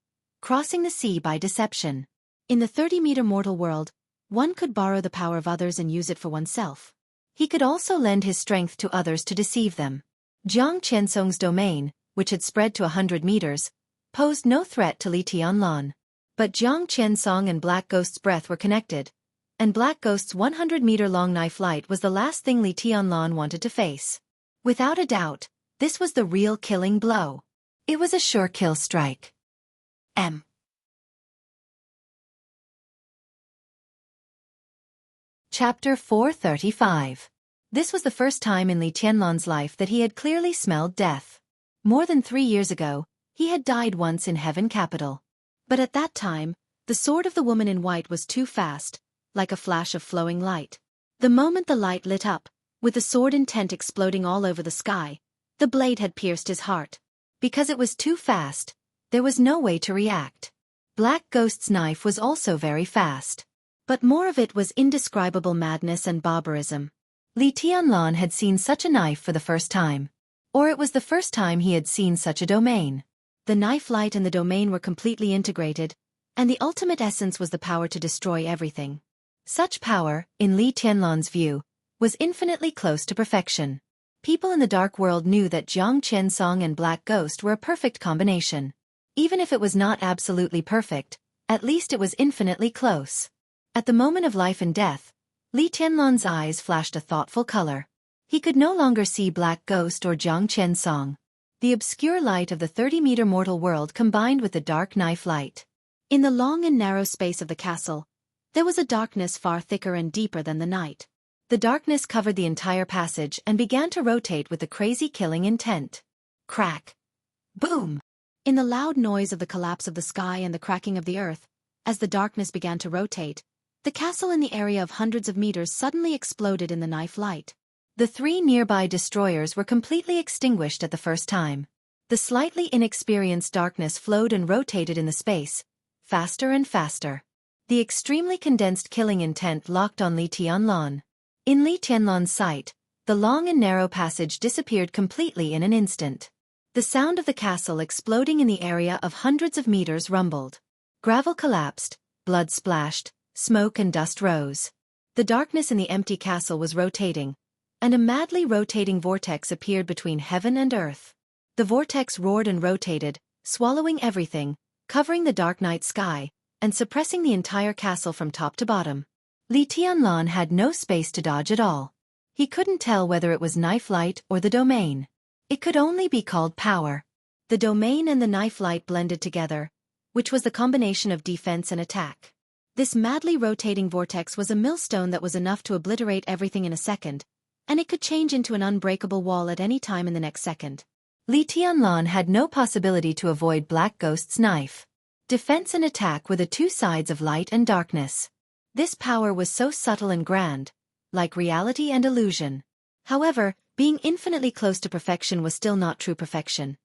Crossing the sea by deception. In the 30-meter mortal world, one could borrow the power of others and use it for oneself. He could also lend his strength to others to deceive them. Jiang Qiansong's domain, which had spread to 100 meters, posed no threat to Li Tianlan. But Jiang Qiansong and Black Ghost's breath were connected, and Black Ghost's 100-meter-long knife light was the last thing Li Tianlan wanted to face. Without a doubt, this was the real killing blow. It was a sure kill strike. Chapter 435. This was the first time in Li Tianlan's life that he had clearly smelled death. More than 3 years ago, he had died once in Heaven Capital. But at that time, the sword of the woman in white was too fast, like a flash of flowing light. The moment the light lit up, with the sword intent exploding all over the sky, the blade had pierced his heart. Because it was too fast, there was no way to react. Black Ghost's knife was also very fast. But more of it was indescribable madness and barbarism. Li Tianlan had seen such a knife for the first time. Or it was the first time he had seen such a domain. The knife light and the domain were completely integrated, and the ultimate essence was the power to destroy everything. Such power, in Li Tianlan's view, was infinitely close to perfection. People in the dark world knew that Xianxia and Black Ghost were a perfect combination. Even if it was not absolutely perfect, at least it was infinitely close. At the moment of life and death, Li Tianlan's eyes flashed a thoughtful color. He could no longer see Black Ghost or Jiang Qiansong. The obscure light of the 30-meter mortal world combined with the dark knife light. In the long and narrow space of the castle, there was a darkness far thicker and deeper than the night. The darkness covered the entire passage and began to rotate with a crazy killing intent. Crack. Boom. In the loud noise of the collapse of the sky and the cracking of the earth, as the darkness began to rotate, the castle in the area of hundreds of meters suddenly exploded in the knife light. The 3 nearby destroyers were completely extinguished at the first time. The slightly inexperienced darkness flowed and rotated in the space, faster and faster. The extremely condensed killing intent locked on Li Tianlan. In Li Tianlan's sight, the long and narrow passage disappeared completely in an instant. The sound of the castle exploding in the area of hundreds of meters rumbled. Gravel collapsed, blood splashed, smoke and dust rose. The darkness in the empty castle was rotating, and a madly rotating vortex appeared between heaven and earth. The vortex roared and rotated, swallowing everything, covering the dark night sky, and suppressing the entire castle from top to bottom. Li Tianlan had no space to dodge at all. He couldn't tell whether it was knife light or the domain. It could only be called power. The domain and the knife light blended together, which was the combination of defense and attack. This madly rotating vortex was a millstone that was enough to obliterate everything in a second, and it could change into an unbreakable wall at any time in the next second. Li Tianlan had no possibility to avoid Black Ghost's knife. Defense and attack were the 2 sides of light and darkness. This power was so subtle and grand, like reality and illusion. However, being infinitely close to perfection was still not true perfection.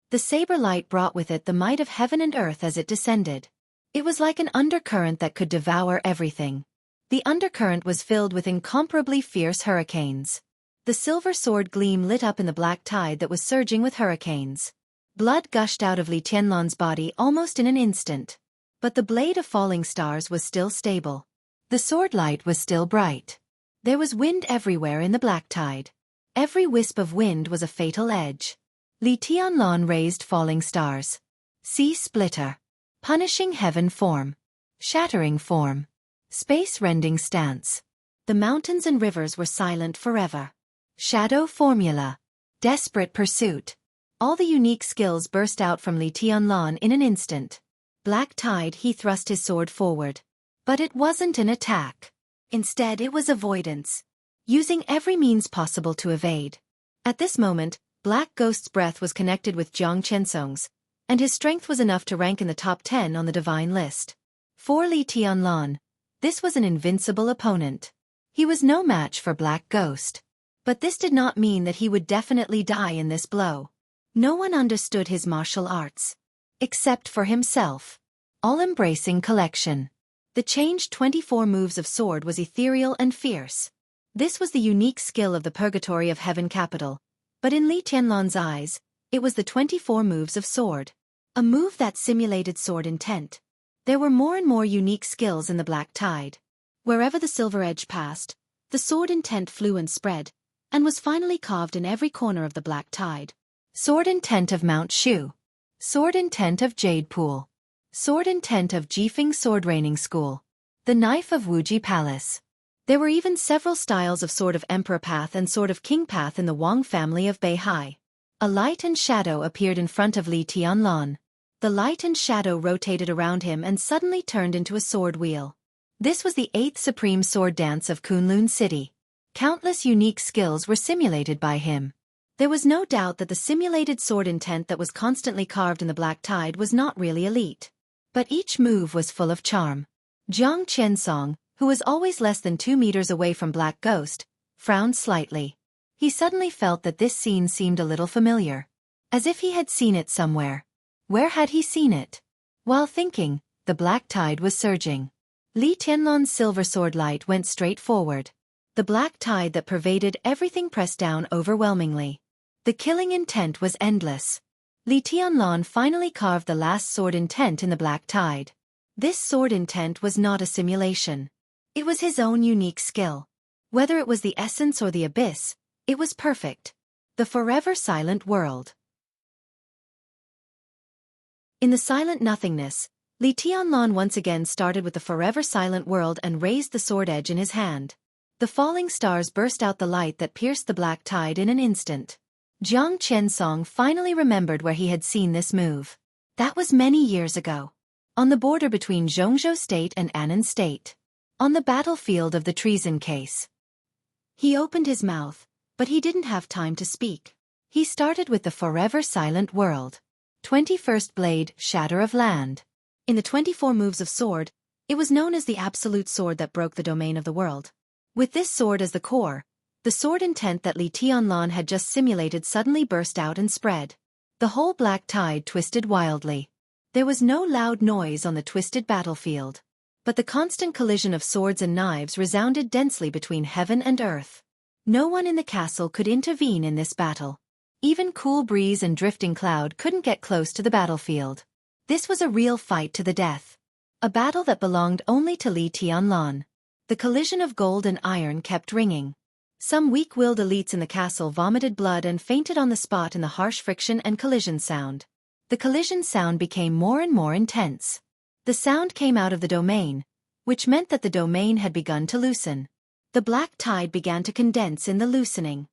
The saber light brought with it the might of heaven and earth as it descended. It was like an undercurrent that could devour everything. The undercurrent was filled with incomparably fierce hurricanes. The silver sword gleam lit up in the black tide that was surging with hurricanes. Blood gushed out of Li Tianlan's body almost in an instant. But the blade of falling stars was still stable. The sword light was still bright. There was wind everywhere in the black tide. Every wisp of wind was a fatal edge. Li Tianlan raised falling stars. Sea splitter. Punishing heaven form. Shattering form. Space-rending stance. The mountains and rivers were silent forever. Shadow formula. Desperate pursuit. All the unique skills burst out from Li Tianlan in an instant. Black tide, he thrust his sword forward. But it wasn't an attack. Instead it was avoidance. Using every means possible to evade. At this moment, Black Ghost's breath was connected with Jiang Qiansong's, and his strength was enough to rank in the top 10 on the divine list. For Li Tianlan, this was an invincible opponent. He was no match for Black Ghost. But this did not mean that he would definitely die in this blow. No one understood his martial arts. Except for himself. All-embracing collection. The changed 24 moves of sword was ethereal and fierce. This was the unique skill of the purgatory of Heaven Capital. But in Li Tianlan's eyes, it was the 24 moves of sword. A move that simulated sword intent. There were more and more unique skills in the black tide. Wherever the silver edge passed, the sword intent flew and spread, and was finally carved in every corner of the black tide. Sword intent of Mount Shu. Sword intent of Jade Pool. Sword intent of Jifeng Sword Raining School. The knife of Wuji Palace. There were even several styles of Sword of Emperor Path and Sword of King Path in the Wang family of Beihai. A light and shadow appeared in front of Li Tianlan. The light and shadow rotated around him and suddenly turned into a sword wheel. This was the 8th supreme sword dance of Kunlun City. Countless unique skills were simulated by him. There was no doubt that the simulated sword intent that was constantly carved in the black tide was not really elite. But each move was full of charm. Jiang Qiansong, who was always less than 2 meters away from Black Ghost, frowned slightly. He suddenly felt that this scene seemed a little familiar. As if he had seen it somewhere. Where had he seen it? While thinking, the black tide was surging. Li Tianlan's silver sword light went straight forward. The black tide that pervaded everything pressed down overwhelmingly. The killing intent was endless. Li Tianlan finally carved the last sword intent in the black tide. This sword intent was not a simulation. It was his own unique skill. Whether it was the essence or the abyss, it was perfect. The forever silent world. In the silent nothingness, Li Tianlan once again started with the forever silent world and raised the sword edge in his hand. The falling stars burst out the light that pierced the black tide in an instant. Jiang Qiansong finally remembered where he had seen this move. That was many years ago. On the border between Jianghu State and Annan State. On the battlefield of the treason case. He opened his mouth, but he didn't have time to speak. He started with the forever silent world. 21st Blade, Shatter of Land. In the 24 moves of sword, it was known as the absolute sword that broke the domain of the world. With this sword as the core, the sword intent that Li Tianlan had just simulated suddenly burst out and spread. The whole black tide twisted wildly. There was no loud noise on the twisted battlefield. But the constant collision of swords and knives resounded densely between heaven and earth. No one in the castle could intervene in this battle. Even cool breeze and drifting cloud couldn't get close to the battlefield. This was a real fight to the death. A battle that belonged only to Li Tianlan. The collision of gold and iron kept ringing. Some weak-willed elites in the castle vomited blood and fainted on the spot in the harsh friction and collision sound. The collision sound became more and more intense. The sound came out of the domain, which meant that the domain had begun to loosen. The black tide began to condense in the loosening.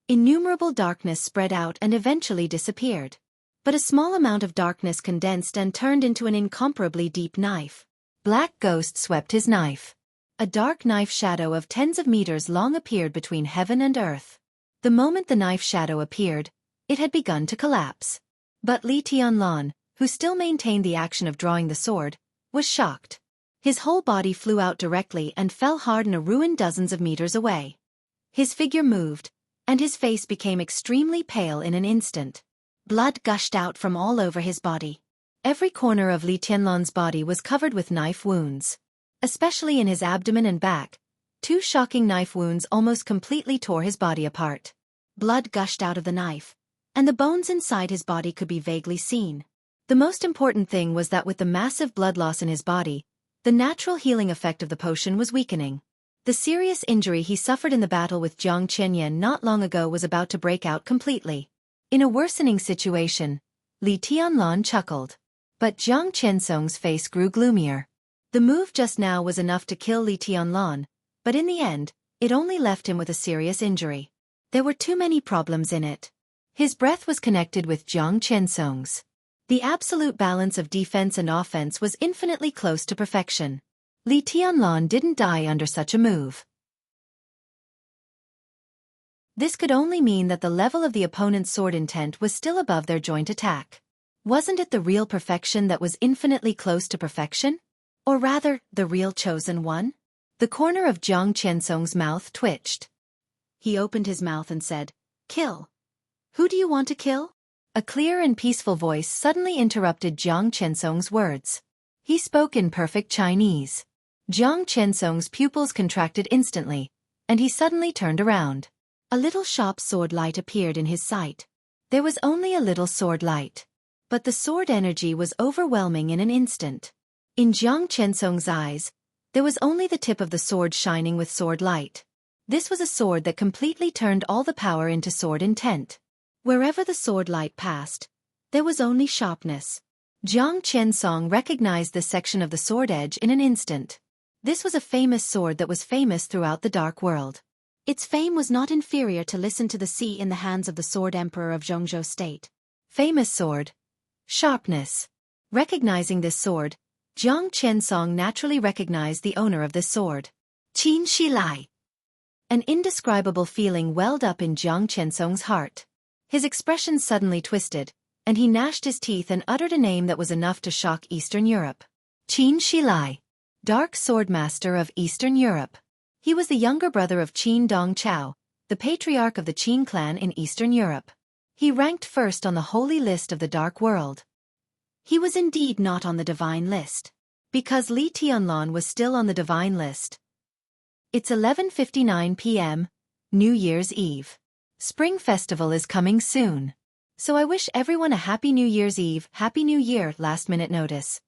Innumerable darkness spread out and eventually disappeared. But a small amount of darkness condensed and turned into an incomparably deep knife. Black Ghost swept his knife. A dark knife shadow of tens of meters long appeared between heaven and earth. The moment the knife shadow appeared, it had begun to collapse. But Li Tianlan, who still maintained the action of drawing the sword, was shocked. His whole body flew out directly and fell hard in a ruin dozens of meters away. His figure moved, and his face became extremely pale in an instant. Blood gushed out from all over his body. Every corner of Li Tianlan's body was covered with knife wounds. Especially in his abdomen and back, 2 shocking knife wounds almost completely tore his body apart. Blood gushed out of the knife, and the bones inside his body could be vaguely seen. The most important thing was that with the massive blood loss in his body, the natural healing effect of the potion was weakening. The serious injury he suffered in the battle with Jiang Qianyan not long ago was about to break out completely. In a worsening situation, Li Tianlan chuckled. But Jiang Qiansong's face grew gloomier. The move just now was enough to kill Li Tianlan, but in the end, it only left him with a serious injury. There were too many problems in it. His breath was connected with Jiang Qiansong's. The absolute balance of defense and offense was infinitely close to perfection. Li Tianlan didn't die under such a move. This could only mean that the level of the opponent's sword intent was still above their joint attack. Wasn't it the real perfection that was infinitely close to perfection? Or rather, the real chosen one? The corner of Jiang Qiansong's mouth twitched. He opened his mouth and said, "Kill. Who do you want to kill?" A clear and peaceful voice suddenly interrupted Jiang Qiansong's words. He spoke in perfect Chinese. Jiang Qiansong's pupils contracted instantly, and he suddenly turned around. A little sharp sword light appeared in his sight. There was only a little sword light. But the sword energy was overwhelming in an instant. In Jiang Qiansong's eyes, there was only the tip of the sword shining with sword light. This was a sword that completely turned all the power into sword intent. Wherever the sword light passed, there was only sharpness. Jiang Qiansong recognized this section of the sword edge in an instant. This was a famous sword that was famous throughout the Dark World. Its fame was not inferior to Listen to the Sea in the hands of the Sword Emperor of Jianghu State. Famous sword. Sharpness. Recognizing this sword, Jiang Qiansong naturally recognized the owner of this sword. Qin Shi Lai. An indescribable feeling welled up in Jiang Qiansong's heart. His expression suddenly twisted, and he gnashed his teeth and uttered a name that was enough to shock Eastern Europe. Qin Shi Lai. Dark Swordmaster of Eastern Europe. He was the younger brother of Qin Dong Chao, the patriarch of the Qin clan in Eastern Europe. He ranked first on the holy list of the Dark World. He was indeed not on the divine list, because Li Tianlan was still on the divine list. It's 11:59 p.m., New Year's Eve. Spring Festival is coming soon. So I wish everyone a Happy New Year's Eve, Happy New Year, last-minute notice.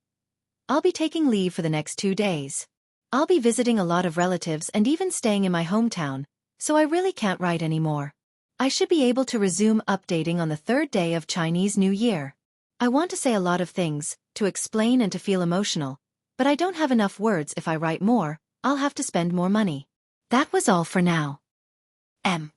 I'll be taking leave for the next 2 days. I'll be visiting a lot of relatives and even staying in my hometown, so I really can't write anymore. I should be able to resume updating on the 3rd day of Chinese New Year. I want to say a lot of things, to explain and to feel emotional, but I don't have enough words. If I write more, I'll have to spend more money. That was all for now. M.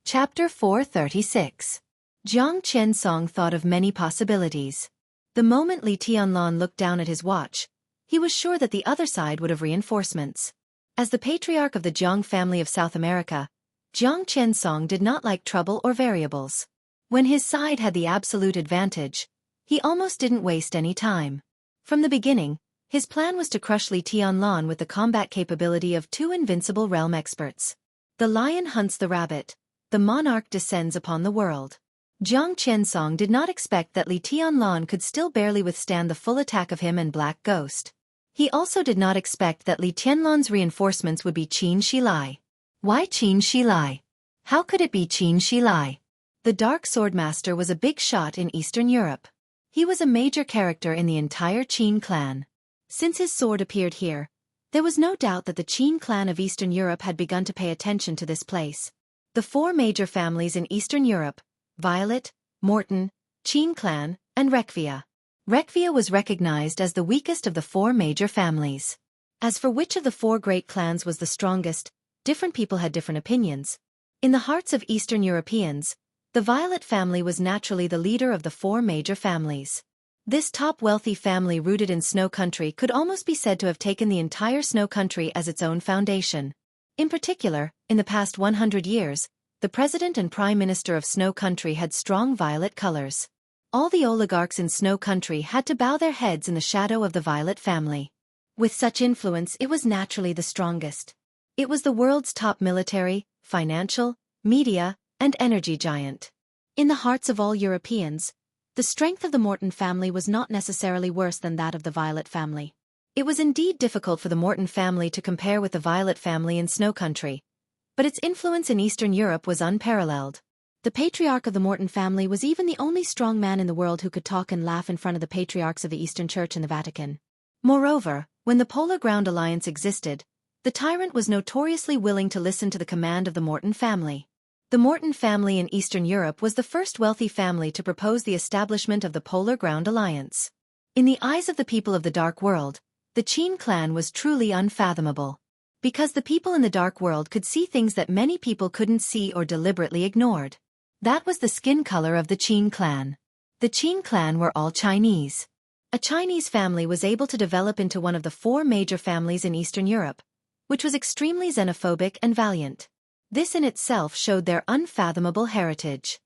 Chapter 436. Jiang Qiansong thought of many possibilities. The moment Li Tianlan looked down at his watch, he was sure that the other side would have reinforcements. As the patriarch of the Jiang family of South America, Jiang Qiansong did not like trouble or variables. When his side had the absolute advantage, he almost didn't waste any time. From the beginning, his plan was to crush Li Tianlan with the combat capability of 2 invincible realm experts. The lion hunts the rabbit, the monarch descends upon the world. Jiang Qiansong did not expect that Li Tianlan could still barely withstand the full attack of him and Black Ghost. He also did not expect that Li Tianlan's reinforcements would be Qin Shi Lai. Why Qin Shi Lai? How could it be Qin Shi Lai? The Dark Swordmaster was a big shot in Eastern Europe. He was a major character in the entire Qin clan. Since his sword appeared here, there was no doubt that the Qin clan of Eastern Europe had begun to pay attention to this place. The 4 major families in Eastern Europe, Violet, Morton, Qin clan, and Wuxia. Wuxia was recognized as the weakest of the 4 major families. As for which of the 4 great clans was the strongest, different people had different opinions. In the hearts of Eastern Europeans, the Violet family was naturally the leader of the 4 major families. This top wealthy family rooted in Snow Country could almost be said to have taken the entire Snow Country as its own foundation. In particular, in the past 100 years, the president and prime minister of Snow Country had strong violet colors. All the oligarchs in Snow Country had to bow their heads in the shadow of the Violet family. With such influence, it was naturally the strongest. It was the world's top military, financial, media, and energy giant. In the hearts of all Europeans, the strength of the Morton family was not necessarily worse than that of the Violet family. It was indeed difficult for the Morton family to compare with the Violet family in Snow Country, but its influence in Eastern Europe was unparalleled. The patriarch of the Morton family was even the only strong man in the world who could talk and laugh in front of the patriarchs of the Eastern Church and the Vatican. Moreover, when the Polar Ground Alliance existed, the tyrant was notoriously willing to listen to the command of the Morton family. The Morton family in Eastern Europe was the first wealthy family to propose the establishment of the Polar Ground Alliance. In the eyes of the people of the Dark World, the Qin clan was truly unfathomable. Because the people in the Dark World could see things that many people couldn't see or deliberately ignored. That was the skin color of the Qin clan. The Qin clan were all Chinese. A Chinese family was able to develop into one of the 4 major families in Eastern Europe, which was extremely xenophobic and valiant. This in itself showed their unfathomable heritage.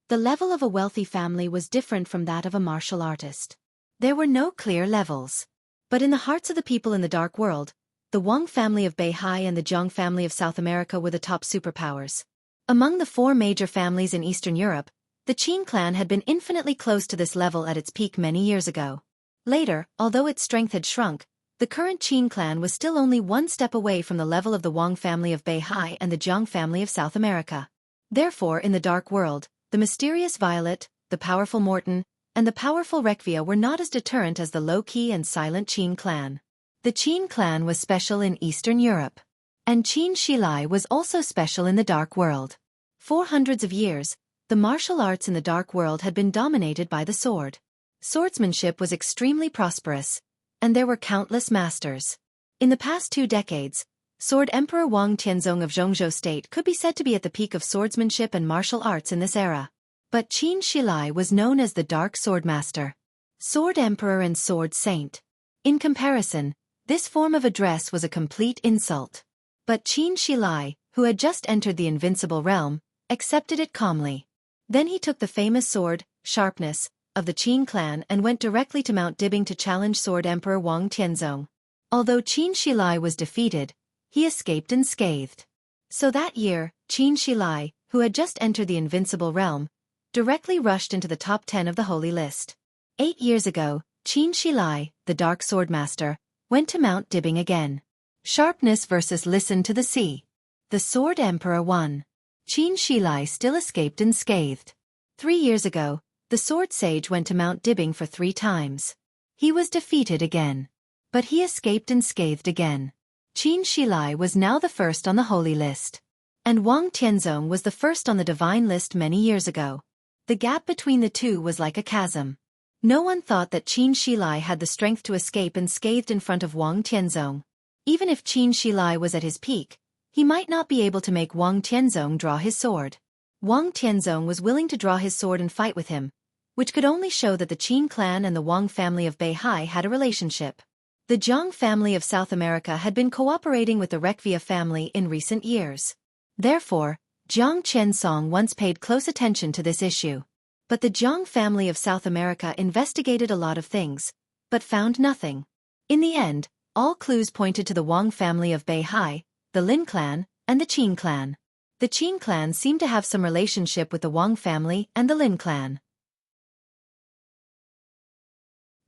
The level of a wealthy family was different from that of a martial artist. There were no clear levels. But in the hearts of the people in the Dark World, the Wang family of Beihai and the Jiang family of South America were the top superpowers. Among the 4 major families in Eastern Europe, the Qin clan had been infinitely close to this level at its peak many years ago. Later, although its strength had shrunk, the current Qin clan was still only 1 step away from the level of the Wang family of Beihai and the Jiang family of South America. Therefore, in the Dark World, the mysterious Violet, the powerful Morton, and the powerful Wuxia were not as deterrent as the low-key and silent Qin clan. The Qin clan was special in Eastern Europe. And Qin Shi Lai was also special in the Dark World. For hundreds of years, the martial arts in the Dark World had been dominated by the sword. Swordsmanship was extremely prosperous, and there were countless masters. In the past 2 decades, Sword Emperor Wang Tianzong of Jianghu State could be said to be at the peak of swordsmanship and martial arts in this era. But Qin Shilai was known as the Dark Sword Master, Sword Emperor and Sword Saint. In comparison, this form of address was a complete insult. But Qin Shilai, who had just entered the invincible realm, accepted it calmly. Then he took the famous sword, Sharpness, of the Qin clan and went directly to Mount Dibing to challenge Sword Emperor Wang Tianzong. Although Qin Shilai was defeated, he escaped unscathed. So that year, Qin Shilai, who had just entered the invincible realm, directly rushed into the top 10 of the holy list. 8 years ago, Qin Shilai, the Dark Sword Master, went to Mount Dibing again. Sharpness versus Listen to the Sea. The Sword Emperor won. Qin Shilai still escaped unscathed. 3 years ago, the Sword Sage went to Mount Dibing for 3 times. He was defeated again. But he escaped unscathed again. Qin Shilai was now the first on the holy list. And Wang Tianzong was the first on the divine list many years ago. The gap between the two was like a chasm. No one thought that Qin Shilai had the strength to escape unscathed in front of Wang Tianzong. Even if Qin Shilai was at his peak, he might not be able to make Wang Tianzong draw his sword. Wang Tianzong was willing to draw his sword and fight with him, which could only show that the Qin clan and the Wang family of Beihai had a relationship. The Jiang family of South America had been cooperating with the Rekvia family in recent years. Therefore, Jiang Qiansong once paid close attention to this issue. But the Jiang family of South America investigated a lot of things, but found nothing. In the end, all clues pointed to the Wang family of Beihai, the Lin clan, and the Qin clan. The Qin clan seemed to have some relationship with the Wang family and the Lin clan.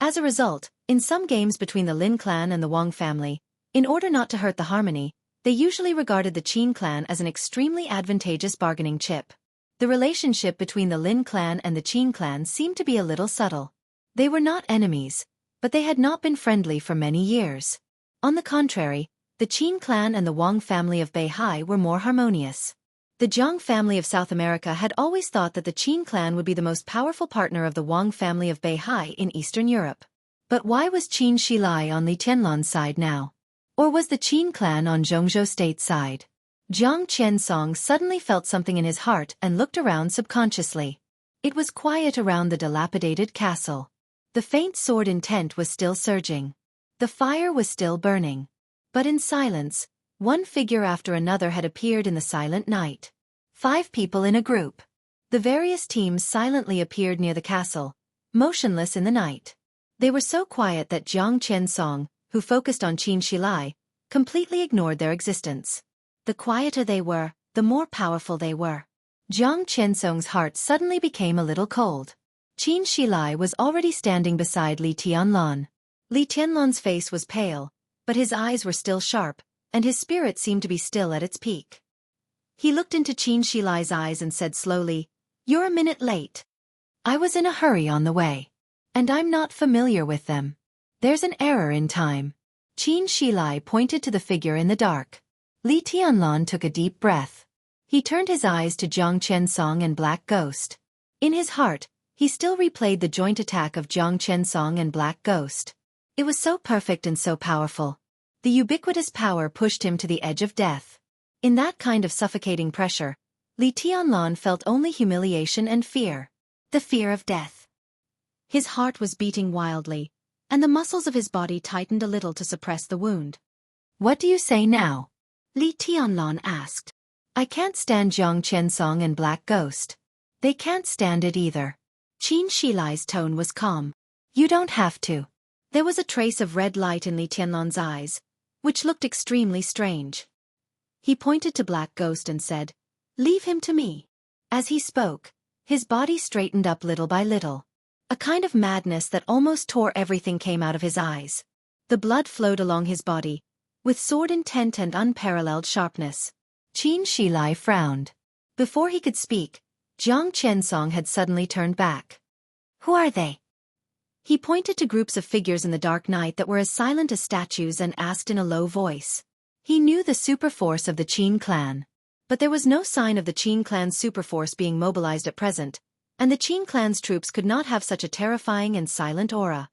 As a result, in some games between the Lin clan and the Wang family, in order not to hurt the harmony, they usually regarded the Qin clan as an extremely advantageous bargaining chip. The relationship between the Lin clan and the Qin clan seemed to be a little subtle. They were not enemies, but they had not been friendly for many years. On the contrary, the Qin clan and the Wang family of Beihai were more harmonious. The Jiang family of South America had always thought that the Qin clan would be the most powerful partner of the Wang family of Beihai in Eastern Europe. But why was Qin Shilai on Li Tianlan's side now? Or was the Qin clan on Jianghu State's side? Jiang Qiansong suddenly felt something in his heart and looked around subconsciously. It was quiet around the dilapidated castle. The faint sword intent was still surging. The fire was still burning. But in silence, one figure after another had appeared in the silent night. 5 people in a group. The various teams silently appeared near the castle, motionless in the night. They were so quiet that Jiang Qiansong, who focused on Qin Shilai, completely ignored their existence. The quieter they were, the more powerful they were. Jiang Qiansong's heart suddenly became a little cold. Qin Shilai was already standing beside Li Tianlan. Li Tianlan's face was pale, but his eyes were still sharp, and his spirit seemed to be still at its peak. He looked into Qin Shilai's eyes and said slowly, "You're a minute late. I was in a hurry on the way. And I'm not familiar with them. There's an error in time." Qin Shilai pointed to the figure in the dark. Li Tianlan took a deep breath. He turned his eyes to Jiang Qiansong and Black Ghost. In his heart, he still replayed the joint attack of Jiang Qiansong and Black Ghost. It was so perfect and so powerful. The ubiquitous power pushed him to the edge of death. In that kind of suffocating pressure, Li Tianlan felt only humiliation and fear. The fear of death. His heart was beating wildly, and the muscles of his body tightened a little to suppress the wound. "What do you say now?" Li Tianlan asked. "I can't stand Jiang Qiansong and Black Ghost. They can't stand it either." Qin Shilai's tone was calm. "You don't have to." There was a trace of red light in Li Tianlan's eyes, which looked extremely strange. He pointed to Black Ghost and said, "Leave him to me." As he spoke, his body straightened up little by little. A kind of madness that almost tore everything came out of his eyes. The blood flowed along his body, with sword intent and unparalleled sharpness. Qin Shilai frowned. Before he could speak, Jiang Qiansong had suddenly turned back. "Who are they?" He pointed to groups of figures in the dark night that were as silent as statues and asked in a low voice. He knew the superforce of the Qin clan. But there was no sign of the Qin clan's superforce being mobilized at present, and the Qin clan's troops could not have such a terrifying and silent aura.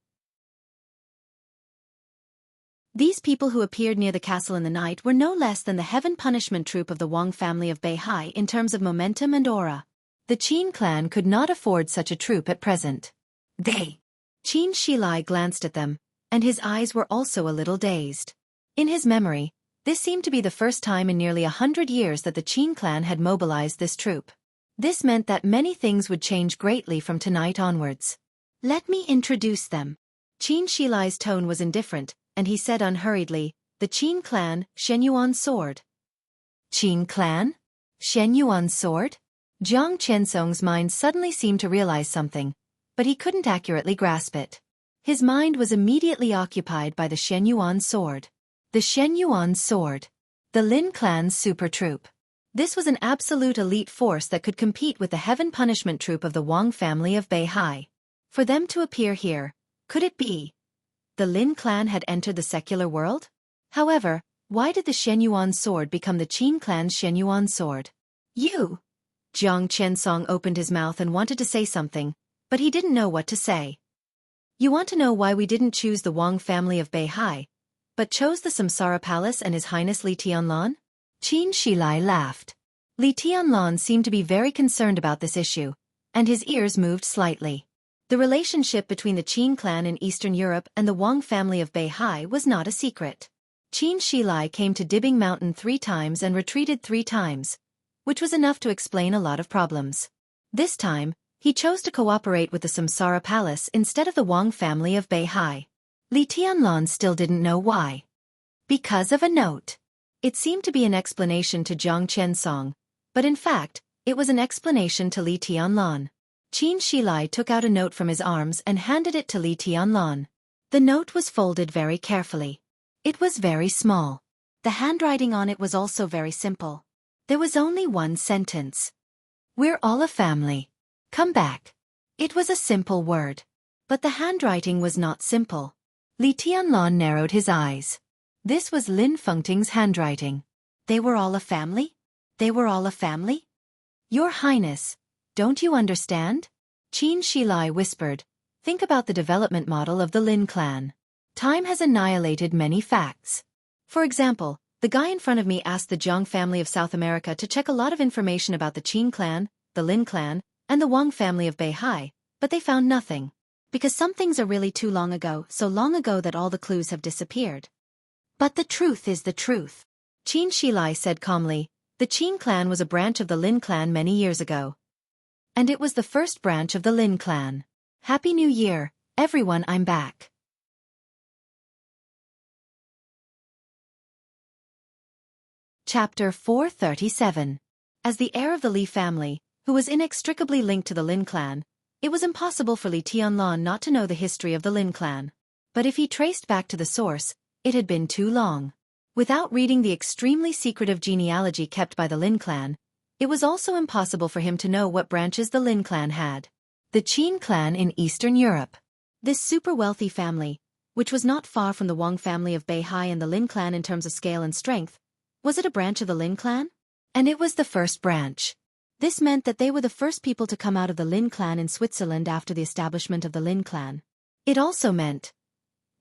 These people who appeared near the castle in the night were no less than the heaven punishment troop of the Wang family of Beihai in terms of momentum and aura. The Qin clan could not afford such a troop at present. Qin Shilai glanced at them, and his eyes were also a little dazed. In his memory, this seemed to be the first time in nearly 100 years that the Qin clan had mobilized this troop. This meant that many things would change greatly from tonight onwards. Let me introduce them. Qin Shilai's tone was indifferent, and he said unhurriedly, the Qin clan, Shenyuan sword. Qin clan? Shenyuan sword? Jiang Qiansong's mind suddenly seemed to realize something, but he couldn't accurately grasp it. His mind was immediately occupied by the Shenyuan sword. The Shenyuan sword. The Lin clan's super troop. This was an absolute elite force that could compete with the heaven punishment troop of the Wang family of Beihai. For them to appear here, could it be the Lin clan had entered the secular world? However, why did the Shenyuan sword become the Qin clan's Shenyuan sword? You! Jiang Qiansong opened his mouth and wanted to say something, but he didn't know what to say. You want to know why we didn't choose the Wang family of Beihai, but chose the Samsara Palace and His Highness Li Tianlan? Qin Shilai laughed. Li Tianlan seemed to be very concerned about this issue, and his ears moved slightly. The relationship between the Qin clan in Eastern Europe and the Wang family of Beihai was not a secret. Qin Shilai came to Dibbing Mountain 3 times and retreated 3 times, which was enough to explain a lot of problems. This time, he chose to cooperate with the Samsara Palace instead of the Wang family of Beihai. Li Tianlan still didn't know why. Because of a note. It seemed to be an explanation to Jiang Qiansong, but in fact, it was an explanation to Li Tianlan. Qin Shilai took out a note from his arms and handed it to Li Tianlan. The note was folded very carefully. It was very small. The handwriting on it was also very simple. There was only one sentence. We're all a family. Come back. It was a simple word. But the handwriting was not simple. Li Tianlan narrowed his eyes. This was Lin Fengting's handwriting. They were all a family? They were all a family? Your Highness, don't you understand? Qin Shilai whispered, think about the development model of the Lin clan. Time has annihilated many facts. For example, the guy in front of me asked the Jiang family of South America to check a lot of information about the Qin clan, the Lin clan, and the Wang family of Beihai, but they found nothing. Because some things are really too long ago, so long ago that all the clues have disappeared. But the truth is the truth. Qin Shilai said calmly, the Qin clan was a branch of the Lin clan many years ago. And it was the first branch of the Lin clan. Happy New Year, everyone, I'm back. Chapter 437. As the heir of the Li family, who was inextricably linked to the Lin clan, it was impossible for Li Tianlan not to know the history of the Lin clan. But if he traced back to the source, it had been too long. Without reading the extremely secretive genealogy kept by the Lin clan, it was also impossible for him to know what branches the Lin clan had. The Qin clan in Eastern Europe. This super-wealthy family, which was not far from the Wang family of Beihai and the Lin clan in terms of scale and strength, was it a branch of the Lin clan? And it was the first branch. This meant that they were the first people to come out of the Lin clan in Switzerland after the establishment of the Lin clan. It also meant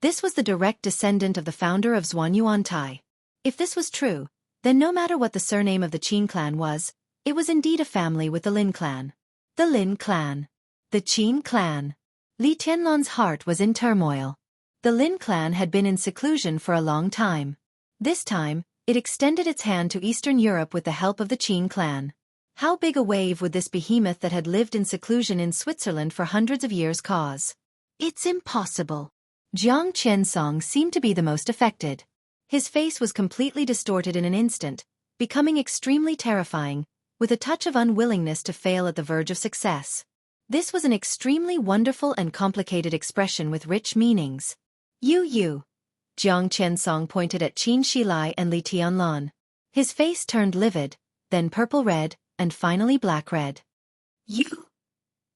this was the direct descendant of the founder of Zhuanyuantai. If this was true, then no matter what the surname of the Qin clan was, it was indeed a family with the Lin clan. The Lin clan. The Qin clan. Li Tianlan's heart was in turmoil. The Lin clan had been in seclusion for a long time. This time, it extended its hand to Eastern Europe with the help of the Qin clan. How big a wave would this behemoth that had lived in seclusion in Switzerland for hundreds of years cause? It's impossible. Jiang Qiansong seemed to be the most affected. His face was completely distorted in an instant, becoming extremely terrifying, with a touch of unwillingness to fail at the verge of success. This was an extremely wonderful and complicated expression with rich meanings. You. Jiang Qiansong pointed at Qin Shilai and Li Tianlan. His face turned livid, then purple-red, and finally black-red. You.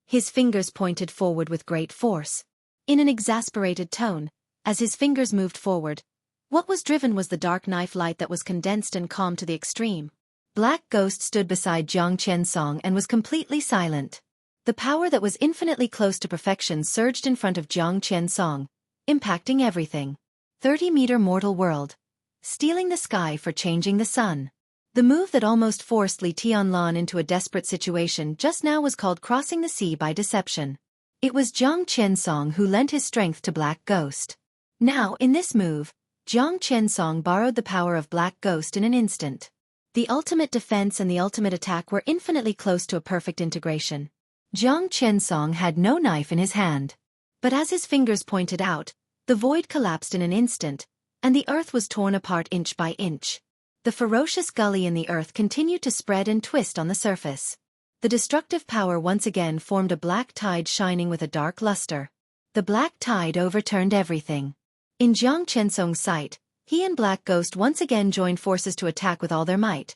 His fingers pointed forward with great force. In an exasperated tone, as his fingers moved forward, what was driven was the dark knife light that was condensed and calm to the extreme. Black Ghost stood beside Jiang Qiansong and was completely silent. The power that was infinitely close to perfection surged in front of Jiang Qiansong, impacting everything. 30-meter mortal world. Stealing the sky for changing the sun. The move that almost forced Li Tianlan into a desperate situation just now was called crossing the sea by deception. It was Jiang Qiansong who lent his strength to Black Ghost. Now, in this move, Jiang Qiansong borrowed the power of Black Ghost in an instant. The ultimate defense and the ultimate attack were infinitely close to a perfect integration. Jiang Qiansong had no knife in his hand. But as his fingers pointed out, the void collapsed in an instant, and the earth was torn apart inch by inch. The ferocious gully in the earth continued to spread and twist on the surface. The destructive power once again formed a black tide shining with a dark luster. The black tide overturned everything. In Jiang Qiansong's sight, he and Black Ghost once again joined forces to attack with all their might,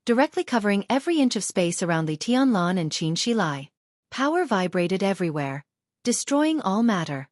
directly covering every inch of space around Li Tianlan and Qin Shilai. Power vibrated everywhere, destroying all matter.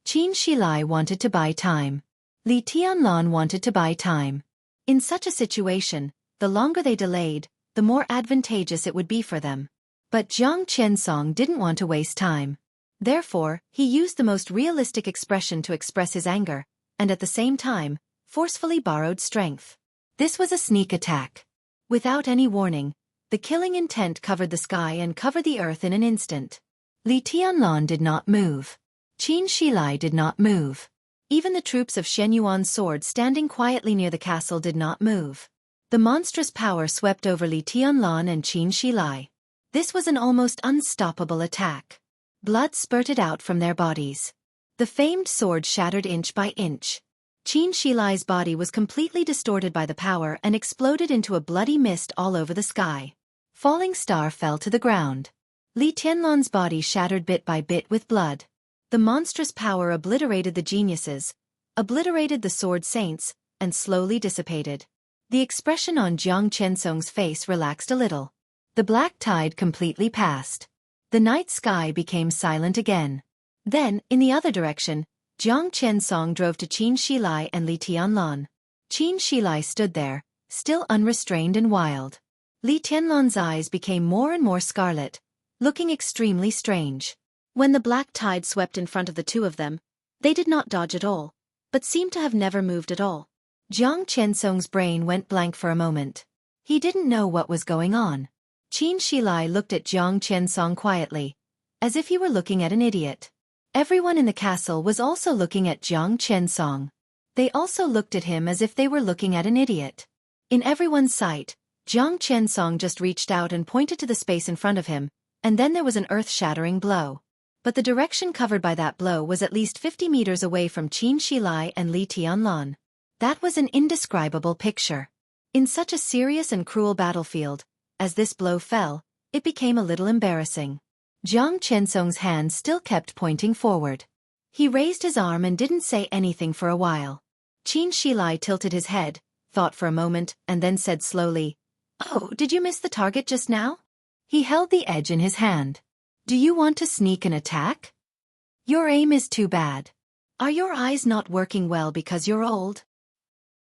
Qin Shilai wanted to buy time. Li Tianlan wanted to buy time. In such a situation, the longer they delayed, the more advantageous it would be for them. But Jiang Qiansong didn't want to waste time. Therefore, he used the most realistic expression to express his anger, and at the same time, forcefully borrowed strength. This was a sneak attack. Without any warning, the killing intent covered the sky and covered the earth in an instant. Li Tianlan did not move. Qin Shilai did not move. Even the troops of Shen Yuan's sword standing quietly near the castle did not move. The monstrous power swept over Li Tianlan and Qin Shilai. This was an almost unstoppable attack. Blood spurted out from their bodies. The famed sword shattered inch by inch. Qin Shilai's body was completely distorted by the power and exploded into a bloody mist all over the sky. Falling star fell to the ground. Li Tianlan's body shattered bit by bit with blood. The monstrous power obliterated the geniuses, obliterated the sword saints, and slowly dissipated. The expression on Jiang Qiansong's face relaxed a little. The black tide completely passed. The night sky became silent again. Then, in the other direction, Jiang Qiansong drove to Qin Shilai and Li Tianlan. Qin Shilai stood there, still unrestrained and wild. Li Tianlan's eyes became more and more scarlet, looking extremely strange. When the black tide swept in front of the two of them, they did not dodge at all, but seemed to have never moved at all. Jiang Qiansong's brain went blank for a moment. He didn't know what was going on. Qin Shilai looked at Jiang Qiansong quietly, as if he were looking at an idiot. Everyone in the castle was also looking at Jiang Qiansong. They also looked at him as if they were looking at an idiot. In everyone's sight, Jiang Qiansong just reached out and pointed to the space in front of him, and then there was an earth-shattering blow. But the direction covered by that blow was at least 50 meters away from Qin Shilai and Li Tianlan. That was an indescribable picture. In such a serious and cruel battlefield, as this blow fell, it became a little embarrassing. Jiang Qiansong's hand still kept pointing forward. He raised his arm and didn't say anything for a while. Qin Shilai tilted his head, thought for a moment, and then said slowly, "Oh, did you miss the target just now?" He held the edge in his hand. "Do you want to sneak an attack? Your aim is too bad. Are your eyes not working well because you're old?"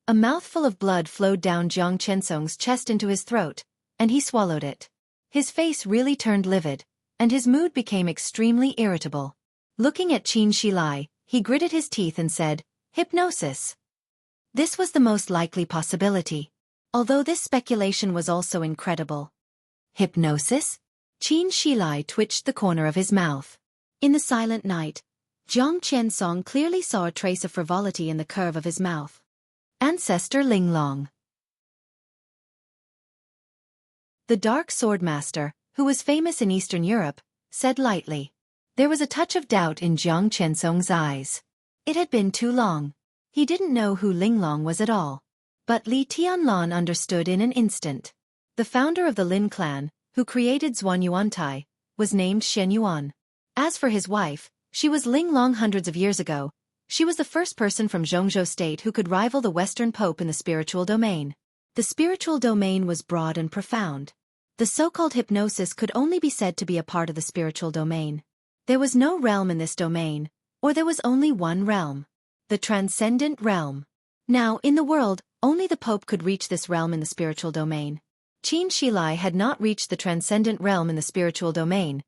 A mouthful of blood flowed down Jiang Qiansong's chest into his throat, and he swallowed it. His face really turned livid, and his mood became extremely irritable. Looking at Qin Shilai, he gritted his teeth and said, "Hypnosis." This was the most likely possibility, although this speculation was also incredible. Hypnosis? Qin Shilai twitched the corner of his mouth. In the silent night, Jiang Qiansong clearly saw a trace of frivolity in the curve of his mouth. Ancestor Linglong. The Dark Swordmaster, who was famous in Eastern Europe, said lightly. There was a touch of doubt in Jiang Qiansong's eyes. It had been too long. He didn't know who Linglong was at all. But Li Tianlan understood in an instant. The founder of the Lin clan, who created Zhuanyuantai, was named Shen Yuan. As for his wife, she was Linglong hundreds of years ago. She was the first person from Zhongzhou state who could rival the Western Pope in the spiritual domain. The spiritual domain was broad and profound. The so-called hypnosis could only be said to be a part of the spiritual domain. There was no realm in this domain, or there was only one realm. The transcendent realm. Now, in the world, only the Pope could reach this realm in the spiritual domain. Qin Shilai had not reached the transcendent realm in the spiritual domain,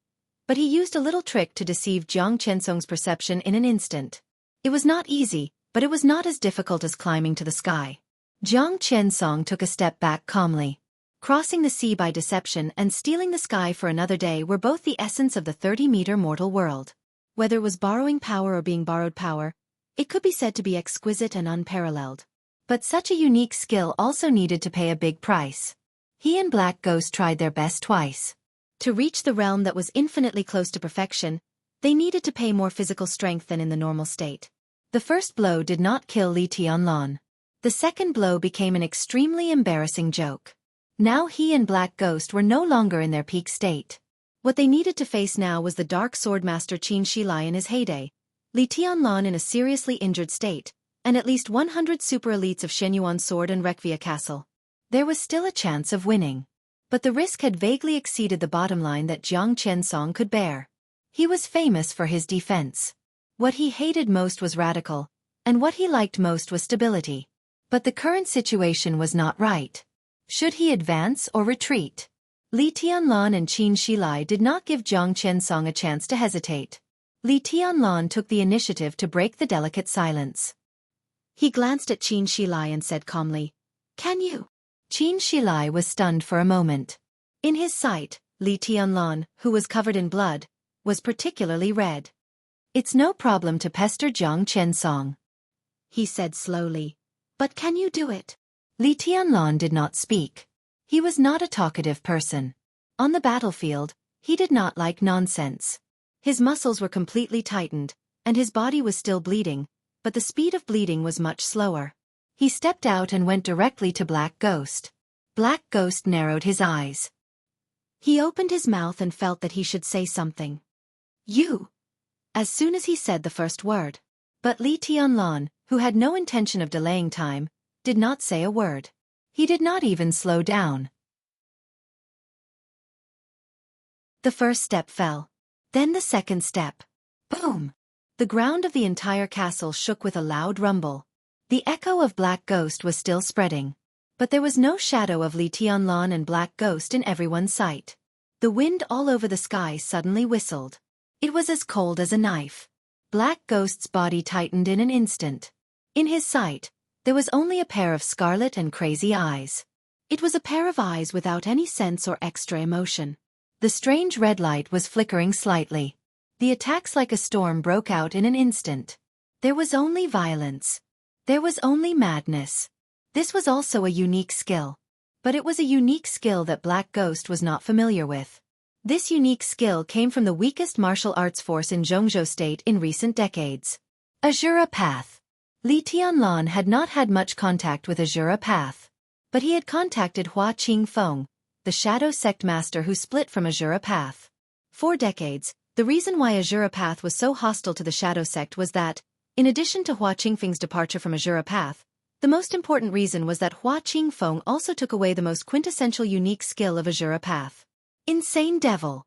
But he used a little trick to deceive Jiang Qiansong's perception in an instant. It was not easy, but it was not as difficult as climbing to the sky. Jiang Qiansong took a step back calmly. Crossing the sea by deception and stealing the sky for another day were both the essence of the 30-meter mortal world. Whether it was borrowing power or being borrowed power, it could be said to be exquisite and unparalleled. But such a unique skill also needed to pay a big price. He and Black Ghost tried their best twice. To reach the realm that was infinitely close to perfection, they needed to pay more physical strength than in the normal state. The first blow did not kill Li Tianlan. The second blow became an extremely embarrassing joke. Now he and Black Ghost were no longer in their peak state. What they needed to face now was the dark swordmaster Qin Shilai in his heyday, Li Tianlan in a seriously injured state, and at least 100 super elites of Shenyuan Sword and Rekvia Castle. There was still a chance of winning. But the risk had vaguely exceeded the bottom line that Jiang Qiansong could bear. He was famous for his defense. What he hated most was radical, and what he liked most was stability. But the current situation was not right. Should he advance or retreat? Li Tianlan and Qin Shilai did not give Jiang Qiansong a chance to hesitate. Li Tianlan took the initiative to break the delicate silence. He glanced at Qin Shilai and said calmly, "Can you?" Qin Shilai was stunned for a moment. In his sight, Li Tianlan, who was covered in blood, was particularly red. "It's no problem to pester Jiang Qiansong," he said slowly. "But can you do it?" Li Tianlan did not speak. He was not a talkative person. On the battlefield, he did not like nonsense. His muscles were completely tightened, and his body was still bleeding, but the speed of bleeding was much slower. He stepped out and went directly to Black Ghost. Black Ghost narrowed his eyes. He opened his mouth and felt that he should say something. "You!" as soon as he said the first word. But Li Tianlan, who had no intention of delaying time, did not say a word. He did not even slow down. The first step fell. Then the second step. Boom! The ground of the entire castle shook with a loud rumble. The echo of Black Ghost was still spreading. But there was no shadow of Li Tianlan and Black Ghost in everyone's sight. The wind all over the sky suddenly whistled. It was as cold as a knife. Black Ghost's body tightened in an instant. In his sight, there was only a pair of scarlet and crazy eyes. It was a pair of eyes without any sense or extra emotion. The strange red light was flickering slightly. The attacks like a storm broke out in an instant. There was only violence. There was only madness. This was also a unique skill. But it was a unique skill that Black Ghost was not familiar with. This unique skill came from the weakest martial arts force in Jianghu State in recent decades. Azura Path. Li Tianlan had not had much contact with Azura Path. But he had contacted Hua Qingfeng, the Shadow Sect master who split from Azura Path. For decades, the reason why Azura Path was so hostile to the Shadow Sect was that, in addition to Hua Qingfeng's departure from Azura Path, the most important reason was that Hua Qingfeng also took away the most quintessential unique skill of Azura Path. Insane Devil.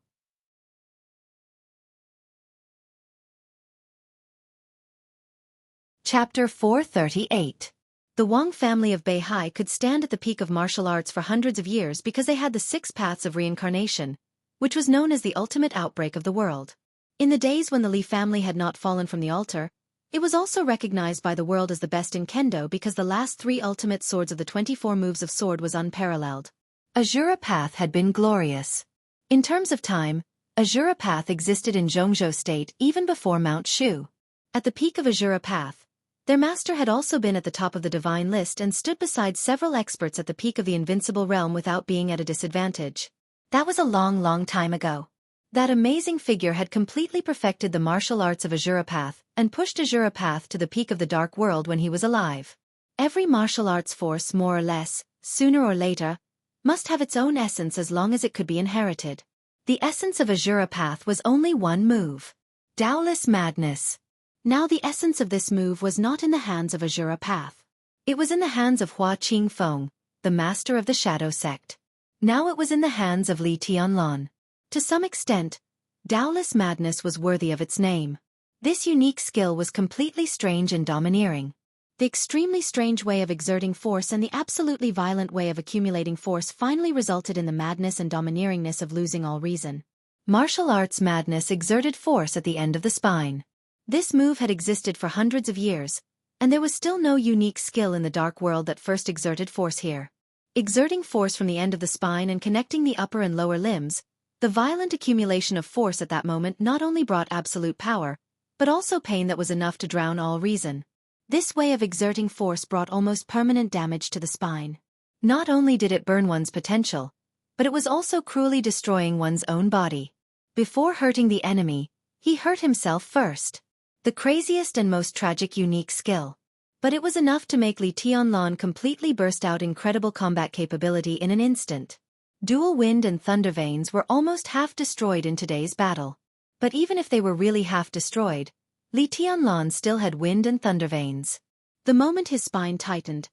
Chapter 438. The Wang family of Beihai could stand at the peak of martial arts for hundreds of years because they had the 6 paths of reincarnation, which was known as the ultimate outbreak of the world. In the days when the Li family had not fallen from the altar, it was also recognized by the world as the best in kendo because the last 3 ultimate swords of the 24 moves of sword was unparalleled. Azura Path had been glorious. In terms of time, Azura Path existed in Jianghu State even before Mount Shu. At the peak of Azura Path, their master had also been at the top of the divine list and stood beside several experts at the peak of the invincible realm without being at a disadvantage. That was a long, long time ago. That amazing figure had completely perfected the martial arts of Azura Path and pushed Azura Path to the peak of the dark world when he was alive. Every martial arts force, more or less, sooner or later, must have its own essence as long as it could be inherited. The essence of Azura Path was only one move. Taoist Madness. Now the essence of this move was not in the hands of Azura Path. It was in the hands of Hua Qingfeng, the master of the Shadow Sect. Now it was in the hands of Li Tianlan. To some extent, Taoist Madness was worthy of its name. This unique skill was completely strange and domineering. The extremely strange way of exerting force and the absolutely violent way of accumulating force finally resulted in the madness and domineeringness of losing all reason. Martial arts madness exerted force at the end of the spine. This move had existed for hundreds of years, and there was still no unique skill in the dark world that first exerted force here. Exerting force from the end of the spine and connecting the upper and lower limbs, the violent accumulation of force at that moment not only brought absolute power, but also pain that was enough to drown all reason. This way of exerting force brought almost permanent damage to the spine. Not only did it burn one's potential, but it was also cruelly destroying one's own body. Before hurting the enemy, he hurt himself first. The craziest and most tragic unique skill. But it was enough to make Li Tianlan completely burst out incredible combat capability in an instant. Dual wind and thunder veins were almost half destroyed in today's battle. But even if they were really half destroyed, Li Tianlan still had wind and thunder veins. The moment his spine tightened,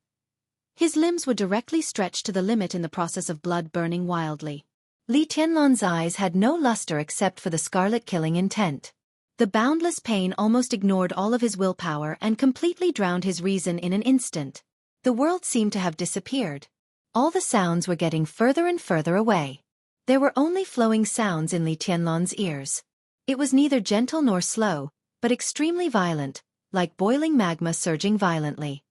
his limbs would directly stretch to the limit in the process of blood burning wildly. Li Tianlan's eyes had no luster except for the scarlet killing intent. The boundless pain almost ignored all of his willpower and completely drowned his reason in an instant. The world seemed to have disappeared. All the sounds were getting further and further away. There were only flowing sounds in Li Tianlan's ears. It was neither gentle nor slow, but extremely violent, like boiling magma surging violently.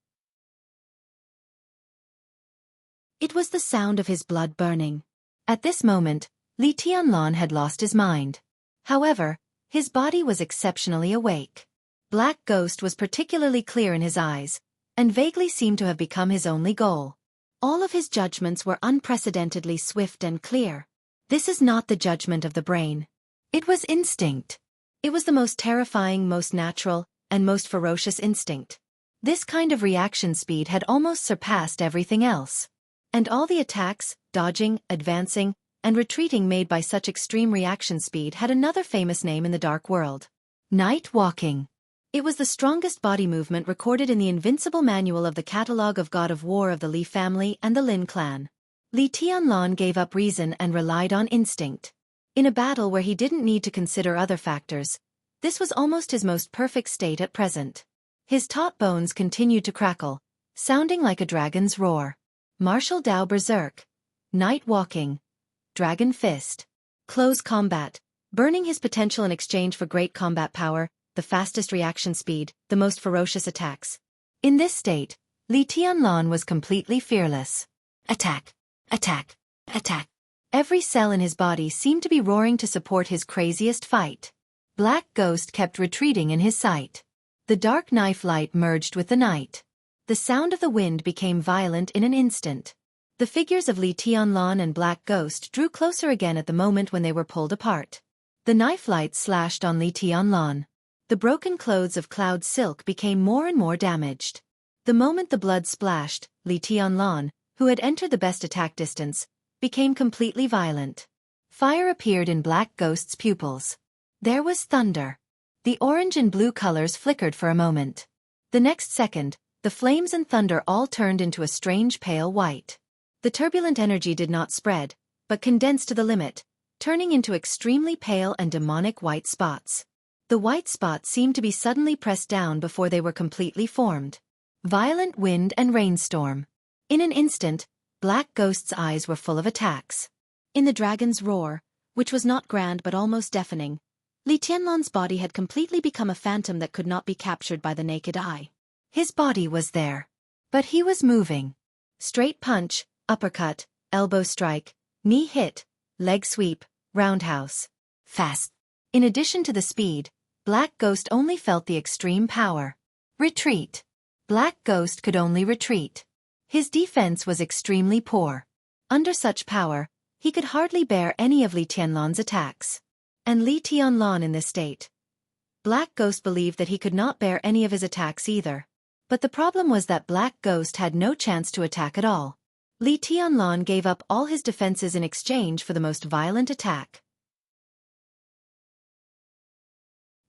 It was the sound of his blood burning. At this moment, Li Tianlan had lost his mind. However, his body was exceptionally awake. Black Ghost was particularly clear in his eyes, and vaguely seemed to have become his only goal. All of his judgments were unprecedentedly swift and clear. This is not the judgment of the brain. It was instinct. It was the most terrifying, most natural, and most ferocious instinct. This kind of reaction speed had almost surpassed everything else. And all the attacks, dodging, advancing, and retreating made by such extreme reaction speed had another famous name in the dark world. Night walking. It was the strongest body movement recorded in the invincible manual of the Catalogue of God of War of the Li family and the Lin clan. Li Tianlan gave up reason and relied on instinct. In a battle where he didn't need to consider other factors, this was almost his most perfect state at present. His taut bones continued to crackle, sounding like a dragon's roar. Martial Dao Berserk. Night walking. Dragon Fist. Close combat. Burning his potential in exchange for great combat power, the fastest reaction speed, the most ferocious attacks. In this state, Li Tianlan was completely fearless. Attack. Attack. Attack. Every cell in his body seemed to be roaring to support his craziest fight. Black Ghost kept retreating in his sight. The dark knife light merged with the night. The sound of the wind became violent in an instant. The figures of Li Tianlan and Black Ghost drew closer again at the moment when they were pulled apart. The knife light slashed on Li Tianlan. The broken clothes of cloud silk became more and more damaged. The moment the blood splashed, Li Tianlan, who had entered the best attack distance, became completely violent. Fire appeared in Black Ghost's pupils. There was thunder. The orange and blue colors flickered for a moment. The next second, the flames and thunder all turned into a strange pale white. The turbulent energy did not spread, but condensed to the limit, turning into extremely pale and demonic white spots. The white spots seemed to be suddenly pressed down before they were completely formed. Violent wind and rainstorm. In an instant, Black Ghost's eyes were full of attacks. In the dragon's roar, which was not grand but almost deafening, Li Tianlan's body had completely become a phantom that could not be captured by the naked eye. His body was there. But he was moving. Straight punch, uppercut, elbow strike, knee hit, leg sweep, roundhouse. Fast. In addition to the speed, Black Ghost only felt the extreme power. Retreat. Black Ghost could only retreat. His defense was extremely poor. Under such power, he could hardly bear any of Li Tianlan's attacks. And Li Tianlan in this state. Black Ghost believed that he could not bear any of his attacks either. But the problem was that Black Ghost had no chance to attack at all. Li Tianlan gave up all his defenses in exchange for the most violent attack.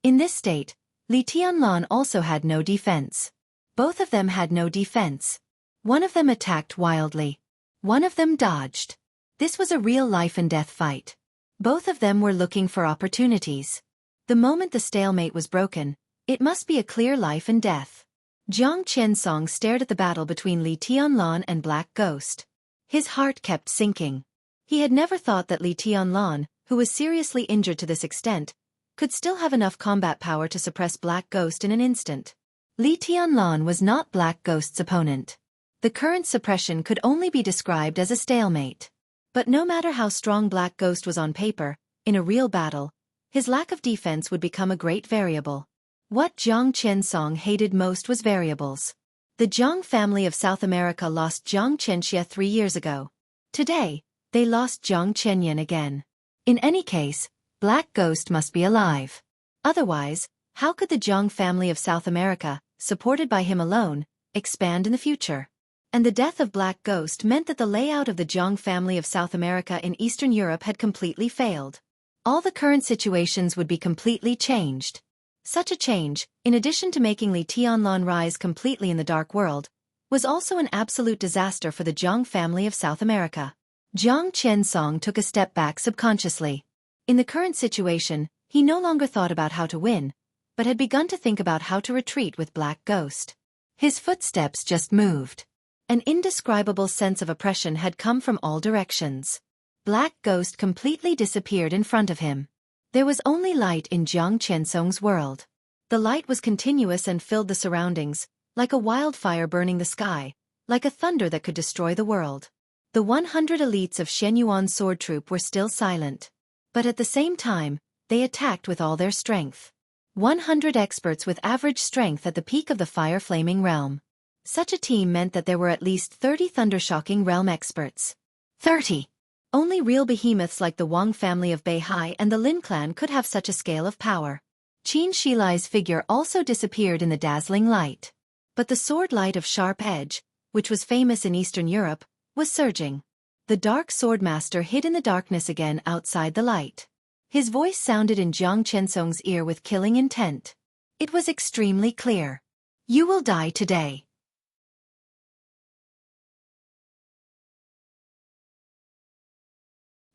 In this state, Li Tianlan also had no defense. Both of them had no defense. One of them attacked wildly. One of them dodged. This was a real life-and-death fight. Both of them were looking for opportunities. The moment the stalemate was broken, it must be a clear life and death. Jiang Qiansong stared at the battle between Li Tianlan and Black Ghost. His heart kept sinking. He had never thought that Li Tianlan, who was seriously injured to this extent, could still have enough combat power to suppress Black Ghost in an instant. Li Tianlan was not Black Ghost's opponent. The current suppression could only be described as a stalemate. But no matter how strong Black Ghost was on paper, in a real battle, his lack of defense would become a great variable. What Jiang Qiansong hated most was variables. The Jiang family of South America lost Jiang Xianxia 3 years ago. Today, they lost Jiang Qianyan again. In any case, Black Ghost must be alive. Otherwise, how could the Jiang family of South America, supported by him alone, expand in the future? And the death of Black Ghost meant that the layout of the Jiang family of South America in Eastern Europe had completely failed. All the current situations would be completely changed. Such a change, in addition to making Li Tianlan rise completely in the dark world, was also an absolute disaster for the Jiang family of South America. Jiang Qiansong took a step back subconsciously. In the current situation, he no longer thought about how to win, but had begun to think about how to retreat with Black Ghost. His footsteps just moved. An indescribable sense of oppression had come from all directions. Black Ghost completely disappeared in front of him. There was only light in Jiang Qiansong's world. The light was continuous and filled the surroundings, like a wildfire burning the sky, like a thunder that could destroy the world. The 100 elites of Shen Yuan's sword troop were still silent. But at the same time, they attacked with all their strength. 100 experts with average strength at the peak of the fire-flaming realm. Such a team meant that there were at least 30 thunder-shocking realm experts. 30! Only real behemoths like the Wang family of Beihai and the Lin clan could have such a scale of power. Qin Shilai's figure also disappeared in the dazzling light. But the sword light of Sharp Edge, which was famous in Eastern Europe, was surging. The dark swordmaster hid in the darkness again outside the light. His voice sounded in Jiang Qiansong's ear with killing intent. It was extremely clear. You will die today.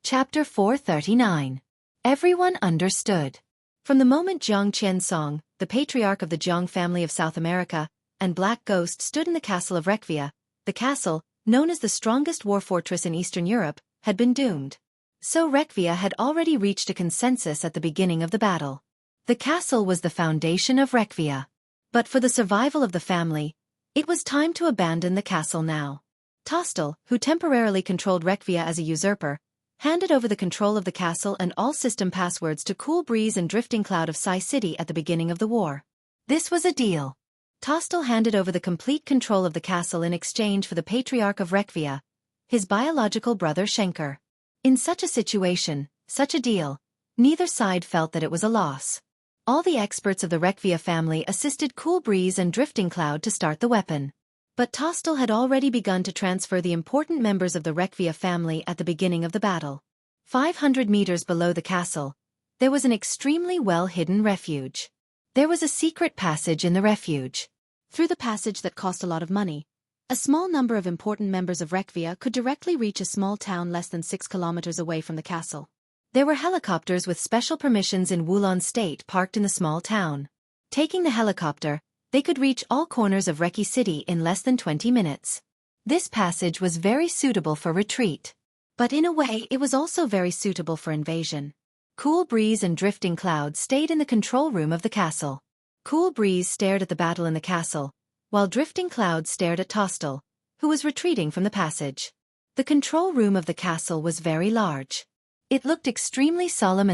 Chapter 439. Everyone understood. From the moment Jiang Qiansong, the patriarch of the Jiang family of South America, and Black Ghost stood in the castle of Wuxia, the castle, known as the strongest war fortress in Eastern Europe, had been doomed. So Wuxia had already reached a consensus at the beginning of the battle. The castle was the foundation of Wuxia. But for the survival of the family, it was time to abandon the castle now. Tostel, who temporarily controlled Wuxia as a usurper, handed over the control of the castle and all system passwords to Cool Breeze and Drifting Cloud of Sai City at the beginning of the war. This was a deal. Tostel handed over the complete control of the castle in exchange for the Patriarch of Wuxia, his biological brother Schenker. In such a situation, such a deal, neither side felt that it was a loss. All the experts of the Wuxia family assisted Cool Breeze and Drifting Cloud to start the weapon. But Tostel had already begun to transfer the important members of the Wuxia family at the beginning of the battle. 500 meters below the castle, there was an extremely well-hidden refuge. There was a secret passage in the refuge. Through the passage that cost a lot of money, a small number of important members of Wuxia could directly reach a small town less than 6 kilometers away from the castle. There were helicopters with special permissions in Wulan State parked in the small town. Taking the helicopter, they could reach all corners of Reki City in less than 20 minutes. This passage was very suitable for retreat. But in a way it was also very suitable for invasion. Cool Breeze and Drifting Cloud stayed in the control room of the castle. Cool Breeze stared at the battle in the castle, while Drifting Cloud stared at Tostel, who was retreating from the passage. The control room of the castle was very large. It looked extremely solemn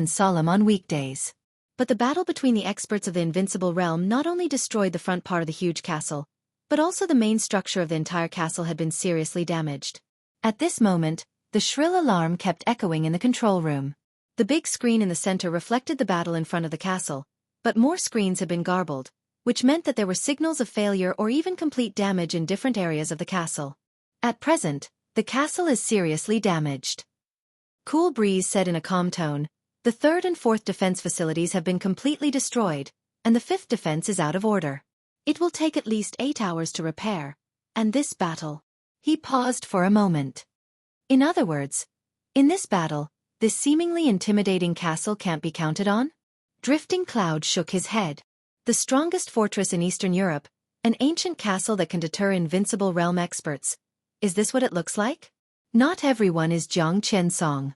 on weekdays. But the battle between the experts of the Invincible Realm not only destroyed the front part of the huge castle, but also the main structure of the entire castle had been seriously damaged. At this moment, the shrill alarm kept echoing in the control room. The big screen in the center reflected the battle in front of the castle, but more screens had been garbled, which meant that there were signals of failure or even complete damage in different areas of the castle. At present, the castle is seriously damaged. Cool Breeze said in a calm tone, the 3rd and 4th defense facilities have been completely destroyed, and the 5th defense is out of order. It will take at least 8 hours to repair, and this battle. He paused for a moment. In other words, in this battle, this seemingly intimidating castle can't be counted on? Drifting Cloud shook his head. The strongest fortress in Eastern Europe, an ancient castle that can deter invincible realm experts. Is this what it looks like? Not everyone is Jiang Qiansong.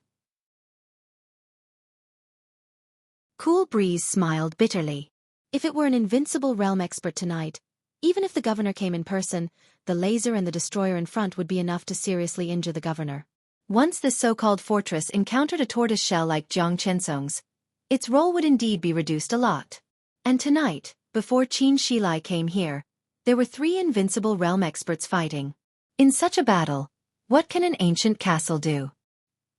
Cool Breeze smiled bitterly. If it were an invincible realm expert tonight, even if the governor came in person, the laser and the destroyer in front would be enough to seriously injure the governor. Once this so-called fortress encountered a tortoise shell like Jianghu, its role would indeed be reduced a lot. And tonight, before Qin Shilai came here, there were 3 invincible realm experts fighting. In such a battle, what can an ancient castle do?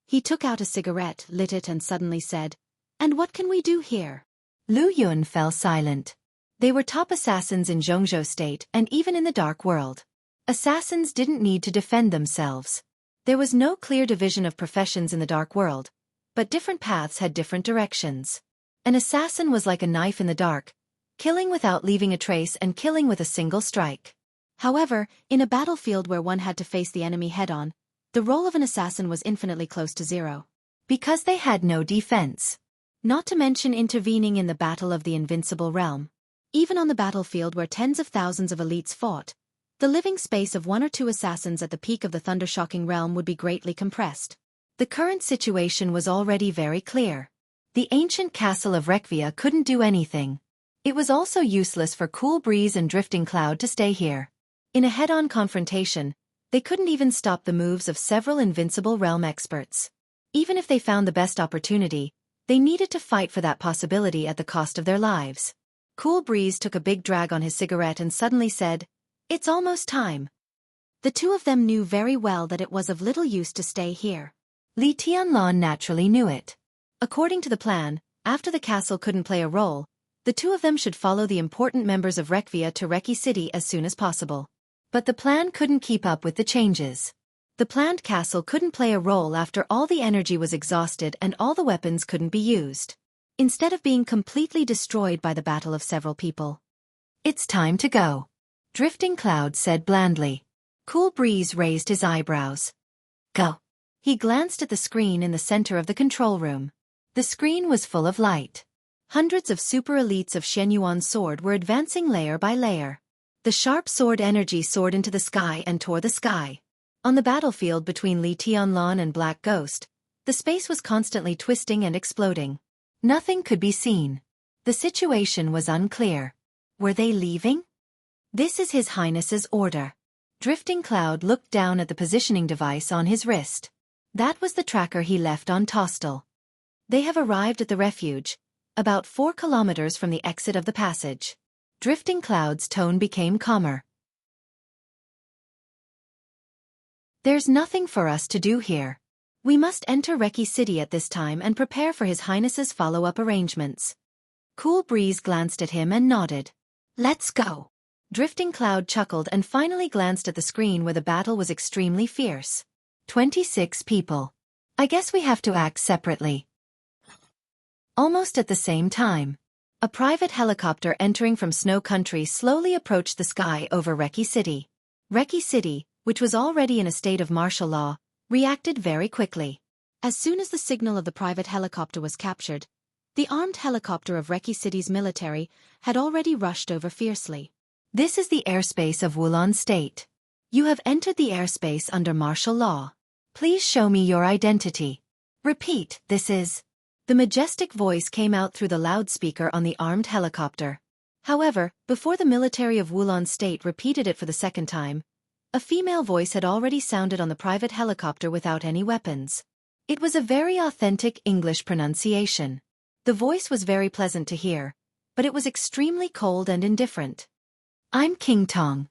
He took out a cigarette, lit it and suddenly said, "And what can we do here?" Lu Yun fell silent. They were top assassins in Jianghu state and even in the dark world. Assassins didn't need to defend themselves. There was no clear division of professions in the dark world, but different paths had different directions. An assassin was like a knife in the dark, killing without leaving a trace and killing with a single strike. However, in a battlefield where one had to face the enemy head-on, the role of an assassin was infinitely close to zero. Because they had no defense. Not to mention intervening in the battle of the invincible realm. Even on the battlefield where tens of thousands of elites fought, the living space of 1 or 2 assassins at the peak of the thunder-shocking realm would be greatly compressed. The current situation was already very clear. The ancient castle of Rekvia couldn't do anything. It was also useless for Cool Breeze and Drifting Cloud to stay here. In a head-on confrontation, they couldn't even stop the moves of several invincible realm experts. Even if they found the best opportunity, they needed to fight for that possibility at the cost of their lives. Cool Breeze took a big drag on his cigarette and suddenly said, "It's almost time." The 2 of them knew very well that it was of little use to stay here. Li Tianlan naturally knew it. According to the plan, after the castle couldn't play a role, the 2 of them should follow the important members of Rekvia to Reki City as soon as possible. But the plan couldn't keep up with the changes. The planned castle couldn't play a role after all the energy was exhausted and all the weapons couldn't be used. Instead of being completely destroyed by the battle of several people. "It's time to go," Drifting Cloud said blandly. Cool Breeze raised his eyebrows. "Go." He glanced at the screen in the center of the control room. The screen was full of light. Hundreds of super elites of Shenyuan's sword were advancing layer by layer. The sharp sword energy soared into the sky and tore the sky. On the battlefield between Li Tianlan and Black Ghost, the space was constantly twisting and exploding. Nothing could be seen. The situation was unclear. Were they leaving? "This is His Highness's order." Drifting Cloud looked down at the positioning device on his wrist. That was the tracker he left on Tostel. They have arrived at the refuge, about 4 kilometers from the exit of the passage. Drifting Cloud's tone became calmer. "There's nothing for us to do here. We must enter Reki City at this time and prepare for His Highness's follow-up arrangements." Cool Breeze glanced at him and nodded. "Let's go." Drifting Cloud chuckled and finally glanced at the screen where the battle was extremely fierce. 26 people. I guess we have to act separately. Almost at the same time, a private helicopter entering from Snow Country slowly approached the sky over Reki City. Reki City, which was already in a state of martial law, reacted very quickly. As soon as the signal of the private helicopter was captured, the armed helicopter of Reki City's military had already rushed over fiercely. "This is the airspace of Wulan State. You have entered the airspace under martial law. Please show me your identity." "Repeat, this is..." The majestic voice came out through the loudspeaker on the armed helicopter. However, before the military of Wulan State repeated it for the second time, a female voice had already sounded on the private helicopter without any weapons. It was a very authentic English pronunciation. The voice was very pleasant to hear, but it was extremely cold and indifferent. "I'm King Tong.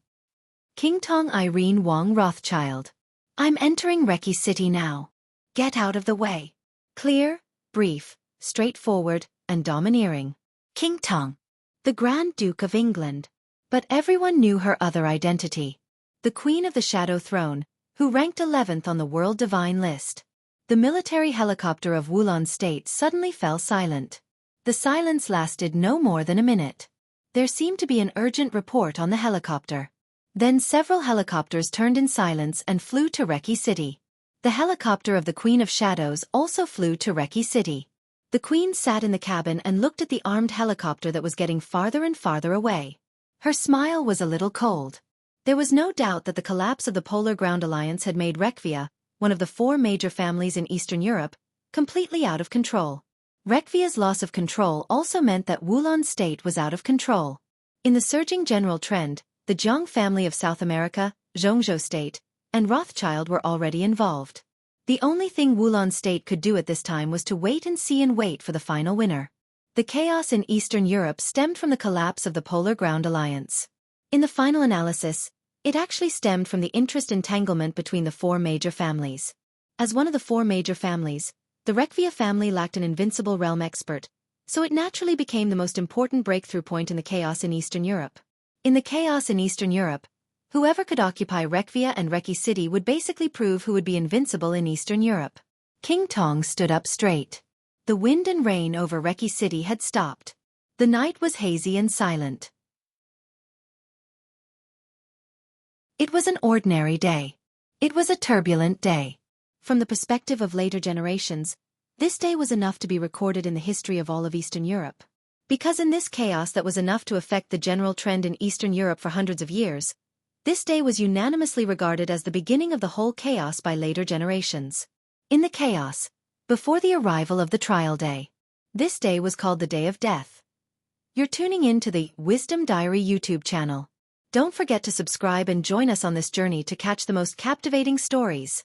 King Tong Irene Wang Rothschild. I'm entering Reki City now. Get out of the way." Clear, brief, straightforward, and domineering. King Tong, the Grand Duke of England. But everyone knew her other identity. The Queen of the Shadow Throne, who ranked 11th on the World Divine list. The military helicopter of Wulan State suddenly fell silent. The silence lasted no more than a minute. There seemed to be an urgent report on the helicopter. Then several helicopters turned in silence and flew to Reki City. The helicopter of the Queen of Shadows also flew to Reki City. The Queen sat in the cabin and looked at the armed helicopter that was getting farther and farther away. Her smile was a little cold. There was no doubt that the collapse of the Polar Ground Alliance had made Rekvia, one of the 4 major families in Eastern Europe, completely out of control. Rekvia's loss of control also meant that Wulan state was out of control. In the surging general trend, the Jiang family of South America, Zhongzhou state, and Rothschild were already involved. The only thing Wulan state could do at this time was to wait and see and wait for the final winner. The chaos in Eastern Europe stemmed from the collapse of the Polar Ground Alliance. In the final analysis, it actually stemmed from the interest entanglement between the four major families. As one of the four major families, the Rekvia family lacked an invincible realm expert, so it naturally became the most important breakthrough point in the chaos in Eastern Europe. In the chaos in Eastern Europe, whoever could occupy Rekvia and Reki City would basically prove who would be invincible in Eastern Europe. King Tong stood up straight. The wind and rain over Reki City had stopped. The night was hazy and silent. It was an ordinary day. It was a turbulent day. From the perspective of later generations, this day was enough to be recorded in the history of all of Eastern Europe. Because in this chaos that was enough to affect the general trend in Eastern Europe for hundreds of years, this day was unanimously regarded as the beginning of the whole chaos by later generations. In the chaos, before the arrival of the trial day, this day was called the Day of Death. You're tuning in to the Wisdom Diary YouTube channel. Don't forget to subscribe and join us on this journey to catch the most captivating stories.